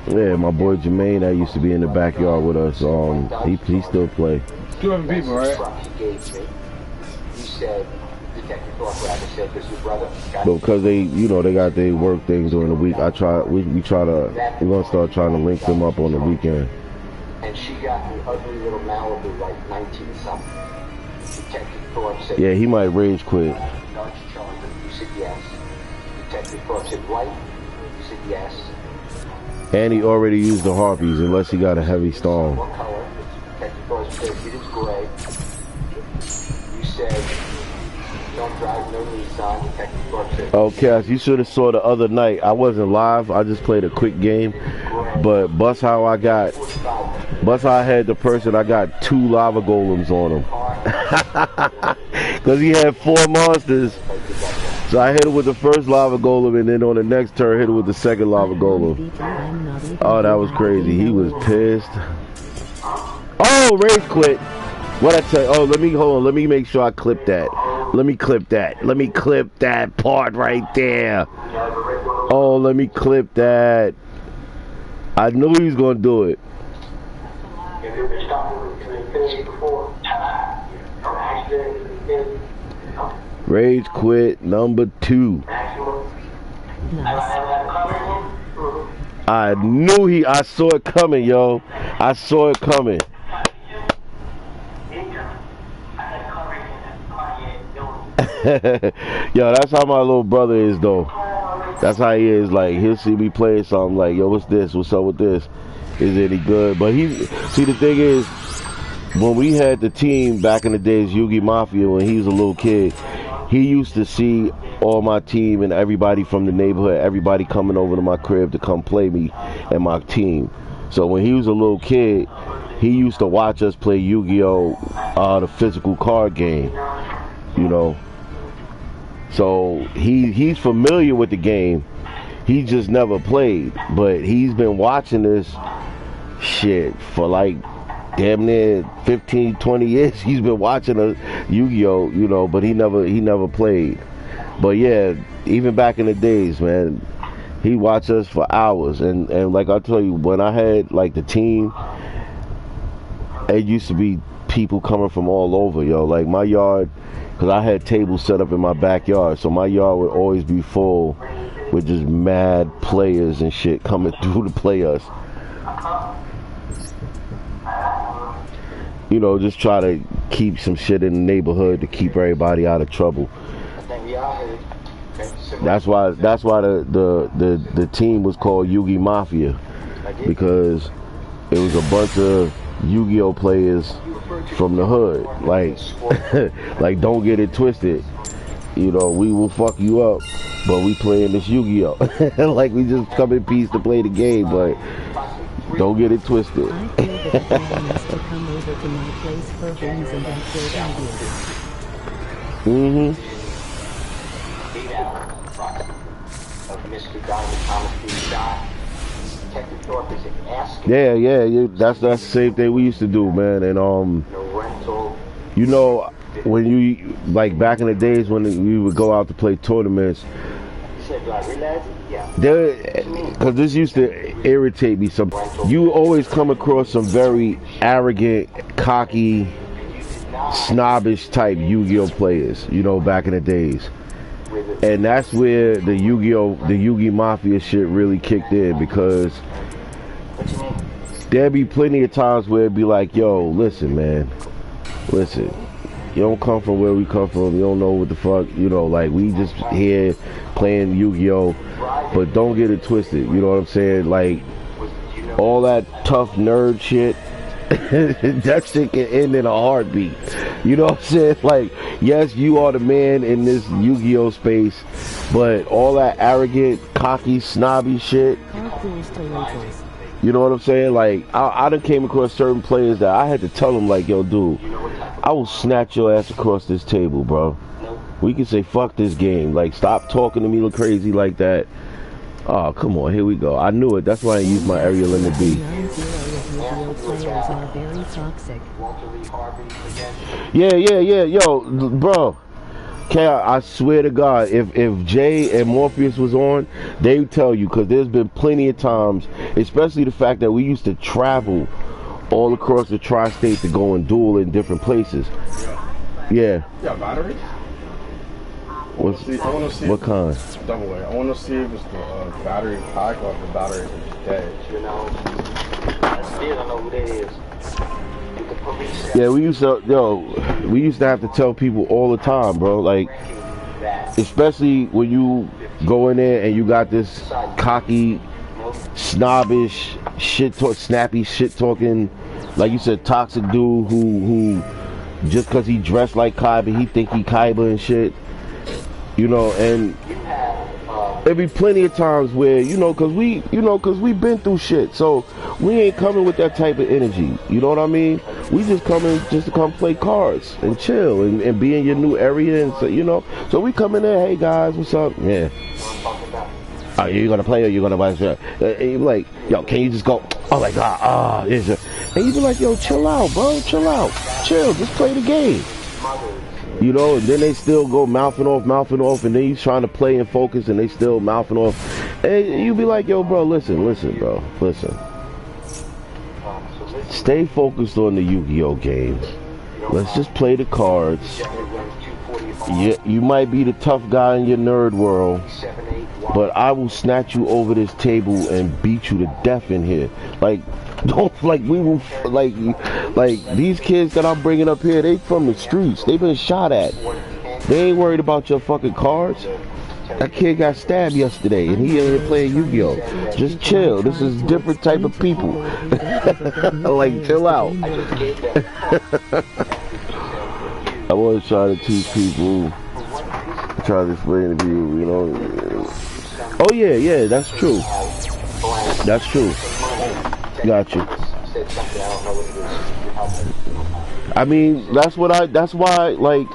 Yeah, my boy Jermaine that used to be in the backyard with us. He still play. 2 other people, right? But because they got their work things during the week, we're gonna start trying to link them up on the weekend. And she got an ugly little Malibu, like 19-something. Detective Thorpe said, yeah, he might rage quit. Dodge Charger. You said yes. Detective Thorpe said white. You said yes. And he already used the harpies, unless he got a heavy storm. What color? Detective Thorpe said it is gray. You said don't drive no Nissan. Detective Thorpe said. Oh, Cass, you should have saw the other night. I wasn't live. I just played a quick game. But bust how I had the person. I got 2 lava golems on him. Because he had 4 monsters. So I hit him with the first lava golem, and then on the next turn hit him with the second lava golem. Oh, that was crazy. He was pissed. Oh, rage quit. What I tell you? Oh, hold on. Let me make sure I clip that. Let me clip that part right there. Oh, let me clip that. I knew he was gonna do it. Rage quit number 2. I knew I saw it coming, yo. I saw it coming. Yo, that's how my little brother is though. That's how he is. Like he'll see me playing something like, yo, what's this? What's up with this? Is it any good? But see the thing is, when we had the team back in the days, Yugi Mafia, when he was a little kid, he used to see all my team and everybody from the neighborhood, everybody coming over to my crib to come play me and my team. So when he was a little kid, he used to watch us play Yu-Gi-Oh, the physical card game, you know. So he's familiar with the game. He just never played, but he's been watching this shit for like damn near 15, 20 years. He's been watching a Yu-Gi-Oh, you know, but he never played. But yeah, even back in the days, man, he watched us for hours. And like I tell you, when I had like the team, it used to be people coming from all over, yo. Like my yard, because I had tables set up in my backyard, so my yard would always be full with just mad players and shit coming through to play us. You know, just try to keep some shit in the neighborhood to keep everybody out of trouble. That's why the team was called Yugi Mafia, because it was a bunch of Yu-Gi-Oh players from the hood. Like like don't get it twisted. You know, we will fuck you up, but we playing this Yu-Gi-Oh. Like we just come in peace to play the game, but don't get it twisted. I feel that the plan is to come over to my place for games and upgrade ideas. Yeah, that's the same thing we used to do, man. And you know, when you like back in the days when we would go out to play tournaments, because this used to irritate me. You always come across some very arrogant, cocky, snobbish type Yu-Gi-Oh players, you know, back in the days. And that's where the Yugi Mafia shit really kicked in, because there'd be plenty of times where it'd be like, yo, listen, man, listen, you don't come from where we come from, you don't know what the fuck, you know, like we just here playing Yu-Gi-Oh, but don't get it twisted, you know what I'm saying? Like all that tough nerd shit, that shit can end in a heartbeat. You know what I'm saying? Like, yes, you are the man in this Yu-Gi-Oh space, but all that arrogant, cocky, snobby shit, you know what I'm saying? Like, I done came across certain players that I had to tell them, like, yo, dude, I will snatch your ass across this table, bro. We can say, fuck this game. Like, stop talking to me crazy like that. Oh, come on, here we go. I knew it. That's why I used my area limit B. Yeah, yo, bro. I swear to God, if Jay and Morpheus was on, they would tell you, because there's been plenty of times, especially the fact that we used to travel all across the tri-state to go and duel in different places. Yeah. Yeah, battery? What kind? Double A. I want to see if it's the battery pack or if the battery is dead. You know, I still don't know who that is. Yeah, we used to have to tell people all the time, bro. Like, especially when you go in there and you got this cocky, snobbish, snappy shit talking, like you said, toxic dude who just because he dressed like Kaiba, he think he Kaiba and shit. You know, and there'll be plenty of times where, cause we've been through shit, so we ain't coming with that type of energy. You know what I mean? We just coming just to come play cards and chill and be in your new area, and so, so we come in there, hey guys, what's up? Yeah. Are you gonna play or you gonna buy? And you be like, yo, can you just go? Oh my God, and you be like, yo, chill out, bro, chill, just play the game. You know, and then they still go mouthing off, and then you trying to play and focus, and they still mouthing off. And you be like, yo, bro, listen, bro, listen. Stay focused on the Yu-Gi-Oh game. Let's just play the cards. You might be the tough guy in your nerd world, but I will snatch you over this table and beat you to death in here. Like, like these kids that I'm bringing up here, they from the streets. They've been shot at. They ain't worried about your fucking cards. That kid got stabbed yesterday, and he ain't playing Yu-Gi-Oh. Just chill. This is different type of people. Like, chill out. I was trying to teach people, trying to explain to people, you know. Oh yeah, that's true. That's true. Got you. I mean, that's why, like,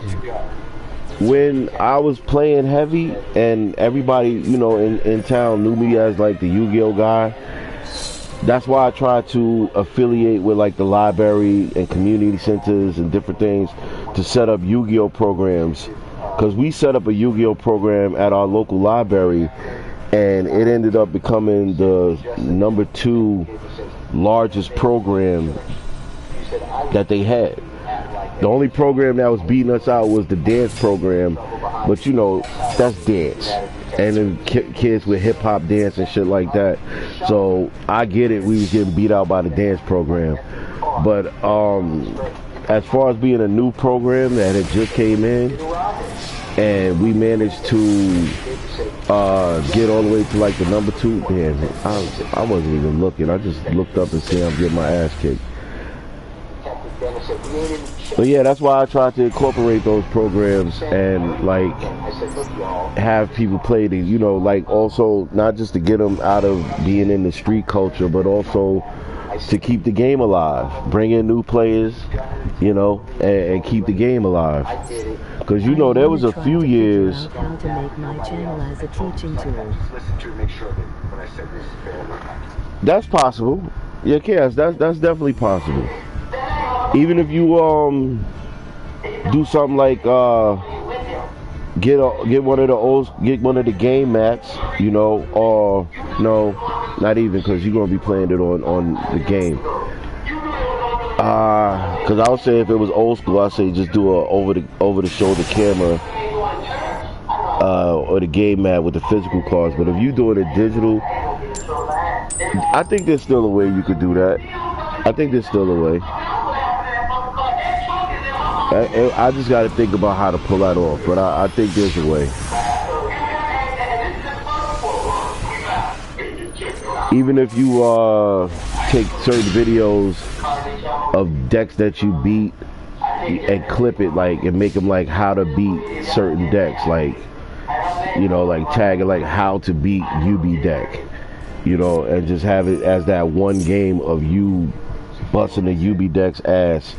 when I was playing heavy and everybody, you know, in town knew me as like the Yu-Gi-Oh guy, that's why I try to affiliate with like the library and community centers and different things to set up Yu-Gi-Oh programs. Because we set up a Yu-Gi-Oh program at our local library, and it ended up becoming the #2 largest program that they had. The only program that was beating us out was the dance program, but you know, that's dance. And then kids with hip-hop dance and shit like that. So I get it, we was getting beat out by the dance program. But as far as being a new program that had just came in, and we managed to get all the way to like the #2, damn it, I wasn't even looking. I just looked up and see I'm getting my ass kicked. But yeah, that's why I try to incorporate those programs and like have people play the, you know, like also not just to get them out of being in the street culture, but also to keep the game alive, bring in new players, you know, and keep the game alive. Because you know there was a few years. How to make my channel as a teaching tool. That's possible. Yeah, Chaos, that's definitely possible. Even if you do something like get one of the game mats, you know, or no, not even, because you're gonna be playing it on the game. Because I would say if it was old school, I'd say just do a over the shoulder camera or the game mat with the physical cards. But if you doing it digital, I think there's still a way you could do that. I think there's still a way. I just got to think about how to pull that off, but I think there's a way. Even if you take certain videos of decks that you beat and clip it, like, and make them like how to beat certain decks, like, you know, like tag it like how to beat UB deck, you know, and just have it as that one game of you busting the UB deck's ass.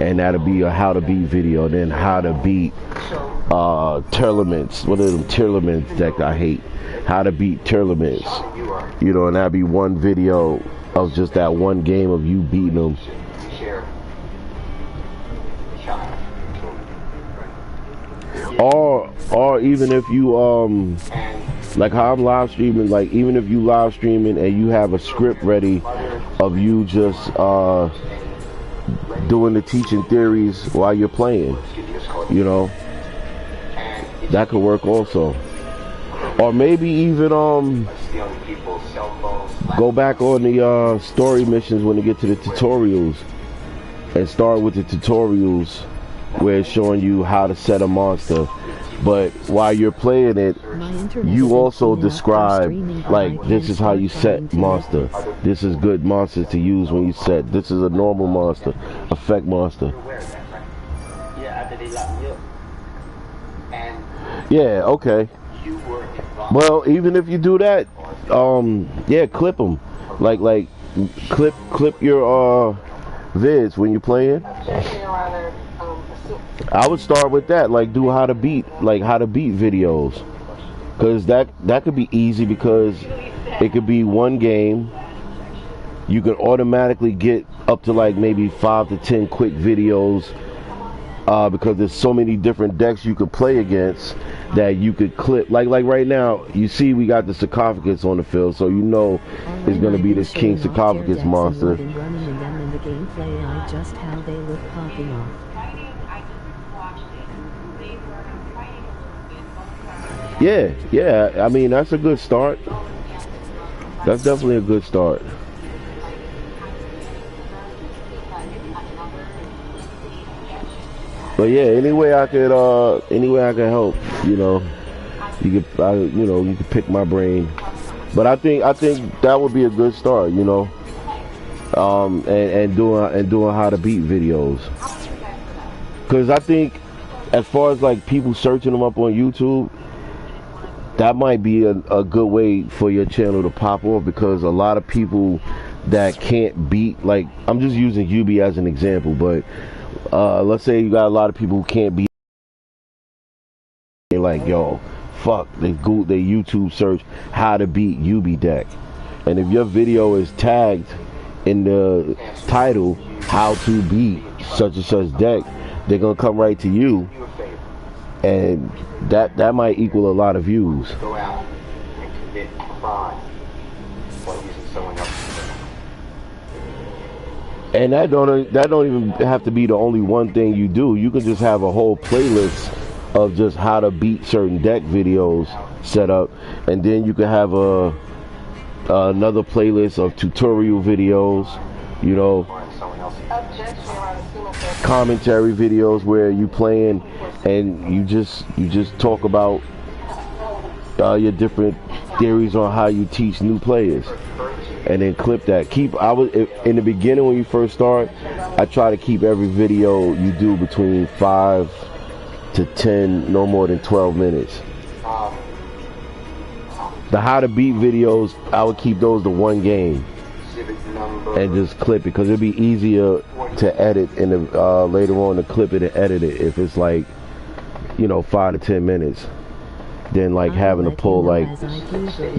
And that'll be a how to beat video. Then how to beat tournaments. What are them tournaments deck I hate? How to beat tournaments. You know, and that'll be one video of just that one game of you beating them. Or even if you like how I'm live streaming, like even if you live streaming and you have a script ready of you just doing the teaching theories while you're playing, you know, that could work also. Or maybe even go back on the story missions when you get to the tutorials and start with the tutorials where it's showing you how to set a monster. But while you're playing it, you also describe, like, this is how you set monster. This is good monsters to use when you set. This is a normal monster, effect monster. Yeah, okay. Well, even if you do that, yeah, clip them. Like clip your vids when you're playing. I would start with that, like do how to beat videos, because that could be easy, because it could be one game. You could automatically get up to like maybe 5 to 10 quick videos, because there's so many different decks you could play against that you could clip. Like right now, you see we got the sarcophagus on the field, so you know it's gonna be this king sarcophagus monster. Yeah, I mean, that's a good start. That's definitely a good start. But yeah, any way I could help, you know, you could pick my brain. But I think that would be a good start, you know. And doing how to beat videos. Cause I think, as far as like people searching them up on YouTube, that might be a good way for your channel to pop off, because a lot of people that can't beat, like, I'm just using Yubi as an example, but let's say you got a lot of people who can't beat, they're like, yo, fuck, they YouTube search how to beat Yubi deck, and if your video is tagged in the title, how to beat such and such deck, they're gonna come right to you, and that might equal a lot of views. Go out and commit crime while using someone else's name. And that don't even have to be the only one thing you do. You can just have a whole playlist of just how to beat certain deck videos set up, and then you can have another playlist of tutorial videos, you know, commentary videos where you playing and you just talk about your different theories on how you teach new players, and then clip that. In the beginning when you first start, I try to keep every video you do between 5 to 10, no more than 12 minutes. The how to beat videos, I would keep those to one game and just clip it, because it'd be easier to edit in the later on to clip it and edit it if it's like, you know, 5 to 10 minutes, than like having to pull like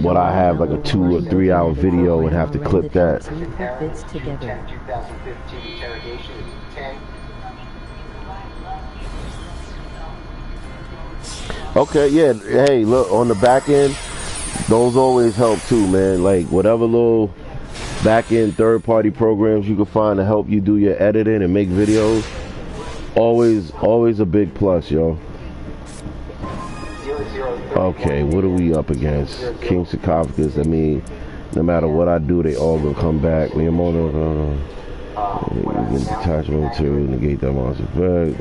what I have, like a 2 or 3 hour video and have to clip that. Okay, yeah, hey, look, on the back end, those always help too, man. Like, whatever little back-end third-party programs you can find to help you do your editing and make videos, always a big plus, yo. Okay, what are we up against? King Sarcophagus. I mean, no matter what I do, they all gonna come back. Miyamoto, detachment material, negate that monster effect.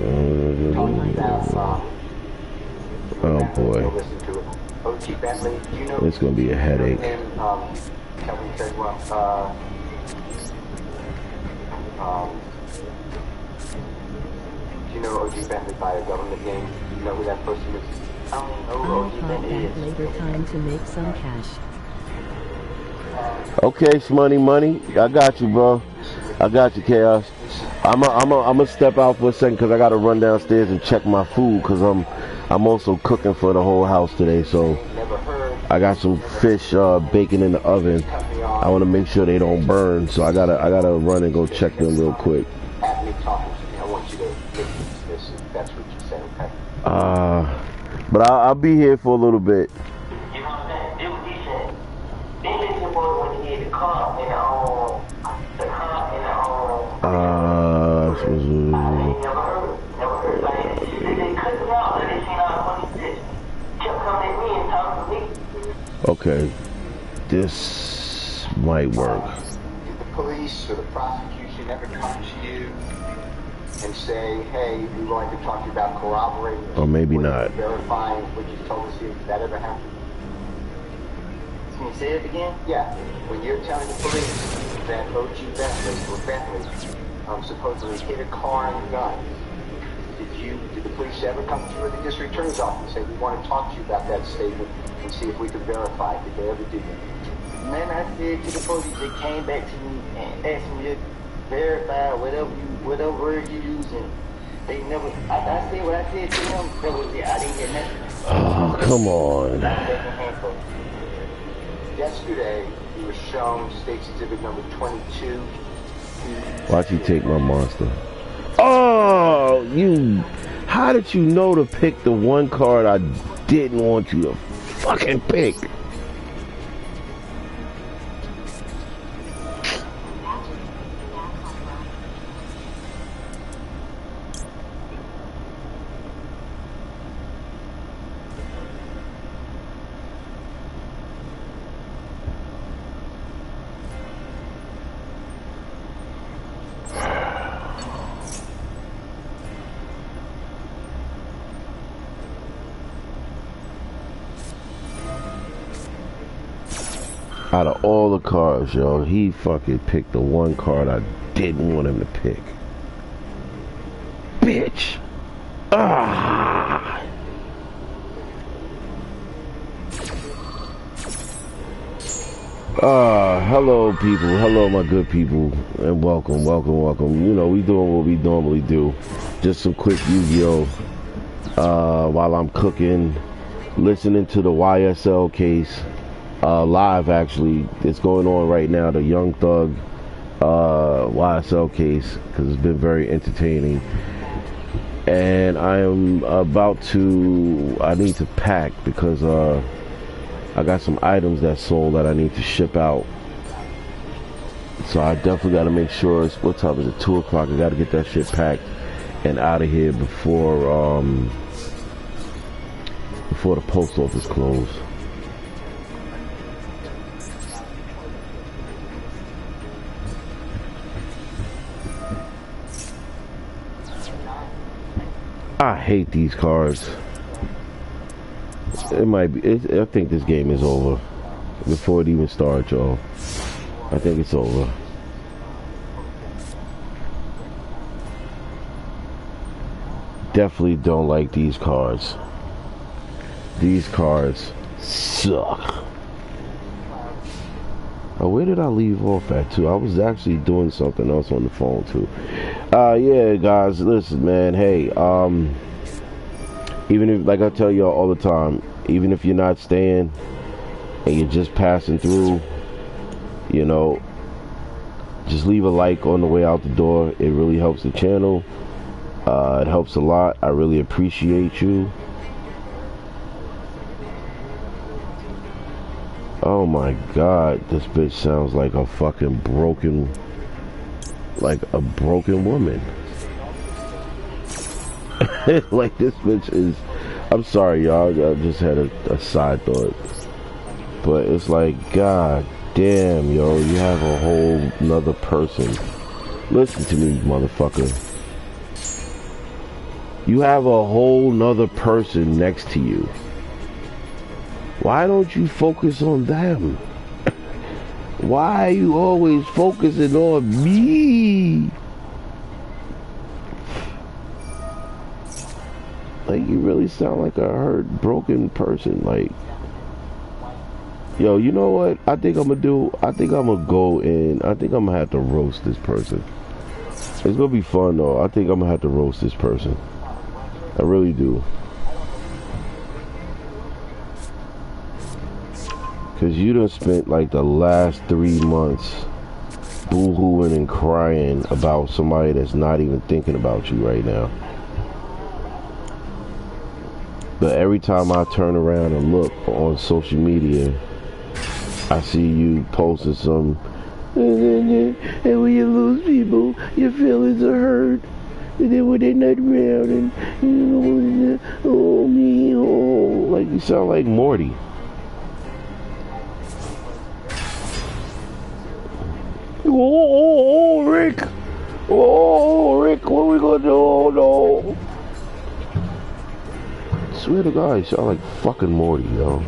Oh boy. It's gonna be a headache. Do you know OG Bentley by a government name? Do you know who that person is? I don't know who OG Bentley is. Later time to make some cash. Okay, Shmoney Money, I got you, bro. I got you, Chaos. I'm a step out for a second because I gotta run downstairs and check my food, because I'm also cooking for the whole house today. So I got some fish baking in the oven. I want to make sure they don't burn, so I gotta run and go check them real quick. But I'll be here for a little bit. Okay, this might work. Did the police or the prosecution ever come to you and say, hey, we would like to talk to you about corroborating, or maybe not, verifying what you told us here? Did that ever happen? Can you say it again? Yeah. When you're telling the police that OG Bentley supposedly hit a car and guns, did the police ever come to you at the district attorney's office and say, we want to talk to you about that statement and see if we can verify it? Did they ever do that? Man, I said to the police, they came back to me and asked me to verify whatever word you using. They never, I said what I said to them, that was it. I didn't get nothing. Oh, come on. Yesterday, you were shown State's Exhibit number 22. Watch you take my monster. Oh, how did you know to pick the one card I didn't want you to fucking pick? Out of all the cards, yo, he fucking picked the one card I didn't want him to pick. Bitch. Ah. Hello people, hello my good people, and welcome. You know, we doing what we normally do. Just some quick Yu-Gi-Oh! While I'm cooking, listening to the YSL case, live actually. It's going on right now, the Young Thug, YSL case, because it's been very entertaining. And I am I need to pack because, I got some items that sold that I need to ship out. So I definitely got to make sure what time is it? 2 o'clock. I got to get that shit packed and out of here before the post office close. I hate these cards. It might be. I think this game is over before it even starts, y'all. I think it's over. Definitely don't like these cards. These cards suck. Oh, where did I leave off at too? I was actually doing something else on the phone too. Yeah, guys, listen, man. Hey, even if, like I tell y'all all the time, even if you're not staying and you're just passing through, you know, just leave a like on the way out the door. It really helps the channel. It helps a lot. I really appreciate you. Oh my god, this bitch sounds like a fucking broken woman. Like, this bitch is, I'm sorry y'all, I just had a side thought, but it's like, god damn, yo, you have a whole nother person. Listen to me, motherfucker. You have a whole nother person next to you. Why don't you focus on them? Why are you always focusing on me? Like, you really sound like a hurt, broken person. Like, yo, you know what? I think I'm gonna go in. I think I'm gonna have to roast this person. It's gonna be fun though. I think I'm gonna have to roast this person. I really do. Cause you done spent like the last 3 months boo-hooing and crying about somebody that's not even thinking about you right now. But every time I turn around and look on social media, I see you posting some, and when you lose people, your feelings are hurt. And then when they're not around, and you know, oh me, oh, like you sound like Morty. Oh, Rick! Oh, Rick, what we gonna do? Oh, no! I swear to God, you sound like fucking Morty, yo.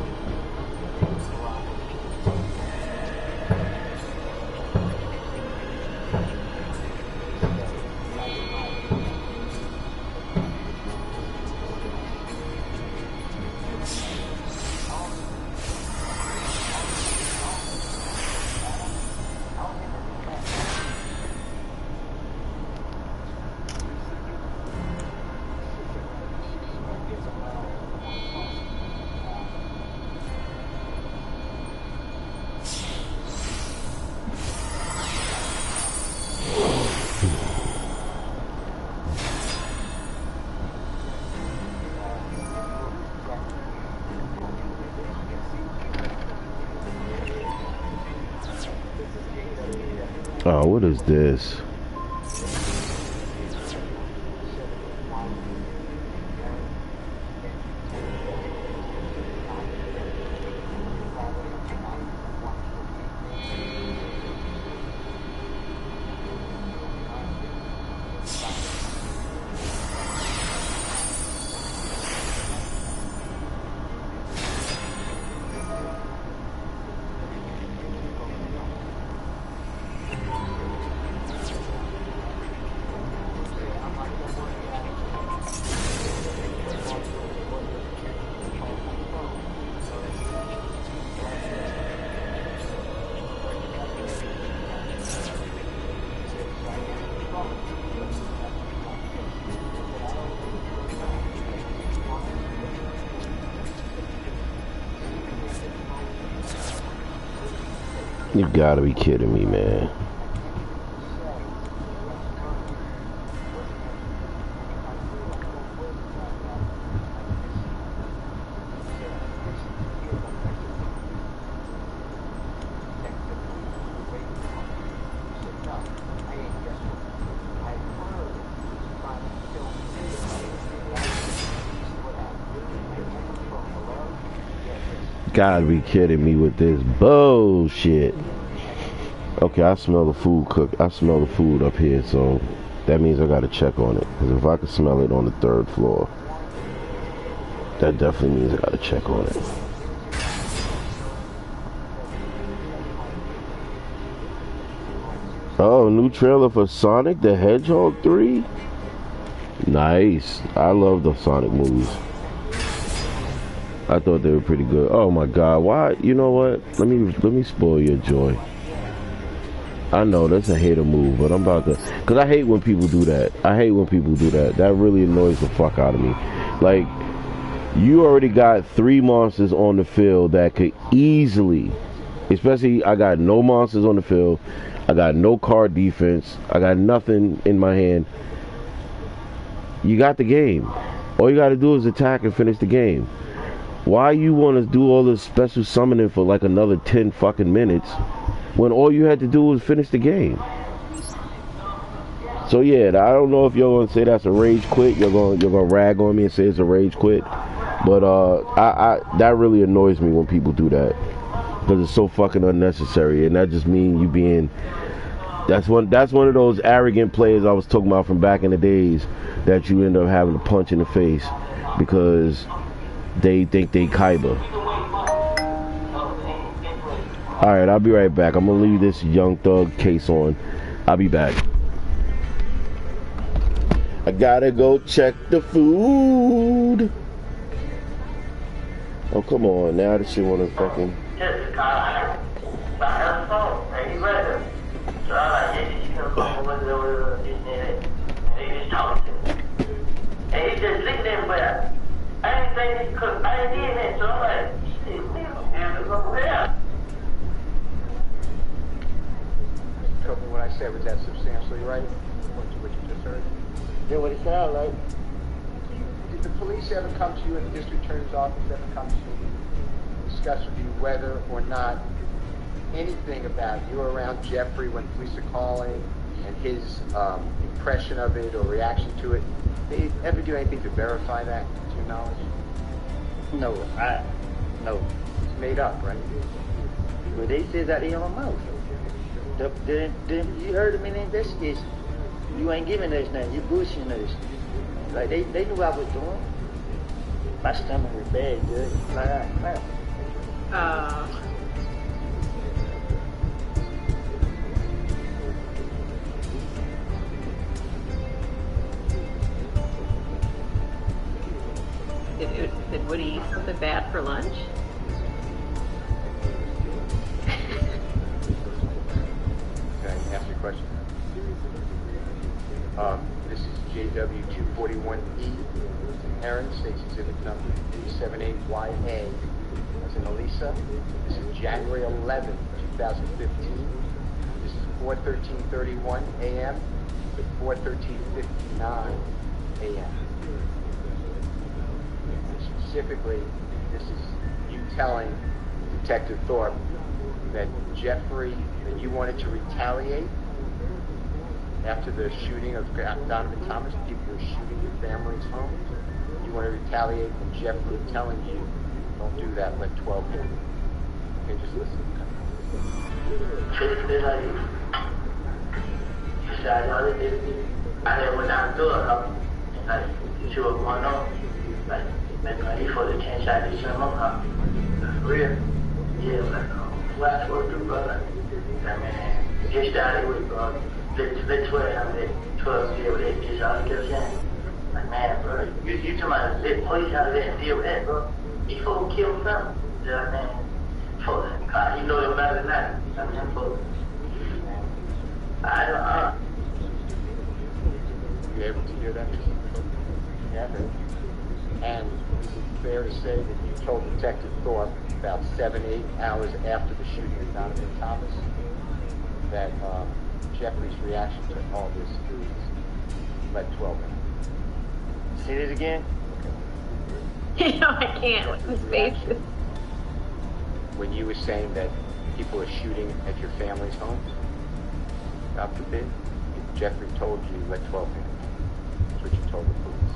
Oh, what is this? You gotta be kidding me, man. Gotta be kidding me with this bullshit. Okay, I smell the food cook. I smell the food up here, so that means I gotta check on it. Because if I can smell it on the 3rd floor, that definitely means I gotta check on it. Oh, new trailer for Sonic the Hedgehog 3? Nice. I love the Sonic movies. I thought they were pretty good. Oh my god, why? You know what? Let me spoil your joy. I know that's a hater move, but I'm about to, cause I hate when people do that. I hate when people do that. That really annoys the fuck out of me. Like, you already got 3 monsters on the field that could easily, especially I got no monsters on the field. I got no card defense. I got nothing in my hand. You got the game. All you got to do is attack and finish the game. Why you want to do all this special summoning for like another 10 fucking minutes when all you had to do was finish the game? So yeah, I don't know if you're gonna say that's a rage quit. You're gonna rag on me and say it's a rage quit, but that really annoys me when people do that because it's so fucking unnecessary, and that just means you being. That's one of those arrogant players I was talking about from back in the days that you end up having to punch in the face because they think they Kaiba. Alright, I'll be right back. I'm gonna leave this Young Thug case on. I'll be back. I gotta go check the food. Oh, come on. Now this shit wanna fucking... And he just licked that butt. I didn't think he could. I didn't need that, so I'm like, shit, nigga, over there. Mr. Copeland, what I said, was that substantially right? What you just heard? That's what it sounded like. Did the police ever come to you in the district attorney's office, ever come to you, discuss with you whether or not anything about you were around Jeffrey when police are calling and his impression of it or reaction to it? Did they ever do anything to verify that, to your knowledge? No. It's made up, right? But they said that in my mouth. You heard them in the investigation. You ain't giving us nothing. You bullshitting us. Like, they knew what I was doing. My stomach was bad, good. Like, Did Woody eat something bad for lunch? Can I ask you a question? This is JW241E. Aaron, State's exhibit number 378YA. That's in Elisa. This is January 11, 2015. This is 4:13:31 a.m. to 4:13:59 a.m. Specifically, this is you telling Detective Thorpe that that you wanted to retaliate after the shooting of Donovan Thomas, people were shooting your family's home. You want to retaliate from Jeffrey telling you, don't do that, let 12 in. Okay, just listen. I never went down the door, like, you see what's going on? Like, maybe for the 10 shot this year, for real? Yeah, like, what I supposed to do, brother? I mean, get started with, let 12, I mean, 12 deal with that, get y'all, you know what I'm saying? Like, man, bro, you talking about let police out of that and deal with that, bro? These folks kill them, you know what I mean? Folks, you know them better than that. I mean, folks. I don't, You able to hear that? Yeah, I heard. And is it fair to say that you told Detective Thorpe about 7-8 hours after the shooting of Donovan Thomas that Jeffrey's reaction to all this is let 12 in? Say it again? You know, I can't with his face. When you were saying that people are shooting at your family's homes, God forbid, Jeffrey told you let 12 in. That's what you told the police.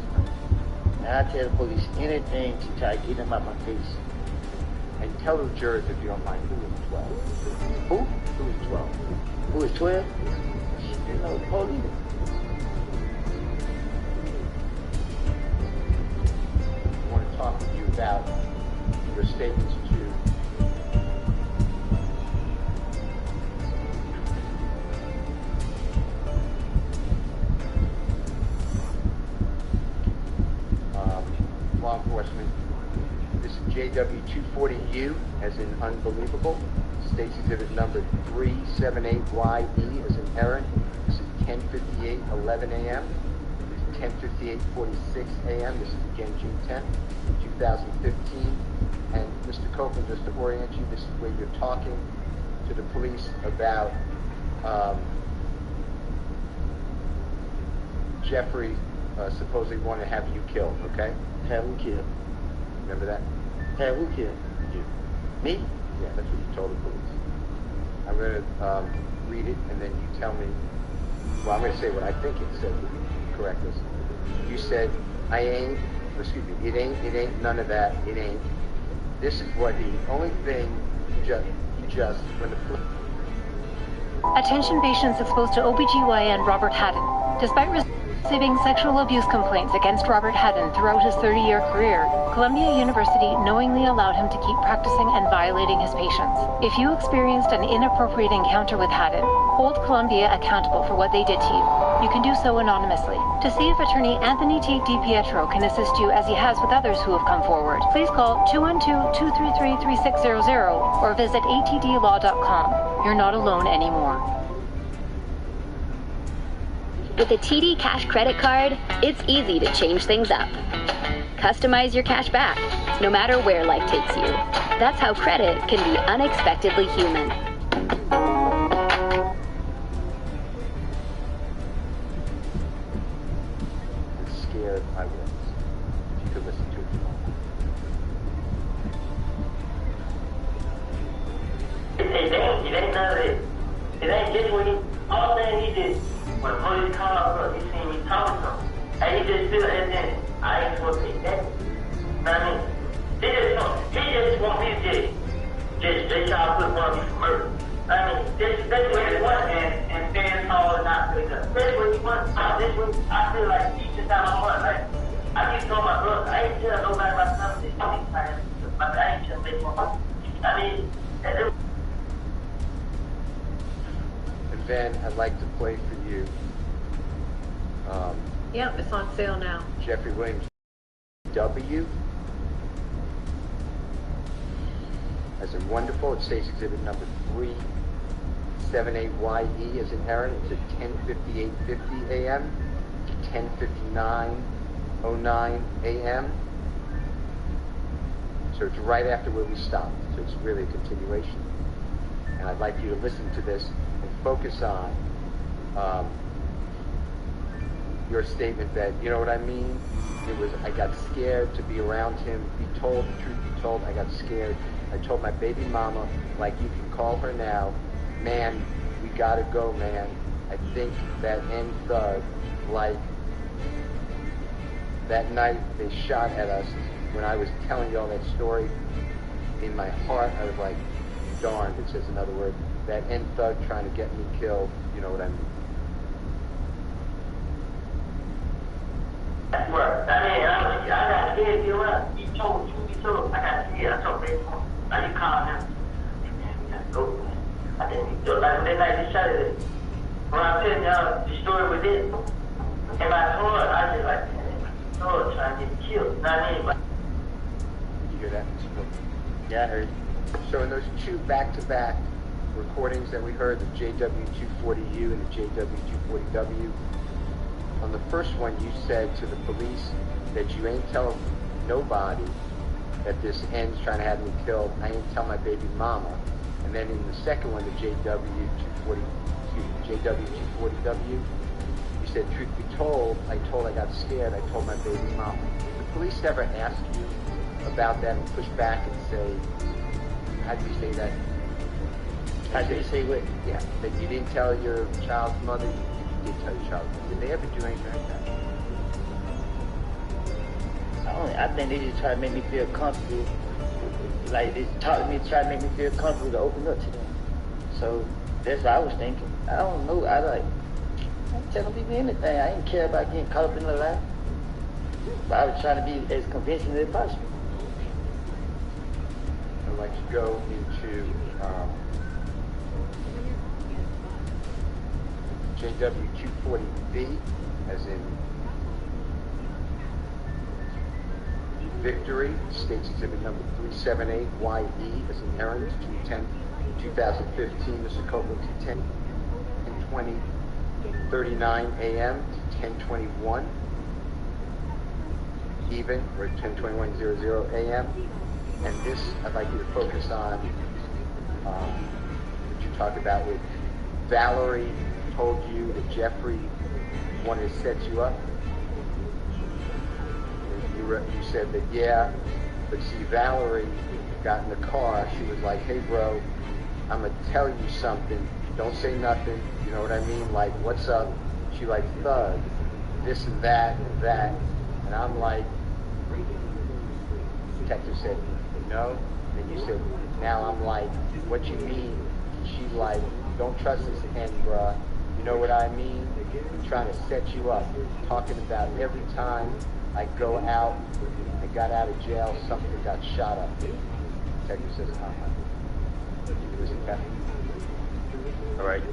And I tell the police anything to try to get them out my face. And tell the jurors, if you don't mind, who is 12? Who? Who is 12? Who is 12? You know, the police. I want to talk with you about your statements to law enforcement. This is JW240U, as in unbelievable. State's exhibit number 378YE, as in errand. This is 10:58:11 a.m. This is 10:58:46 a.m. This is again June 10th, 2015. And Mr. Copeland, just to orient you, this is where you're talking to the police about Jeffrey supposedly wanted to have you killed, okay? Have him killed. Remember that? Have who killed? You. Me? Yeah, that's what you told the police. I'm going to read it, and then you tell me, well, I'm going to say what I think it said. Correct this. You said, it ain't none of that, it ain't. This is what the only thing, just when the police... Attention patients exposed to OBGYN Robert Haddon. Despite receiving sexual abuse complaints against Robert Haddon throughout his 30-year career, Columbia University knowingly allowed him to keep practicing and violating his patients. If you experienced an inappropriate encounter with Haddon, hold Columbia accountable for what they did to you. You can do so anonymously. To see if attorney Anthony T. DiPietro can assist you as he has with others who have come forward, please call 212-233-3600 or visit atdlaw.com. You're not alone anymore. With a TD Cash credit card, it's easy to change things up. Customize your cash back, no matter where life takes you. That's how credit can be unexpectedly human. I'm scared I will. If you could listen to it. It ain't none of it. It ain't just what he, all thing he did. When the police called up, he seen me talking to him. And he just feel, and then I ain't supposed to take that. You know what I mean? He just want me to just try to put one of me for murder. I mean, that's what he wants, and stand tall and not pick up. That's what he wants. I feel like he just got my heart. Like, I keep telling my brother, I ain't telling nobody about something. I ain't telling make my heart. I mean, And then I'd like to play for you. Yep, it's on sale now. Jeffrey Williams W. As in wonderful, it states exhibit number 378YE as inherent. It's at 10:58:50 a.m. to 10:59:09 a.m. So it's right after where we stopped. So it's really a continuation. And I'd like you to listen to this and focus on your statement that, you know what I mean? It was, I got scared to be around him. Be told, the truth be told, I got scared. I told my baby mama, like you can call her now, man, we gotta go, man. I think that end thug, like that night they shot at us, when I was telling y'all that story, in my heart I was like, darn, it says another word, that end thug trying to get me killed, you know what I mean? That's what, I mean, I got scared to get around. He told, I got scared. I told baby mama, I just called him. And go. I didn't, like that night they shot at us. When I tell y'all the story with it, and I told her, I just like, oh, trying to get killed. You know what I mean? Did you hear that? Yeah, I heard. So in those two back-to-back recordings that we heard, the JW240U and the JW240W, on the first one you said to the police that you ain't tell nobody at this end's trying to have me killed. I ain't tell my baby mama. And then in the second one, the JW240W, you said, truth be told, I got scared, I told my baby mama. The police never asked you about that and push back and say, how do you say that? How do you say what? Yeah, that you didn't tell your child's mother, you did tell your child's mother. Did they ever do anything like that? I think they just try to make me feel comfortable. Like, they talk to me, try to make me feel comfortable to open up to them. So, that's what I was thinking. I don't know, I ain't telling people anything. I ain't care about getting caught up in the lie. But I was trying to be as convincing as possible. I'd like to go into JW240B, as in Victory, States Exhibit number 378, YE, as in Aaron, 210-2015, Mr. Copeland, 10:20:39 a.m. to 10:21, even, or 10:21:00 a.m. And this, I'd like you to focus on what you talked about with Valerie told you that Jeffrey wanted to set you up. You said that, yeah, but see, Valerie got in the car. She was like, hey, bro, I'm going to tell you something. Don't say nothing. You know what I mean? Like, what's up? She like, thug, this and that and that. And I'm like, detective said, no. And you said, now I'm like, what you mean? She's like, don't trust this hen, bruh. You know what I mean? I'm trying to set you up. Talking about every time I go out, I got out of jail, something got shot up. Detective says, it was a theft. All right.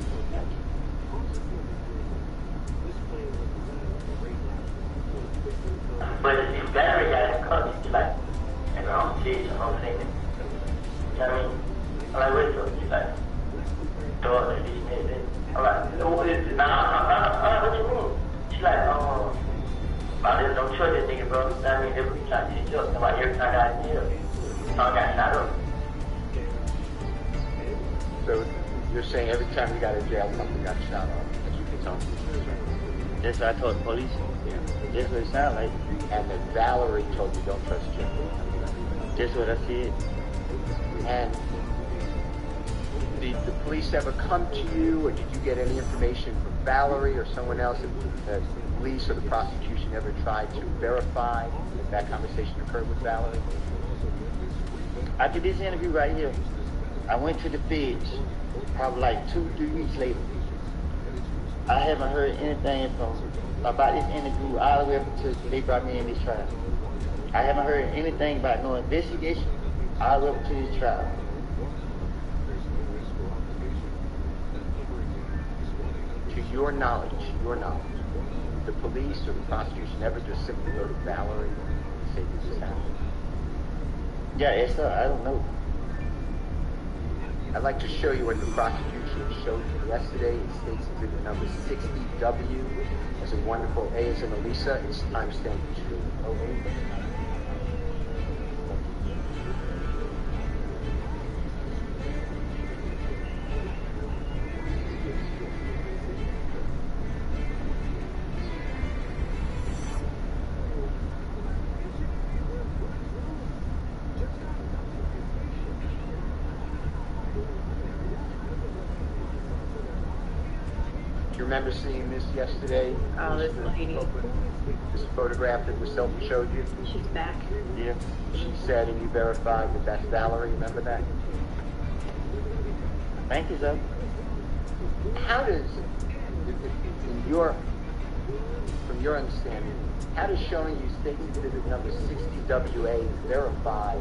But if Valerie got in college, she's like, and I'm saying, you know what I mean? I'm like, wait till she's like, daughter, this, I'm like, what is it? Nah, what you mean? She's like, I just don't trust this nigga, bro. I mean, they were trying to teach us about every time I got in jail. I got shot up. So you're saying every time you got in jail, something got shot up? That's what you're telling me. That's what I told the police. Yeah. That's what it sounded like. And that Valerie told you don't trust Jeffrey. That's what I said. And did the police ever come to you, or did you get any information from Valerie or someone else that the police or the prosecution ever tried to verify that conversation occurred with Valerie? After this interview right here, I went to the feds probably like 2-3 weeks later. I haven't heard anything about this interview all the way up until they brought me in this trial. I haven't heard anything about no investigation all the way up to this trial. To your knowledge, the police or the prosecution never just simply go to Valerie and say this happened? Yeah, it's I don't know. I'd like to show you what the prosecution showed you yesterday. It states exhibit number 60W. As a wonderful A as in Elisa, it's timestamp 208. Remember seeing this yesterday? Oh, this lady. This photograph that Roselva showed you? She's back. Yeah. She said, and you verified that that's Valerie. Remember that? Thank you, sir. How does, from your understanding, how does showing you statement exhibit number 60WA verify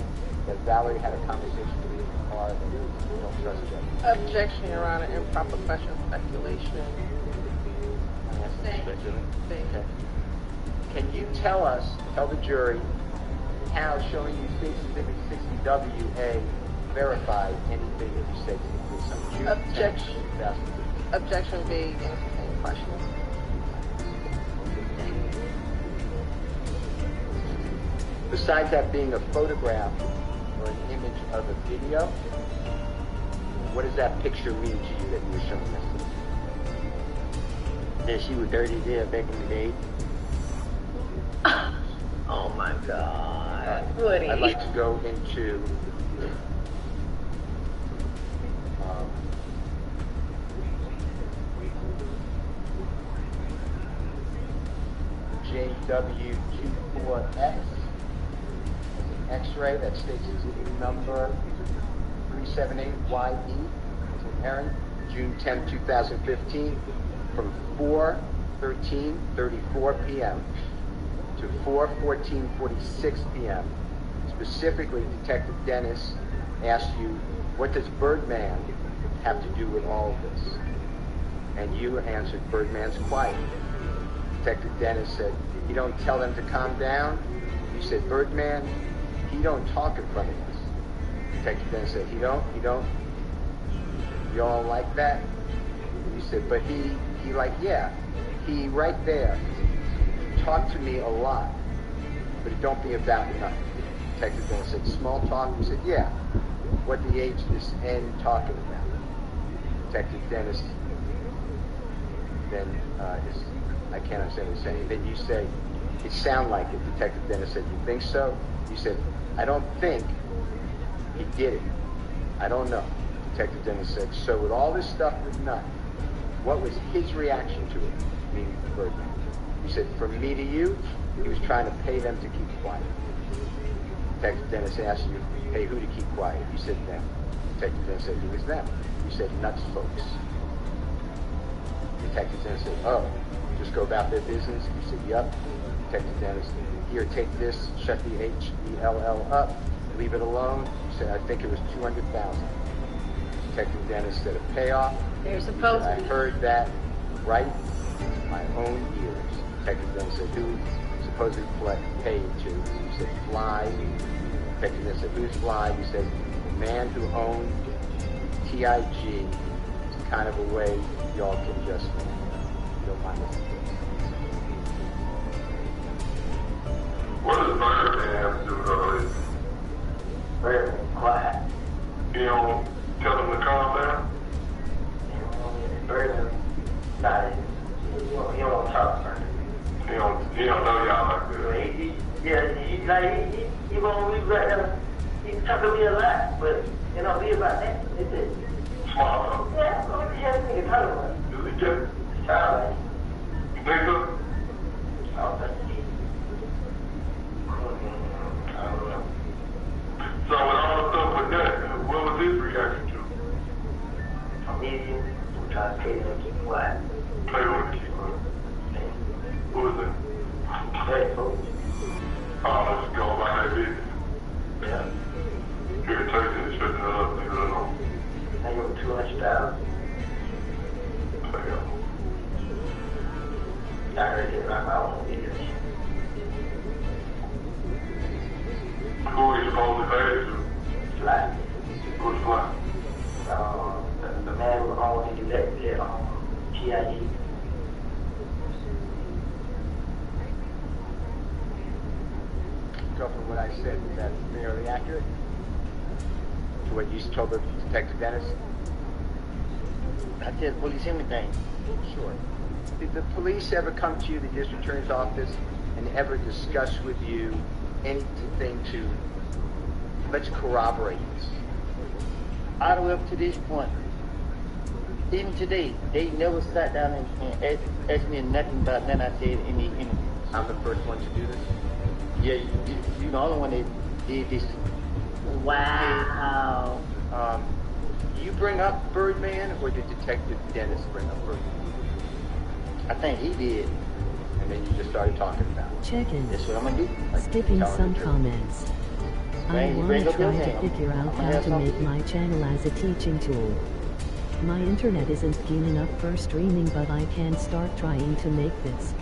that Valerie had a conversation with you in the car that you don't trust her? Objection, Your Honor. Improper question, speculation. Okay. Can you tell the jury, how showing you statement exhibit 60WA verified anything that you said to the police on June 10th, 2015? Objection vague and entertaining question. besides that being a photograph or an image of a video, what does that picture mean to you that you were showing us? That she was dirty there back in the day. Oh my God. Woody. I'd like to go into JW24X. X-ray that states exhibit number 378YE. It's an errand, June 10, 2015, from 4:13:34 p.m. to 4:14:46 p.m. Specifically, Detective Dennis asked you, what does Birdman have to do with all of this? And you answered, Birdman's quiet. Detective Dennis said, you don't tell them to calm down? You said, Birdman, he don't talk in front of us. Detective Dennis said, he don't? You all like that? You said, but he like, yeah, he right there. He talked to me a lot, but it don't be about nothing. Detective Dennis said, small talk? You said, yeah. What the H is N talking about? Detective Dennis then I can't understand what he's saying. Then you say, it sound like it. Detective Dennis said, you think so? You said, I don't think he did it. I don't know. Detective Dennis said, so with all this stuff with nothing, what was his reaction to it? Meaning Birdman. You said, from me to you, he was trying to pay them to keep quiet. Detective Dennis asked you, pay who to keep quiet? You said them. Detective Dennis said, who was them? You said, nuts folks. Detective Dennis said, oh, just go about their business? You said, yup. Detective Dennis, here, take this, shut the H-E-L-L up, leave it alone. You said, I think it was $200,000. Detective Dennis said, a payoff? They're supposed to be. I heard that right in my own ears. Detective Dennis said, who supposed to be paid to? You said, Fly. Detective Dennis said, who's Fly? You said, the man who owned TIG. It's kind of a way y'all can just, you don't mind listening to this. What does Birdman have to do with all this? Birdman, quiet. You don't tell him to calm down? Birdman, nah, he don't want to talk to Birdman. He don't know y'all like that. He won't be right there. He talk to me a lot, but you know, be about that. It's it. Small. Yeah, what the hell nigga talking about? Is he just? Child. You think so? I don't think he. I don't know. So with all the stuff with that, what was his reaction to? I'm easy. I'm trying to pay them to keep quiet. Play with him to keep quiet. Who is it? Hey, folks. Oh, let's go about that business. Yeah. Here, take it, shut it up, leave it alone. I give him $200,000. Play up. I heard it like my own ears. Who are you supposed to pay it to? Fly. Who's Fly? The man who owns the TIG. So from what I said, is that fairly accurate? To what you told the Detective Dennis? I tell the police everything. Sure. Did the police ever come to you, the district attorney's office, and ever discuss with you anything to, let's corroborate this? All the way up to this point, even today, they never sat down and asked me nothing about nothing I said in the interviews. I'm the first one to do this? Yeah, you're the only one that did this. Wow. You bring up Birdman, or did Detective Dennis bring up Birdman? I think he did. And then you just started talking about it. Check-in. That's what I'm going to do. Skipping some comments. I want to try to figure out how to make my channel as a teaching tool. My internet isn't keen enough for streaming, but I can start trying to make this.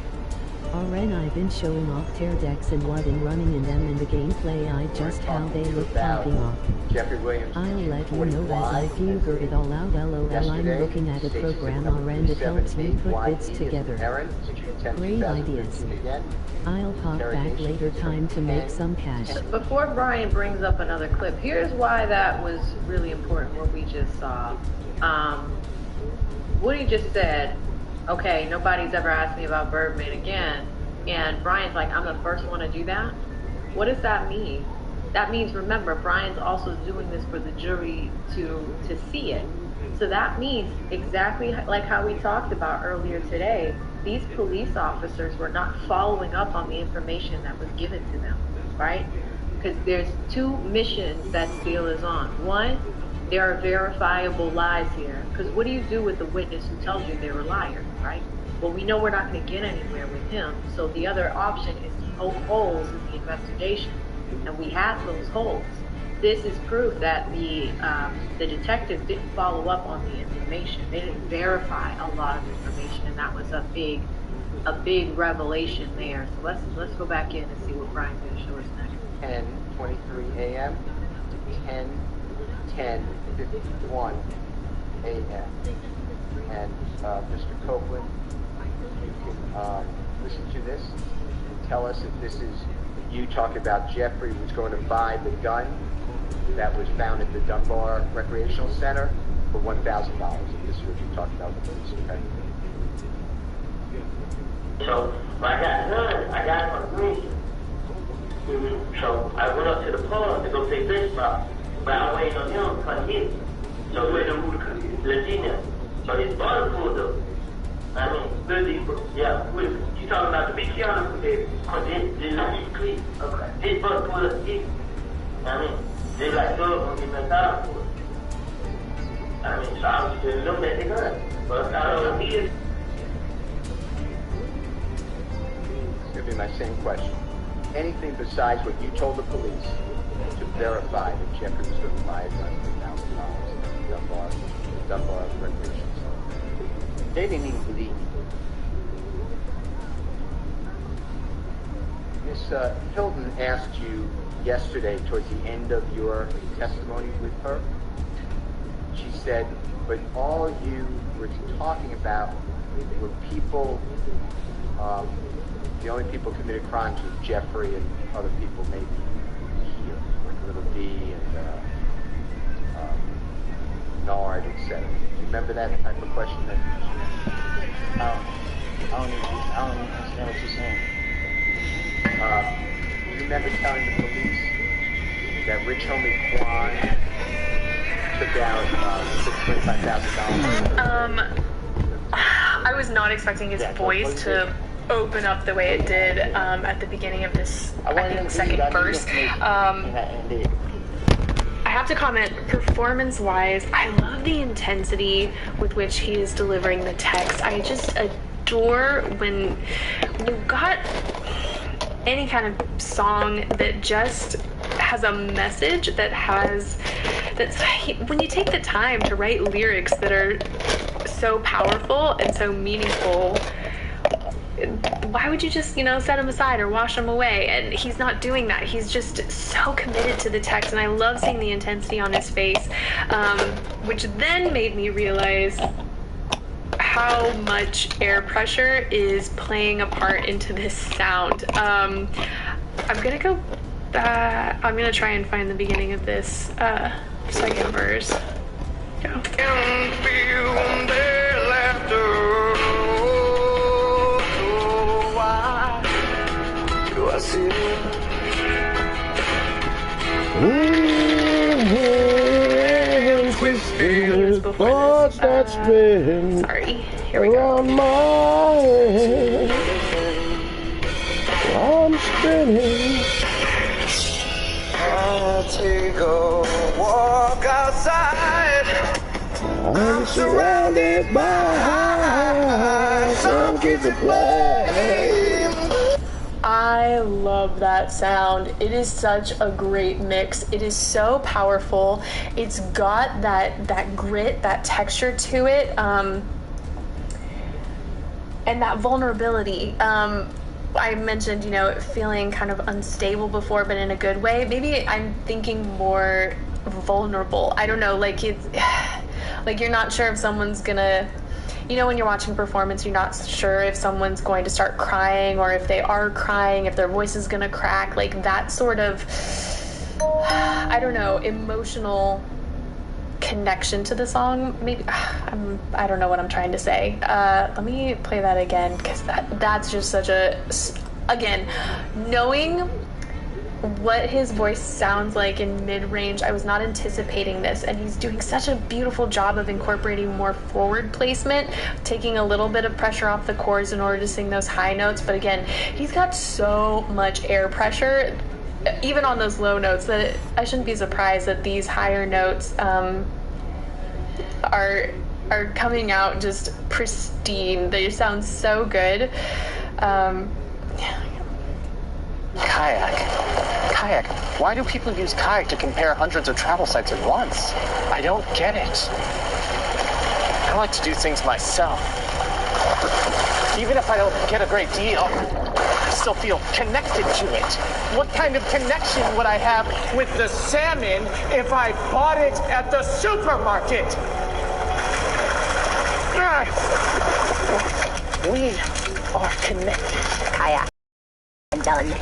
Aren, I've been showing off tear decks and what in running in them in the gameplay. I just how they look popping off. Jeffrey Williams. I'll let you know as I figure it all out. LOL, I'm looking at a program Aren that helps me put bits together. Great ideas. I'll pop back later, time to make some cash. Before Brian brings up another clip, here's why that was really important, what we just saw. Woody just said, okay, nobody's ever asked me about Birdman again. And Brian's like, I'm the first one to do that? What does that mean? That means, remember, Brian's also doing this for the jury to see it. So that means exactly like how we talked about earlier today, these police officers were not following up on the information that was given to them, right? Because there's two missions that Steele is on. One, there are verifiable lies here. Because what do you do with the witness who tells you they're a liar, right? Well, we know we're not going to get anywhere with him. So the other option is to poke holes in the investigation. And we have those holes. This is proof that the detectives didn't follow up on the information. They didn't verify a lot of information, and that was a big revelation there. So let's go back in and see what Brian's going to show us next. 10:23 a.m. to 10:51 a.m. And Mr. Copeland, you can listen to this and tell us if this is you talking about Jeffrey was going to buy the gun that was found at the Dunbar Recreational Center for $1,000. This is what you talked about with the police, okay? So when I got done, I got my green. So I went up to the pub to go take this spot, but I waited on him to come here. So we waited on who to come here? Latina. So his brother pulled up. I mean, yeah, you talking about the big Keanu? Because this is clear. Okay. This brother pulled up here. I mean, they like, so I'm going to get out for it. I mean, so I was just looking at the gun. But I don't know, he is. It's going to be my same question. Anything besides what you told the police to verify that Jeffrey was going to buy a gun for $1,000 at Dunbar Recreation Center? They didn't even believe me. Miss Hilton asked you yesterday towards the end of your testimony with her. She said, but all you were talking about were people, the only people committed crimes were Jeffrey and other people maybe here, like Little D and Nard, etc. Do you remember that type of question that she asked? I don't understand what you're saying. Do you remember telling the police that Rich Homie Kwan took out $25,000? I was not expecting his voice to open up the way it did at the beginning of this, I think, second verse. I have to comment, performance-wise, I love the intensity with which he is delivering the text. I just adore when you've got any kind of song that just has a message that's when you take the time to write lyrics that are so powerful and so meaningful, why would you just, set them aside or wash them away? And he's not doing that. He's just so committed to the text, and I love seeing the intensity on his face, which then made me realize how much air pressure is playing a part into this sound. I'm gonna try and find the beginning of this second verse. Go. Can feel their laughter. Why do I see it? Thoughts that spin around my head. I'm spinning. I'll take a walk outside. I'm surrounded by some kids to play. I love that sound. It is such a great mix. It is so powerful. It's got that grit, that texture to it, and that vulnerability. I mentioned, feeling kind of unstable before, but in a good way. Maybe I'm thinking more vulnerable. I don't know, like it's like you're not sure if someone's gonna, when you're watching performance, you're not sure if someone's going to start crying or if they are crying, if their voice is gonna crack, like that sort of, I don't know, emotional connection to the song. Maybe I don't know what I'm trying to say. Let me play that again, because that's just such a, again, knowing what his voice sounds like in mid-range, I was not anticipating this, and he's doing such a beautiful job of incorporating more forward placement, taking a little bit of pressure off the chords in order to sing those high notes. But again, he's got so much air pressure even on those low notes that I shouldn't be surprised that these higher notes are coming out just pristine. They sound so good. Kayak. Why do people use kayak to compare hundreds of travel sites at once? I don't get it. I like to do things myself. Even if I don't get a great deal, I still feel connected to it. What kind of connection would I have with the salmon if I bought it at the supermarket? We are connected. Kayak. I'm done.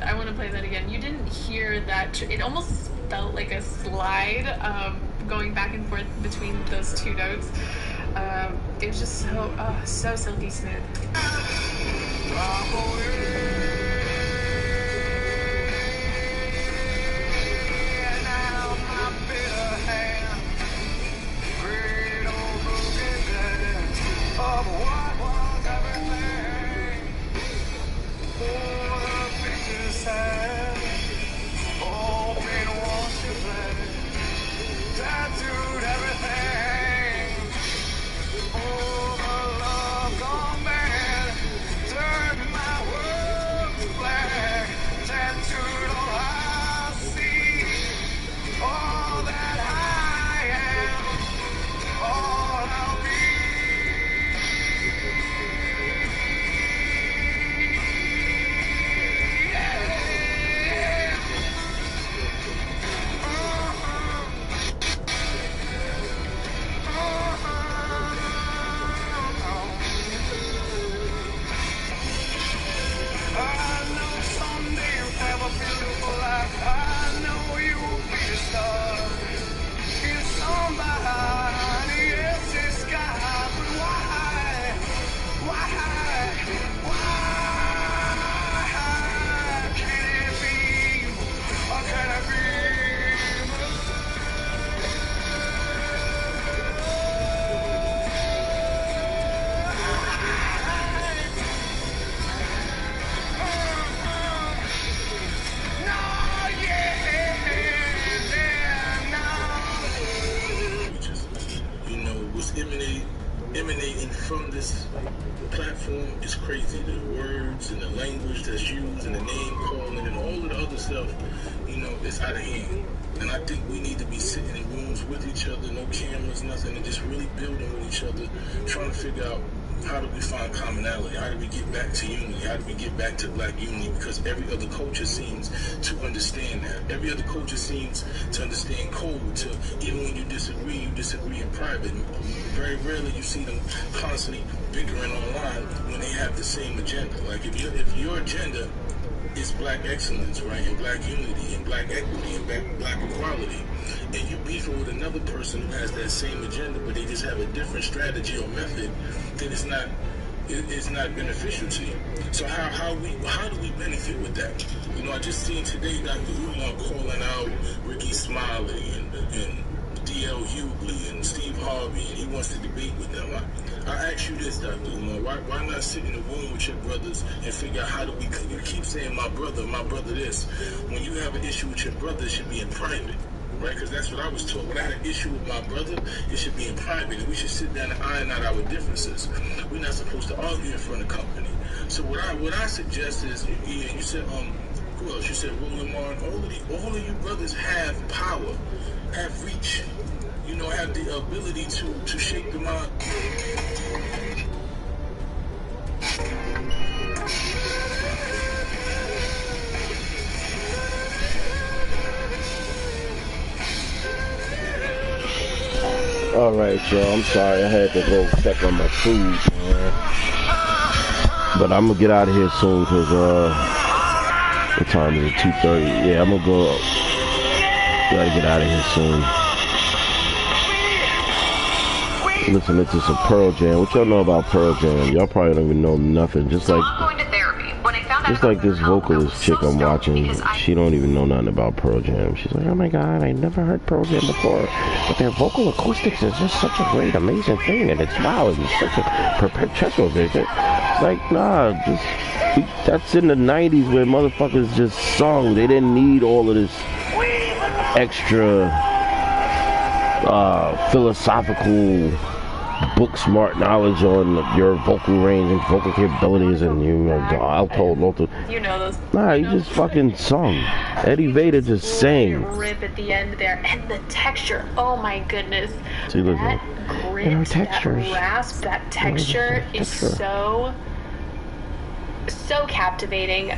I want to play that again. You didn't hear that. It almost felt like a slide going back and forth between those two notes. It was just so silky smooth. Emanating from this platform is crazy. The words and the language that's used and the name calling and all of the other stuff, it's out of hand. And I think we need to be sitting in rooms with each other, no cameras, nothing, and just really building with each other, trying to figure out How do we find commonality? How do we get back to unity? How do we get back to black unity? Because every other culture seems to understand that. Every other culture seems to understand code. To even when you disagree in private. Very rarely you see them constantly bickering online when they have the same agenda. Like if your agenda is black excellence, right, and black unity, and black equity, and black equality, and you beefing with another person who has that same agenda, but they just have a different strategy or method, then it's not beneficial to you. So how do we benefit with that? You know, I just seen today Dr. Umar calling out Ricky Smiley and D.L. Hughley and Steve Harvey, and he wants to debate with them. I ask you this, Dr. Umar, why not sit in a room with your brothers and figure out how do you keep saying my brother this. When you have an issue with your brother, it should be in private, right? Because that's what I was told. When I had an issue with my brother, it should be in private, and we should sit down and iron out our differences. We're not supposed to argue in front of company. So what I suggest is, yeah, you said, who else? You said Roland Martin. All of you brothers have power, have reach, you know, have the ability to shape the mind. All right, y'all. I'm sorry. I had to go check on my food, man. But I'm gonna get out of here soon because what time is it? 2:30. Yeah, I'm gonna go. Gotta get out of here soon. Listening to some Pearl Jam. What y'all know about Pearl Jam? Y'all probably don't even know nothing. Just like this vocalist chick I'm watching, she don't even know nothing about Pearl Jam. She's like, oh my god, I never heard Pearl Jam before. But their vocal acoustics is just such a great, amazing thing, and it's wow, it's such a perpetual vision. It's like, nah, that's in the 90s where motherfuckers just sung. They didn't need all of this extra philosophical book smart knowledge on your vocal range and vocal capabilities and alto. You know those. Nah, he just fucking sung. Eddie Vedder just sang. Rip at the end there, and the texture. Oh my goodness. See, look, that grit, that rasp, that texture is so captivating.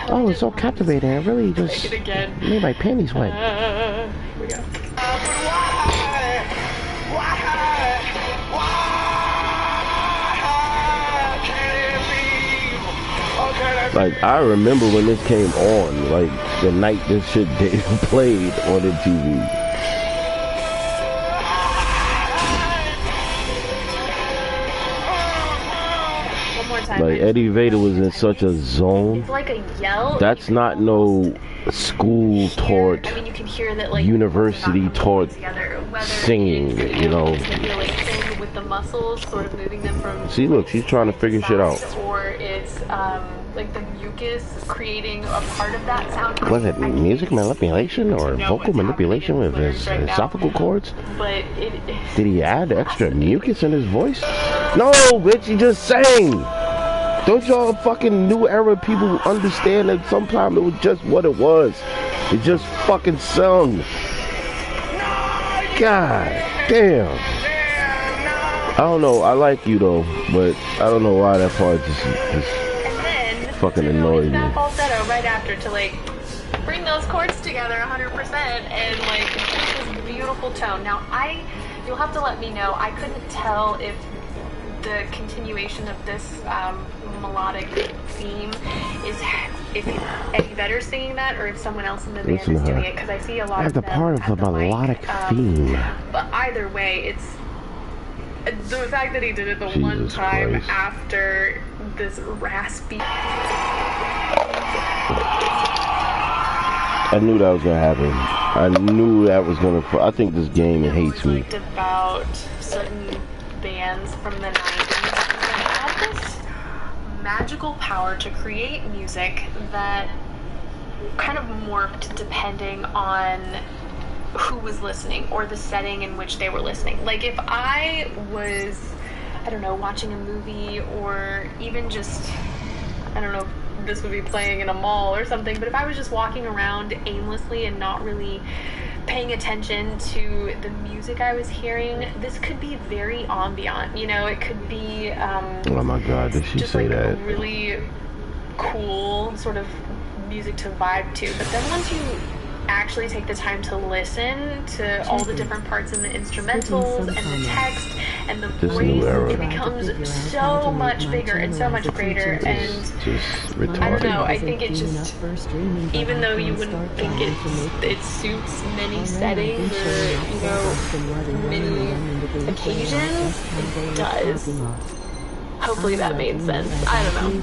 Oh, it's so captivating. It really just made my panties wet. Here we go. Like, I remember when this came on, like, the night this shit played on the TV. One more time. Like, Eddie Vedder was in such a zone. It's like a yell. That's not no school-taught, I mean, you can hear that, like, university-taught singing, you know. With the muscles, sort of moving them from. See, look, she's trying to figure shit out. Or it's like the mucus creating a part of that sound. Was it music manipulation or vocal manipulation with his esophageal cords? But did he add extra mucus in his voice? No, bitch, he just sang. Don't y'all fucking new era people understand that sometimes it was just what it was? It just fucking sung. God damn. I don't know. I like you though, but I don't know why that part just fucking annoyed me. That falsetto right after to like bring those chords together 100% and like this beautiful tone. Now you'll have to let me know. I couldn't tell if the continuation of this melodic theme is if Eddie Vedder's singing that or if someone else in the band is doing it, because I see a lot of the part of the melodic theme. But either way, it's the fact that he did it the one time after this raspy. I knew that was gonna happen. I knew that was gonna. I think this game hates me. About certain bands from the 90s that had this magical power to create music that kind of morphed depending on who was listening or the setting in which they were listening. Like if I was, I don't know, watching a movie or even just, I don't know, this would be playing in a mall or something, but if I was just walking around aimlessly and not really paying attention to the music I was hearing, this could be very ambient. You know, it could be oh my God, did she just say like that? a really cool sort of music to vibe to. But then once you actually take the time to listen to all the different parts in the instrumentals and the text and the voice, it becomes so much bigger and so much greater. And I don't know, I think it just, even though you wouldn't think it suits many settings or, you know, many occasions, it does. Hopefully that made sense. I don't know.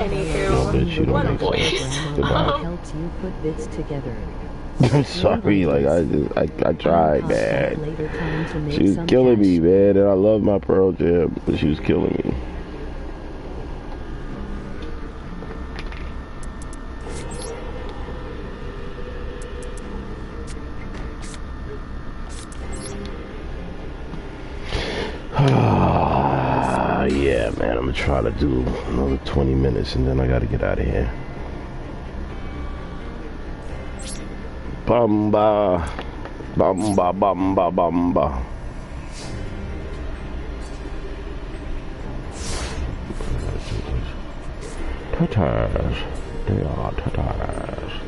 Anywho, what a voice. Helps you put bits together. I'm sorry, like I tried, man. She was killing me, man, and I love my Pearl Jam, but she was killing me. Yeah, man, I'm gonna try to do another 20 minutes and then I gotta get out of here. Bamba, bamba, bamba, bamba. Tatas, they are tatas.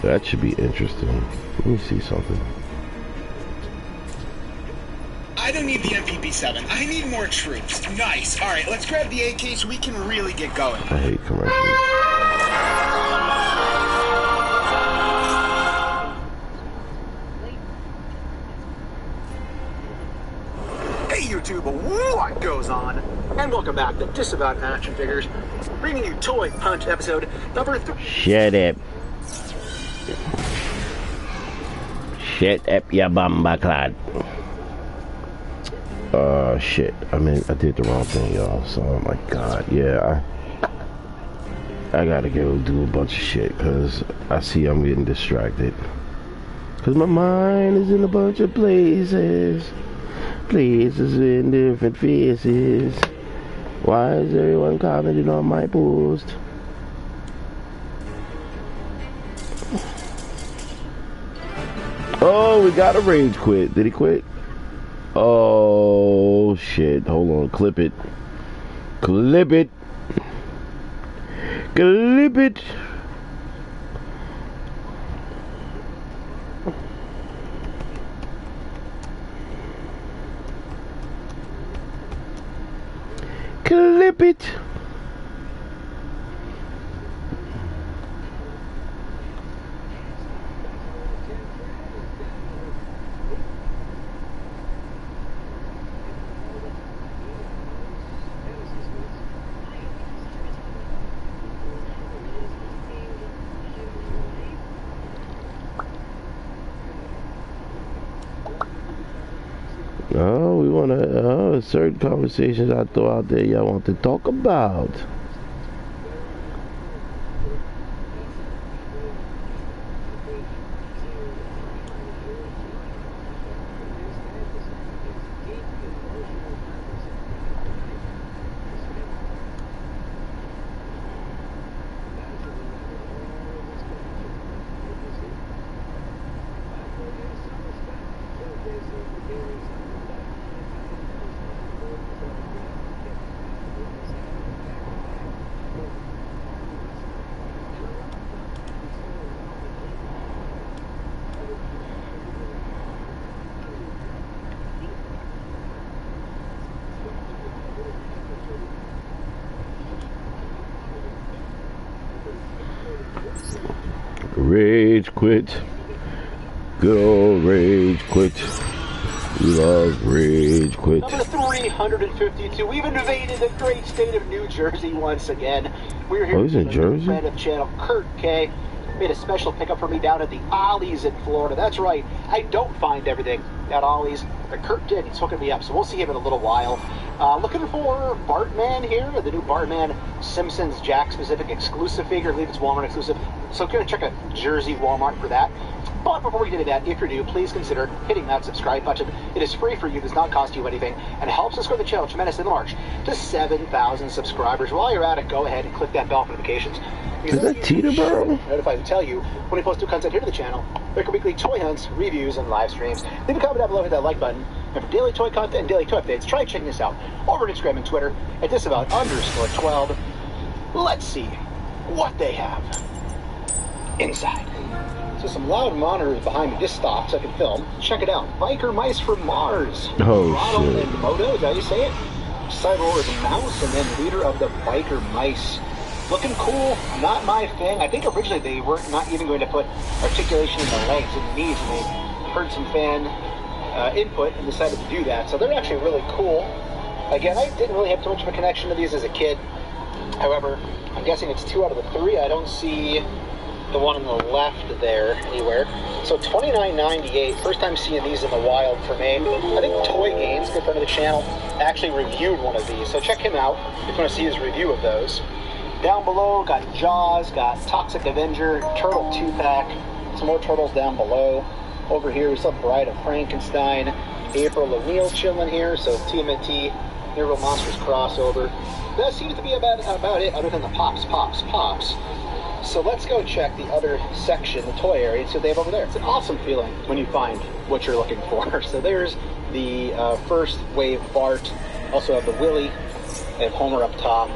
That should be interesting. Let me see something. I don't need the MVP7. I need more troops. Nice. All right, let's grab the AK so we can really get going. I hate commercials. Hey YouTube, what goes on? And welcome back to Just About Action Figures, bringing you Toy Punch episode number 3. Shut up. Shut up, ya bamba clad. Shit. I mean, I did the wrong thing, y'all. So, oh my God. Yeah, I gotta go do a bunch of shit because I see I'm getting distracted. Because my mind is in a bunch of places. Places in different faces. Why is everyone commenting on my post? Oh, we got a rage quit. Did he quit? Oh, shit. Hold on. Clip it. Clip it. Clip it. Clip it. Oh, we want to, certain conversations I throw out there y'all want to talk about. Rage quit. Good old rage quit. We love rage quit. Number 352. We've invaded the great state of New Jersey once again. We're here he's in with Jersey? a friend of channel, Kurt K. Made a special pickup for me down at the Ollie's in Florida. That's right. I don't find everything at Ollie's, but Kurt did. He's hooking me up, so we'll see him in a little while. Looking for Bartman here, the new Bartman Simpsons Jack specific exclusive figure. I believe it's Walmart exclusive. So gonna check a Jersey Walmart for that. But before we get into that, if you're new, please consider hitting that subscribe button. It is free for you, does not cost you anything, and helps us grow the channel tremendously in the march to 7,000 subscribers. While you're at it, go ahead and click that bell for notifications. Is that Teeterboro? Notified to tell you when we post new content here to the channel. There are weekly toy hunts, reviews, and live streams. Leave a comment down below, hit that like button. And for daily toy content and daily toy updates, try checking us out over on Instagram and Twitter at disabout_12. Let's see what they have inside. So some loud monitors behind me just stopped so I can film. Check it out. Biker Mice from Mars. Oh, Ronald shit. and Moto, is that how you say it? Cyborg is a mouse and then leader of the Biker Mice. Looking cool, not my thing. I think originally they were not even going to put articulation in the legs and the knees, and they heard some fan input and decided to do that. So they're actually really cool. Again, I didn't really have too much of a connection to these as a kid. However, I'm guessing it's 2 out of the 3. I don't see the one on the left there anywhere. So $29.98, first time seeing these in the wild for me. I think Toy Games, good friend of the channel, actually reviewed one of these. So check him out if you want to see his review of those. Down below, got Jaws, got Toxic Avenger, Turtle 2-pack, some more turtles down below. Over here, we still have Bride of Frankenstein, April O'Neil chilling here, so TMNT, Hero Monsters crossover. That seems to be about it, other than the pops. So let's go check the other section, the toy area, and see what they have over there. It's an awesome feeling when you find what you're looking for. So there's the first wave Bart, also have the Willy, they have Homer up top.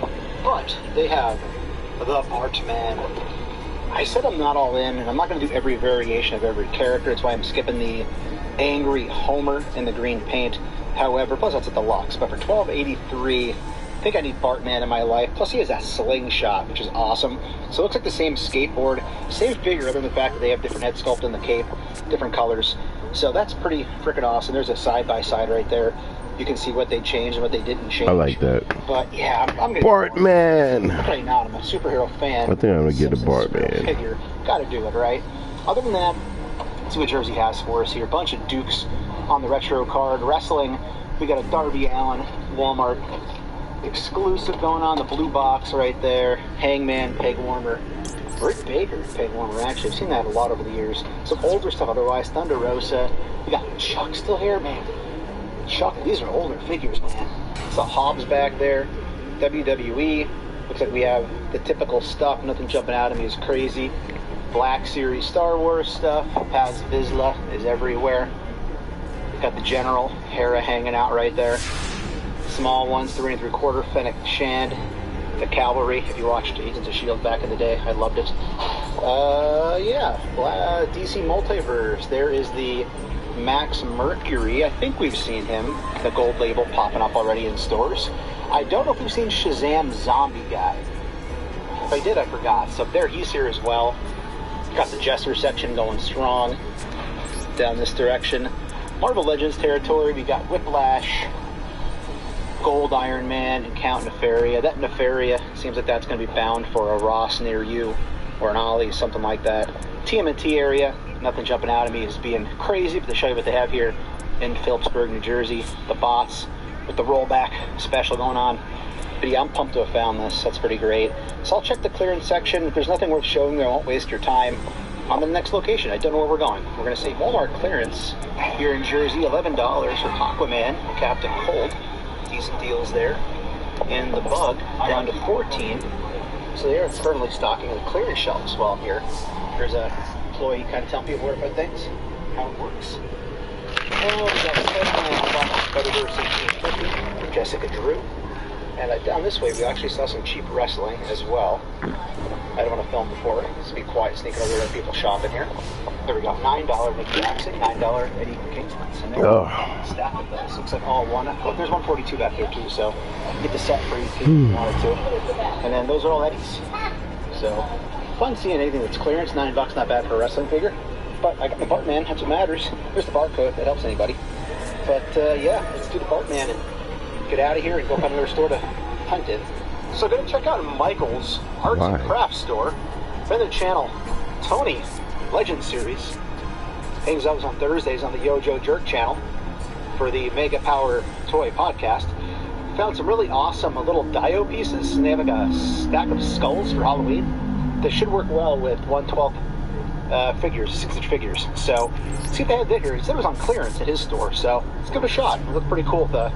But they have the Bartman. I said I'm not all in, and I'm not going to do every variation of every character. That's why I'm skipping the angry Homer in the green paint. However, plus that's a deluxe. But for $12.83, I think I need Bartman in my life. Plus he has that slingshot, which is awesome. So it looks like the same skateboard, same figure, other than the fact that they have different head sculpt in the cape, different colors. So that's pretty freaking awesome. There's a side-by-side right there. You can see what they changed and what they didn't change. I like that. But yeah, I'm gonna Bartman. I'm playing out. I'm a superhero fan. I think I'm gonna get a Bartman. Figure. Gotta do it, right? Other than that, let's see what Jersey has for us here. A bunch of Dukes on the retro card. Wrestling, we got a Darby Allin Walmart exclusive going on. The blue box right there. Hangman, Peg Warmer. Britt Baker, Peg Warmer, actually. I've seen that a lot over the years. Some older stuff otherwise. Thunder Rosa. We got Chuck still here, man. Chuck, these are older figures, man. So Hobbs back there, WWE. Looks like we have the typical stuff. Nothing jumping out at me is crazy. Black Series Star Wars stuff. Paz Vizsla is everywhere. Got the General, Hera hanging out right there. Small ones, 3 3/4 Fennec Shand. The Cavalry, if you watched Agents of S.H.I.E.L.D. back in the day, I loved it. Yeah, DC Multiverse. There is the Max Mercury. I think we've seen him, the gold label popping up already in stores. I don't know if we've seen Shazam Zombie Guy. If I did, I forgot. So there, he's here as well. Got the Jester section going strong down this direction. Marvel Legends territory, we got Whiplash, Gold Iron Man, and Count Nefaria. That Nefaria seems like that's going to be bound for a Ross near you, or an Ollie, something like that. TMNT area, nothing jumping out at me as being crazy, but to show you what they have here in Phillipsburg, New Jersey. The bots with the rollback special going on. But yeah, I'm pumped to have found this. That's pretty great. So I'll check the clearance section. If there's nothing worth showing you, I won't waste your time. On to the next location. I don't know where we're going. We're going to see Walmart clearance here in Jersey. $11 for Aquaman, Captain Cold. Decent deals there. And the Bug down to $14. So they are currently stocking the clearance shelves while I'm here. There's a employee kind of telling people where to put things, how it works. Oh, we got Spider-Man 1650, Jessica Drew. And down this way, we actually saw some cheap wrestling as well. I don't want to film before. Just be quiet, sneaking over there, people shopping here. There we go, $9 Nick Jackson, $9 Eddie Kingston. And there, stack of those. Looks like all one. Oh, there's 142 back there too, so get the set for you if you wanted to. And then those are all Eddies. So fun seeing anything that's clearance. $9, not bad for a wrestling figure. But I got the Bartman, that's what matters. There's the barcode, if that helps anybody. But yeah, let's do the Bartman and get out of here and go find another store to hunt in. So go to check out Michael's Arts and Crafts store. Friend of the channel, Tony, Legend Series. Hangs out on Thursdays on the Yojo Jerk channel for the Mega Power Toy podcast. Found some really awesome little Dio pieces, and they have like a stack of skulls for Halloween. They should work well with 1/12 figures, 6-inch figures. So, see if they had that here. He said it was on clearance at his store, so let's give it a shot. It looked pretty cool with a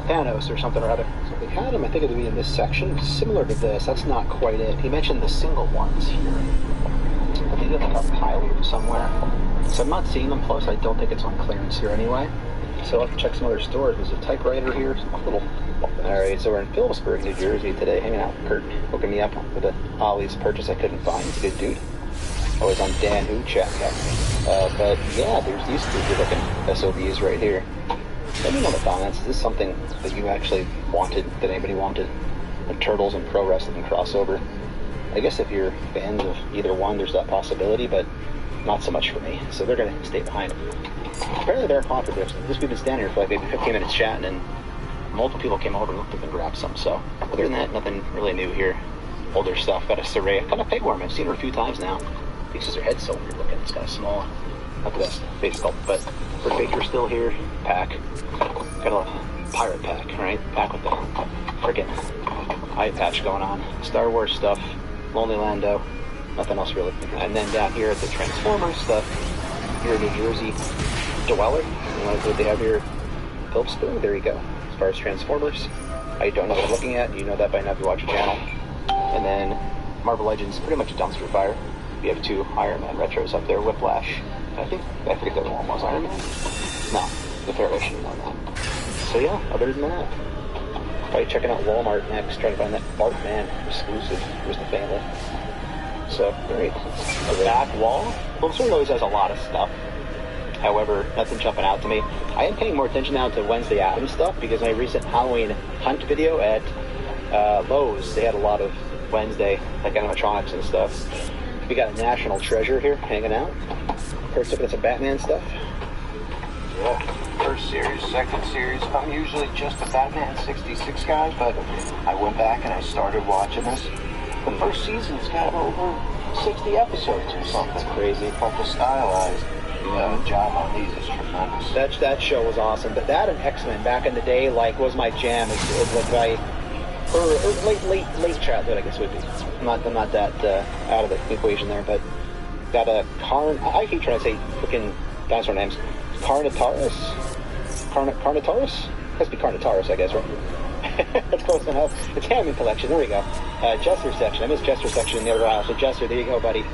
Thanos or something or other. So they had him, I think it would be in this section, similar to this. That's not quite it. He mentioned the single ones here. I think they have like a pile here somewhere. So I'm not seeing them, plus I don't think it's on clearance here anyway. So I'll have to check some other stores. There's a typewriter here, some little... Alright, so we're in Phillipsburg, New Jersey today, hanging out with Kurt, hooking me up with an Ollie's purchase I couldn't find. He's a good dude. I was on Dan Who chat. But yeah, there's these two good looking SOBs right here. Let me know in the comments, is this something that you actually wanted, that anybody wanted? Like Turtles and Pro Wrestling crossover. I guess if you're fans of either one, there's that possibility, but not so much for me. So they're going to stay behind. Apparently they're popular. We've been standing here for like maybe 15 minutes chatting, and multiple people came over and looked up and grabbed some. So other than that, nothing really new here. Older stuff. Got a Soraya. Kind of pegworm. I've seen her a few times now. Because her head's so weird looking. It's kind of small. Not the best face sculpt, but Britt Baker's still here. Pack. Got a pirate pack, right? Pack with the freaking eye patch going on. Star Wars stuff. Lonely Lando. Nothing else really. And then down here at the Transformers stuff. Here in New Jersey. Dweller. What they have here. Phillipsburg. There you go. As far as Transformers. I don't know what I'm looking at. You know that by now if you watch the channel. And then Marvel Legends. Pretty much a dumpster fire. We have 2 Iron Man retros up there. Whiplash. I forget the other one was Iron Man. No, the Faraday should have known that. So yeah, other than that, probably checking out Walmart next, trying to find that Bartman exclusive. Here's the family. So, great. The back wall. Phillipsburg always has a lot of stuff. However, nothing jumping out to me. I am paying more attention now to Wednesday Addams stuff because my recent Halloween hunt video at Lowe's, they had a lot of Wednesday, like animatronics and stuff. We got a national treasure here hanging out. First looking at some Batman stuff. Yeah, first series, second series. I'm usually just a Batman 66 guy, but I went back and I started watching this. The first season's got over 60 episodes or something. That's crazy. Ultra stylized. The job on these is tremendous. That show was awesome. But that and X-Men back in the day, like, was my jam. It was like late childhood, I guess would be. I'm not that out of the equation there, but got a I keep trying to say freaking dinosaur names. Carnotaurus? Carnotaurus? Has to be Carnotaurus, I guess, right? That's close enough. It's Hammond collection. There we go. Jester section. I missed Jester section in the other aisle. So Jester, there you go, buddy.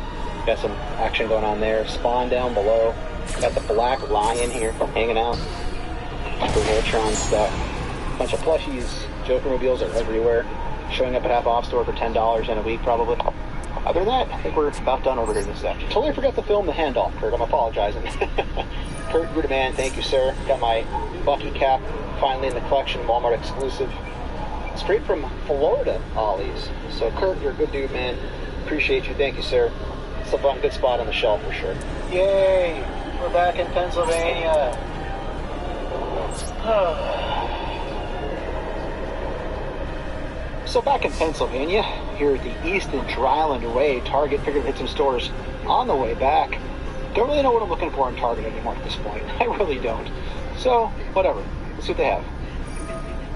Got some action going on there. Spawn down below. Got the Black Lion here hanging out. The Voltron stuff. Bunch of plushies. Joker mobiles are everywhere. Showing up at Half Off store for $10 in a week, probably. Other than that, I think we're about done over here in this section. Totally forgot to film the handoff, Kurt. I'm apologizing. Kurt, you're the man. Thank you, sir. Got my Bucky cap finally in the collection, Walmart exclusive. Straight from Florida, Ollie's. So, Kurt, you're a good dude, man. Appreciate you. Thank you, sir. It's a fun, good spot on the shelf for sure. Yay! We're back in Pennsylvania. So back in Pennsylvania, here at the East and Dry Island Way, Target figured to hit some stores on the way back. Don't really know what I'm looking for in Target anymore at this point. I really don't. So, whatever. Let's see what they have.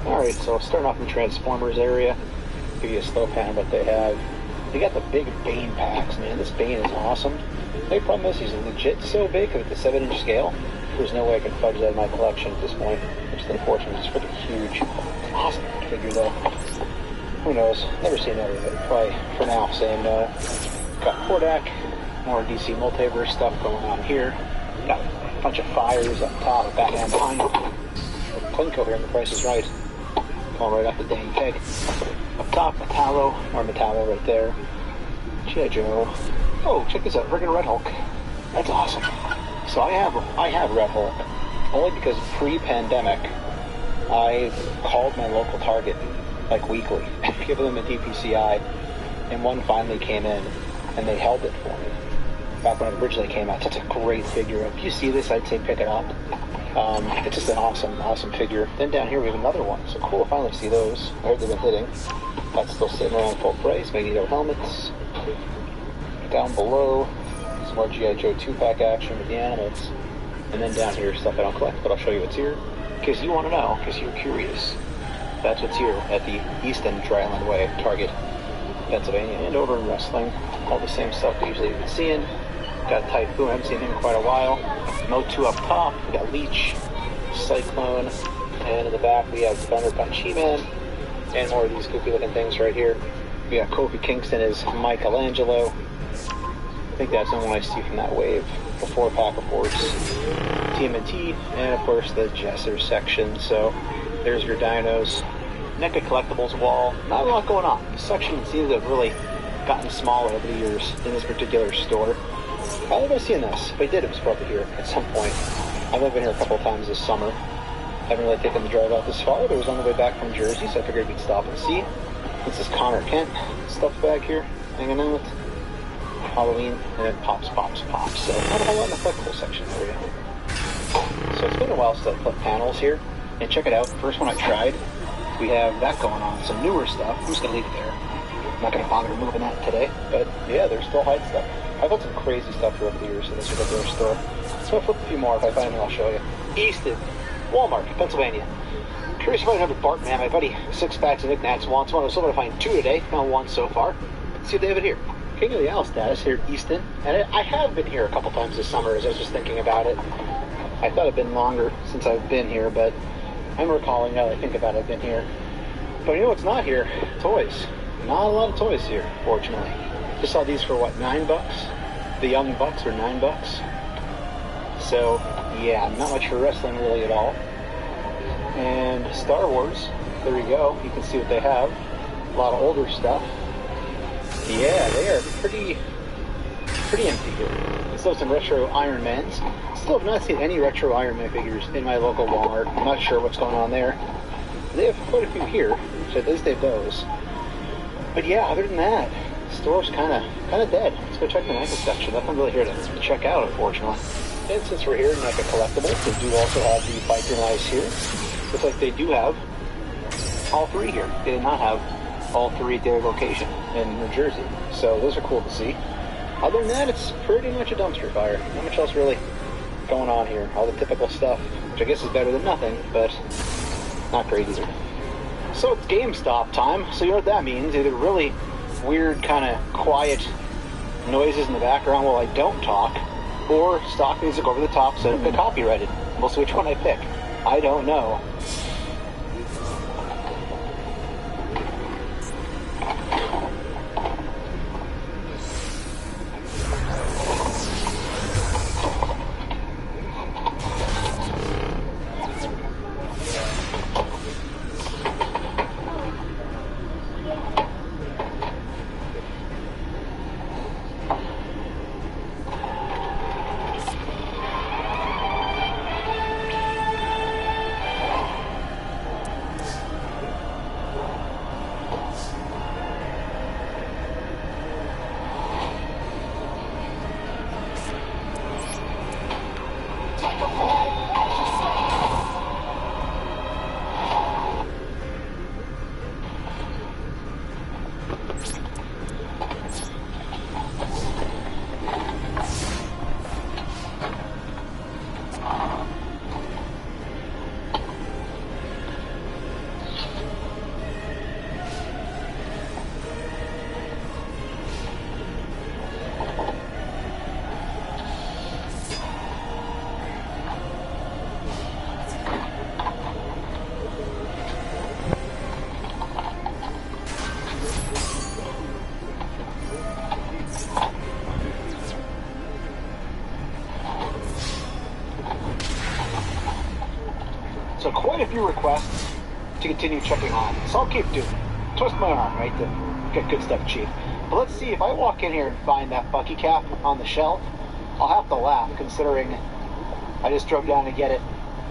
Alright, so starting off in the Transformers area. Give you a slow pan of what they have. They got the big Bane packs, man. This Bane is awesome. The problem is he's legit so big with the 7-inch scale. There's no way I can fudge that in my collection at this point. Which is unfortunate. It's freaking huge. Awesome figure though. Who knows? Never seen that either. Probably, for now, saying no. Got Hordak, more DC Multiverse stuff going on here. Got a bunch of fires up top, Batman behind. Plinko here, and the Price is Right. Going right off the dang peg. Up top, Metallo, more Metallo right there. G.I. Joe. Oh, check this out, friggin' Red Hulk. That's awesome. So I have Red Hulk, only because pre-pandemic, I called my local Target like weekly, giving them a DPCI, and one finally came in, and they held it for me. Back when it originally came out, such a great figure. If you see this, I'd say pick it up. It's just an awesome figure. Then down here we have another one, so cool to finally see those. I heard they've been hitting. That's still sitting around full price. Magneto helmets. Down below, some more G.I. Joe 2-pack action with the animals. And then down here, stuff I don't collect, but I'll show you what's here, because you want to know, because you're curious. That's what's here at the East End Dry Island Way, Target, Pennsylvania, and over in wrestling. All the same stuff we usually have been seeing. Got Typhoon, I haven't seen him in quite a while. Motu up top, we got Leech, Cyclone, and in the back we have Defender Bunchie-Man, and more of these goofy looking things right here. We got Kofi Kingston as Michelangelo. I think that's the one I see from that wave. The 4-pack of Force, TMNT, and of course the Jesser section. So there's your dinos. NECA Collectibles wall. Not a lot going on. The section seems to have really gotten smaller over the years in this particular store. How have I seen this? If I did, it was probably here at some point. I've only been here a couple of times this summer. Haven't really taken the drive out this far, but it was on the way back from Jersey, so I figured we'd stop and see. This is Connor Kent stuff back here, hanging out. Halloween, and then pops. So not a whole lot in the collectible section for you. So it's been a while since I put panels here. And check it out, the first one I tried, we have that going on. Some newer stuff. I'm just going to leave it there. I'm not going to bother moving that today. But yeah, there's still hide stuff. I've got some crazy stuff here over the years in this particular store. So I'll flip a few more. If I find them, I'll show you. Easton, Walmart, Pennsylvania. Curious if I remember Bart, man. My buddy, 6 packs of knickknacks wants one. I was hoping to find 2 today. Found 1 so far. Let's see if they have it here. King of the Owl status here at Easton. And I have been here a couple times this summer as I was just thinking about it. I thought it'd been longer since I've been here, but I'm recalling now that I think about it, I've been here. But you know what's not here? Toys. Not a lot of toys here, fortunately. Just saw these for what, $9? The Young Bucks were $9. So, yeah, not much for wrestling really at all. And Star Wars, there you go. You can see what they have. A lot of older stuff. Yeah, they are pretty empty here. Still some retro Iron Mans. Still have not seen any retro Iron Man figures in my local Walmart. I'm not sure what's going on there. They have quite a few here, so at least they have those. But yeah, other than that, the store's kind of dead. Let's go check the NECA section. Nothing really here to check out, unfortunately. And since we're here in NECA Collectibles, they do also have the biker knives here. Looks like they do have all 3 here. They did not have all 3 at their location in New Jersey. So those are cool to see. Other than that, it's pretty much a dumpster fire. Not much else really going on here. All the typical stuff, which I guess is better than nothing, but not great either. So it's GameStop time. So you know what that means. Either really weird kind of quiet noises in the background while I don't talk, or stock music over the top so I don't get copyrighted. We'll see which one I pick. I don't know. So quite a few requests to continue checking on. So I'll keep doing it. Twist my arm, right? To get good stuff cheap. But let's see, if I walk in here and find that Bucky cap on the shelf, I'll have to laugh considering I just drove down to get it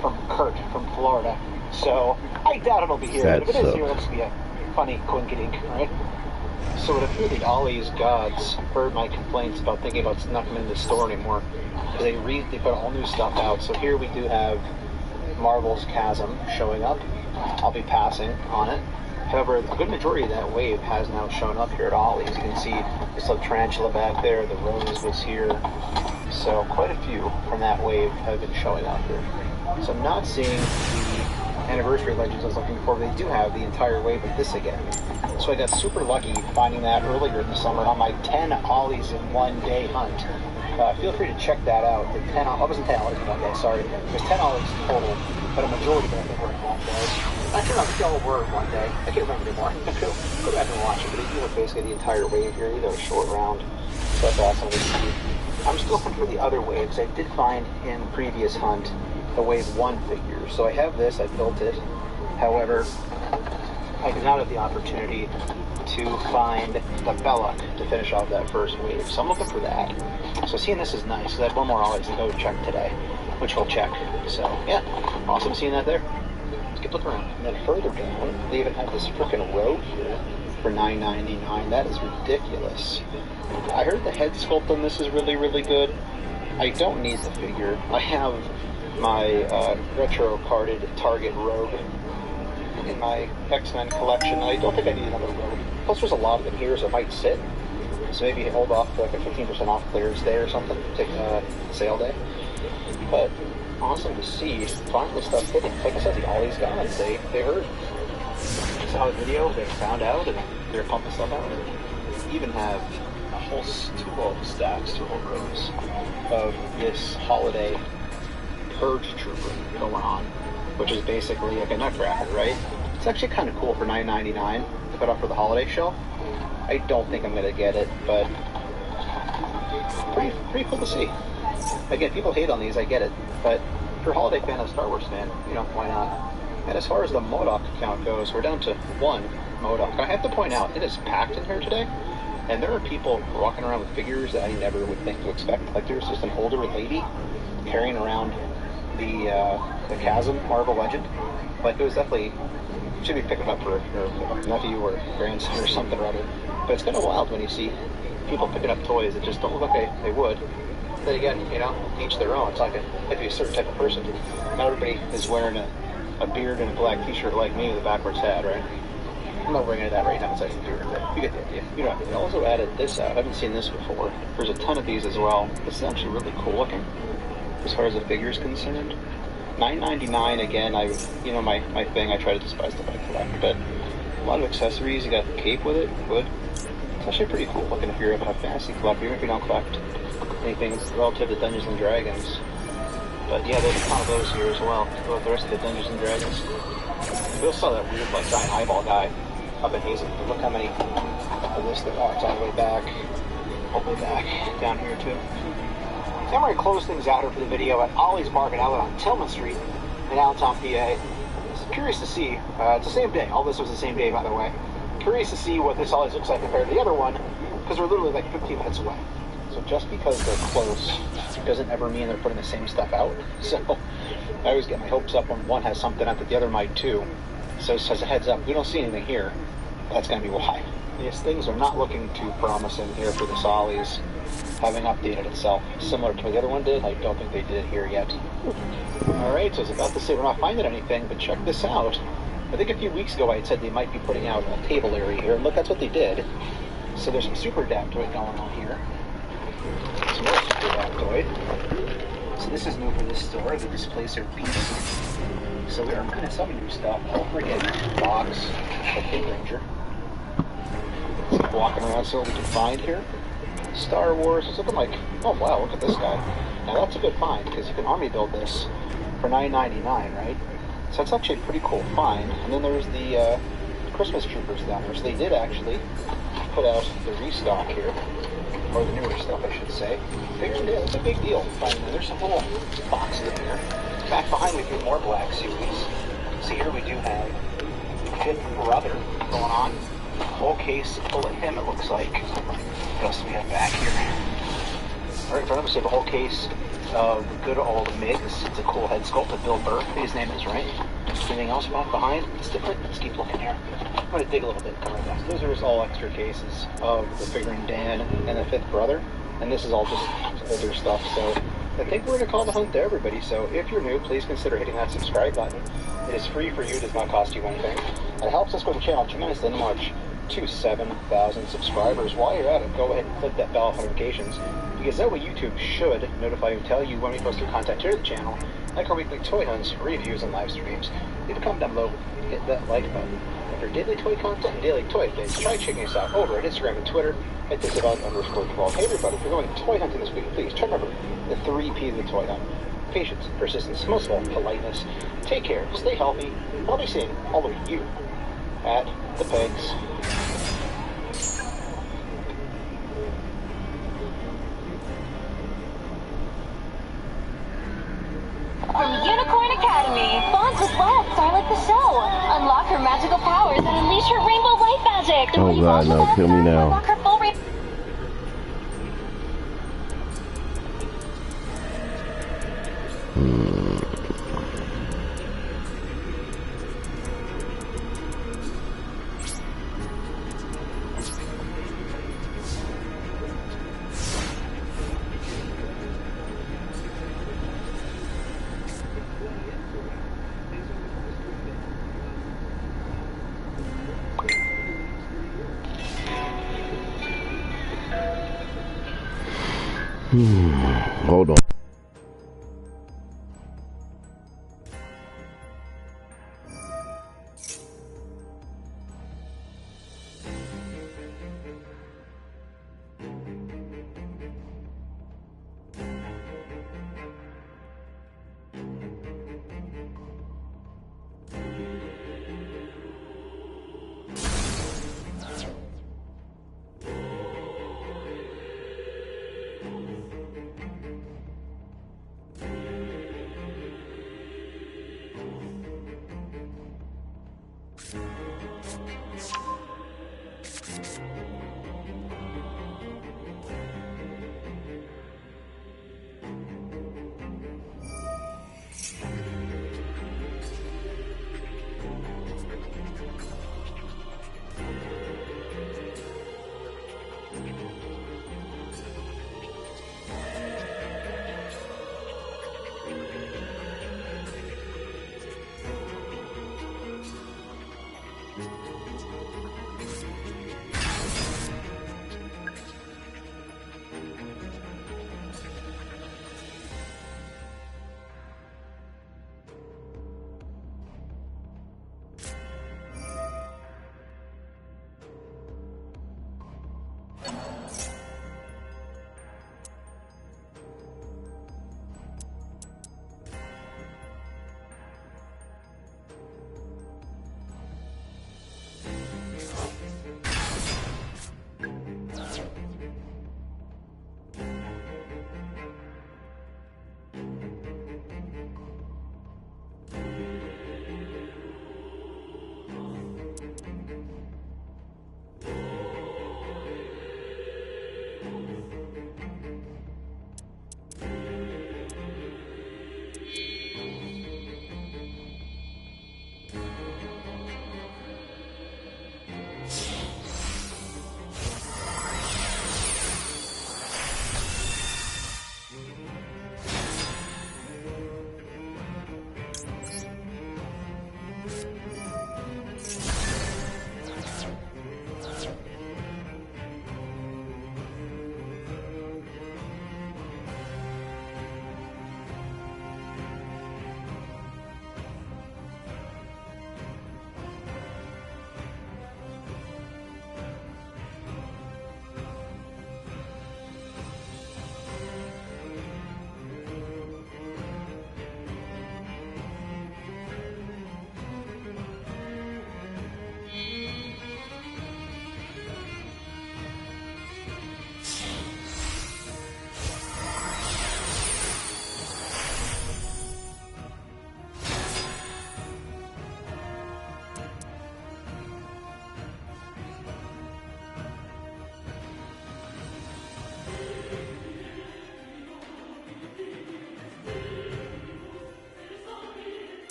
from Kurt from Florida. So I doubt it'll be here. But if it is here, it'll just be a funny coinkydink, right? So it appeared the Ollie's gods heard my complaints about thinking about snucking them in the store anymore. They put all new stuff out. So here we do have Marvel's Chasm showing up. I'll be passing on it. However, a good majority of that wave has now shown up here at Ollie's. You can see this little tarantula back there, the rose was here. So quite a few from that wave have been showing up here. So I'm not seeing the anniversary legends I was looking for. They do have the entire wave of this again. So I got super lucky finding that earlier in the summer on my 10 Ollie's in one day hunt. feel free to check that out. The 10, I wasn't 10 hours in one day, sorry. There's 10 hours total, but a majority of them were in one day. Actually, no, they all were in one day. I can't remember anymore. Go back and watch it, but you have basically the entire wave here, either a short round. So that's awesome to see. I'm still looking for the other waves. I did find in previous hunt the wave 1 figure. So I have this, I built it. However, I did not have the opportunity to find the Belloc to finish off that first wave. So I'm looking for that. So seeing this is nice. So I have one more Ollies to go check today, which we'll check. So yeah, awesome seeing that there. Let's keep looking around. And then further down, they even have this freaking rogue here for $9.99. That is ridiculous. I heard the head sculpt on this is really, really good. I don't need the figure. I have my retro carded Target Rogue in my X-Men collection. I don't think I need another Rogue. Plus there's a lot of them here, so it might sit. So maybe hold off for like a 15% off clearance day or something. Take a sale day. But awesome to see finally stuff hitting. Like I said, the Ollie's gone. They heard. Saw the video, they found out, and they're pumping stuff out. Even have a whole two rows of this holiday Purge Trooper going on, which is basically like a nutcracker, right? It's actually kind of cool for $9.99 to put up for the holiday shelf. I don't think I'm going to get it, but pretty cool to see. Again, people hate on these, I get it, but if you're a holiday fan, a Star Wars fan, you know, why not? And as far as the MODOK count goes, we're down to 1 MODOK. I have to point out, it is packed in here today, and there are people walking around with figures that I never would think to expect. Like there's just an older lady carrying around the Chasm Marvel Legend. Like it was definitely, should be picking up for your nephew or grandson or something or other. But it's kind of wild when you see people picking up toys that just don't look like they would. Then again, you know, each their own. It's like it'd be a certain type of person. Not everybody is wearing a beard and a black t-shirt like me with a backwards hat, right? I'm not bringing that right now inside the beard, but you get the idea. You know, I also added this out. I haven't seen this before. There's a ton of these as well. This is actually really cool looking as far as the figure is concerned. $9.99 again. You know my thing. I try to despise stuff I collect, but a lot of accessories. You got the cape with it. Good. It's actually pretty cool looking if you're a fantasy collector, even if you don't collect anything relative to Dungeons and Dragons. But yeah, there's a ton of those here as well. Go with the rest of the Dungeons and Dragons. We also saw that weird like giant eyeball guy up in Hazen. Look how many of this there are. It's all the way back. All the way back down here too. So I'm going to close things out here for the video at Ollie's Market Outlet on Tillman Street in Allentown, PA. Curious to see, it's the same day. All this was the same day, by the way. Curious to see what this Ollie's looks like compared to the other one, because they're literally like 15 minutes away. So just because they're close doesn't ever mean they're putting the same stuff out. So I always get my hopes up when one has something out that the other might too. So just as a heads up, we don't see anything here. That's going to be why. These things are not looking too promising here for this Ollie's having updated itself. Similar to what the other one did, I don't think they did it here yet. Alright, so I was about to say we're not finding anything, but check this out. I think a few weeks ago I had said they might be putting out a table area here, and look, that's what they did. So there's some Super Adaptoid going on here. Some more Super Adaptoid. So this is new for this store, the Displacer piece. So we are finding some new stuff. Don't forget Box, the Kid Ranger. Walking around, so what we can find here. Star Wars, it's looking like, oh wow, look at this guy. Now that's a good find, because you can army build this for $9.99, right? So that's actually a pretty cool find. And then there's the Christmas Troopers down there. So they did actually put out the restock here, or the newer stuff, I should say. It's a big deal. There's some little boxes in here. Back behind we have more Black Series. So here we do have Fifth Brother going on. A whole case full of him, it looks like. What else do we have back here? Alright, in front of us we have a whole case of good old Migs. It's a cool head sculpt of Bill Burr. His name is right. Anything else back behind? It's different. Let's keep looking here. I'm going to dig a little bit and come right back. Those are just all extra cases of the figurine Dan and the Fifth Brother. And this is all just older stuff. So I think we're going to call the hunt to everybody. So if you're new, please consider hitting that subscribe button. It is free for you. It does not cost you anything. It helps us grow the channel tremendously much to 7,000 subscribers. While you're at it, go ahead and click that bell notifications. Because that way YouTube should notify you and tell you when we post new content to the channel, like our weekly toy hunts, reviews, and live streams. Leave a comment down below, hit that like button. And for daily toy content and daily toy updates, try checking us out over at Instagram and Twitter at @thisevent_12. Hey everybody, if you're going toy hunting this week, please try to remember the 3 P's of the toy hunt. Patience, persistence, most of all, politeness. Take care, stay healthy, and I'll be seeing all of you at the pegs. From Unicorn Academy, bonds with love, star like the show. Unlock her magical powers and unleash her rainbow light magic. The Oh God, no, kill me now. unlock her full Hold on.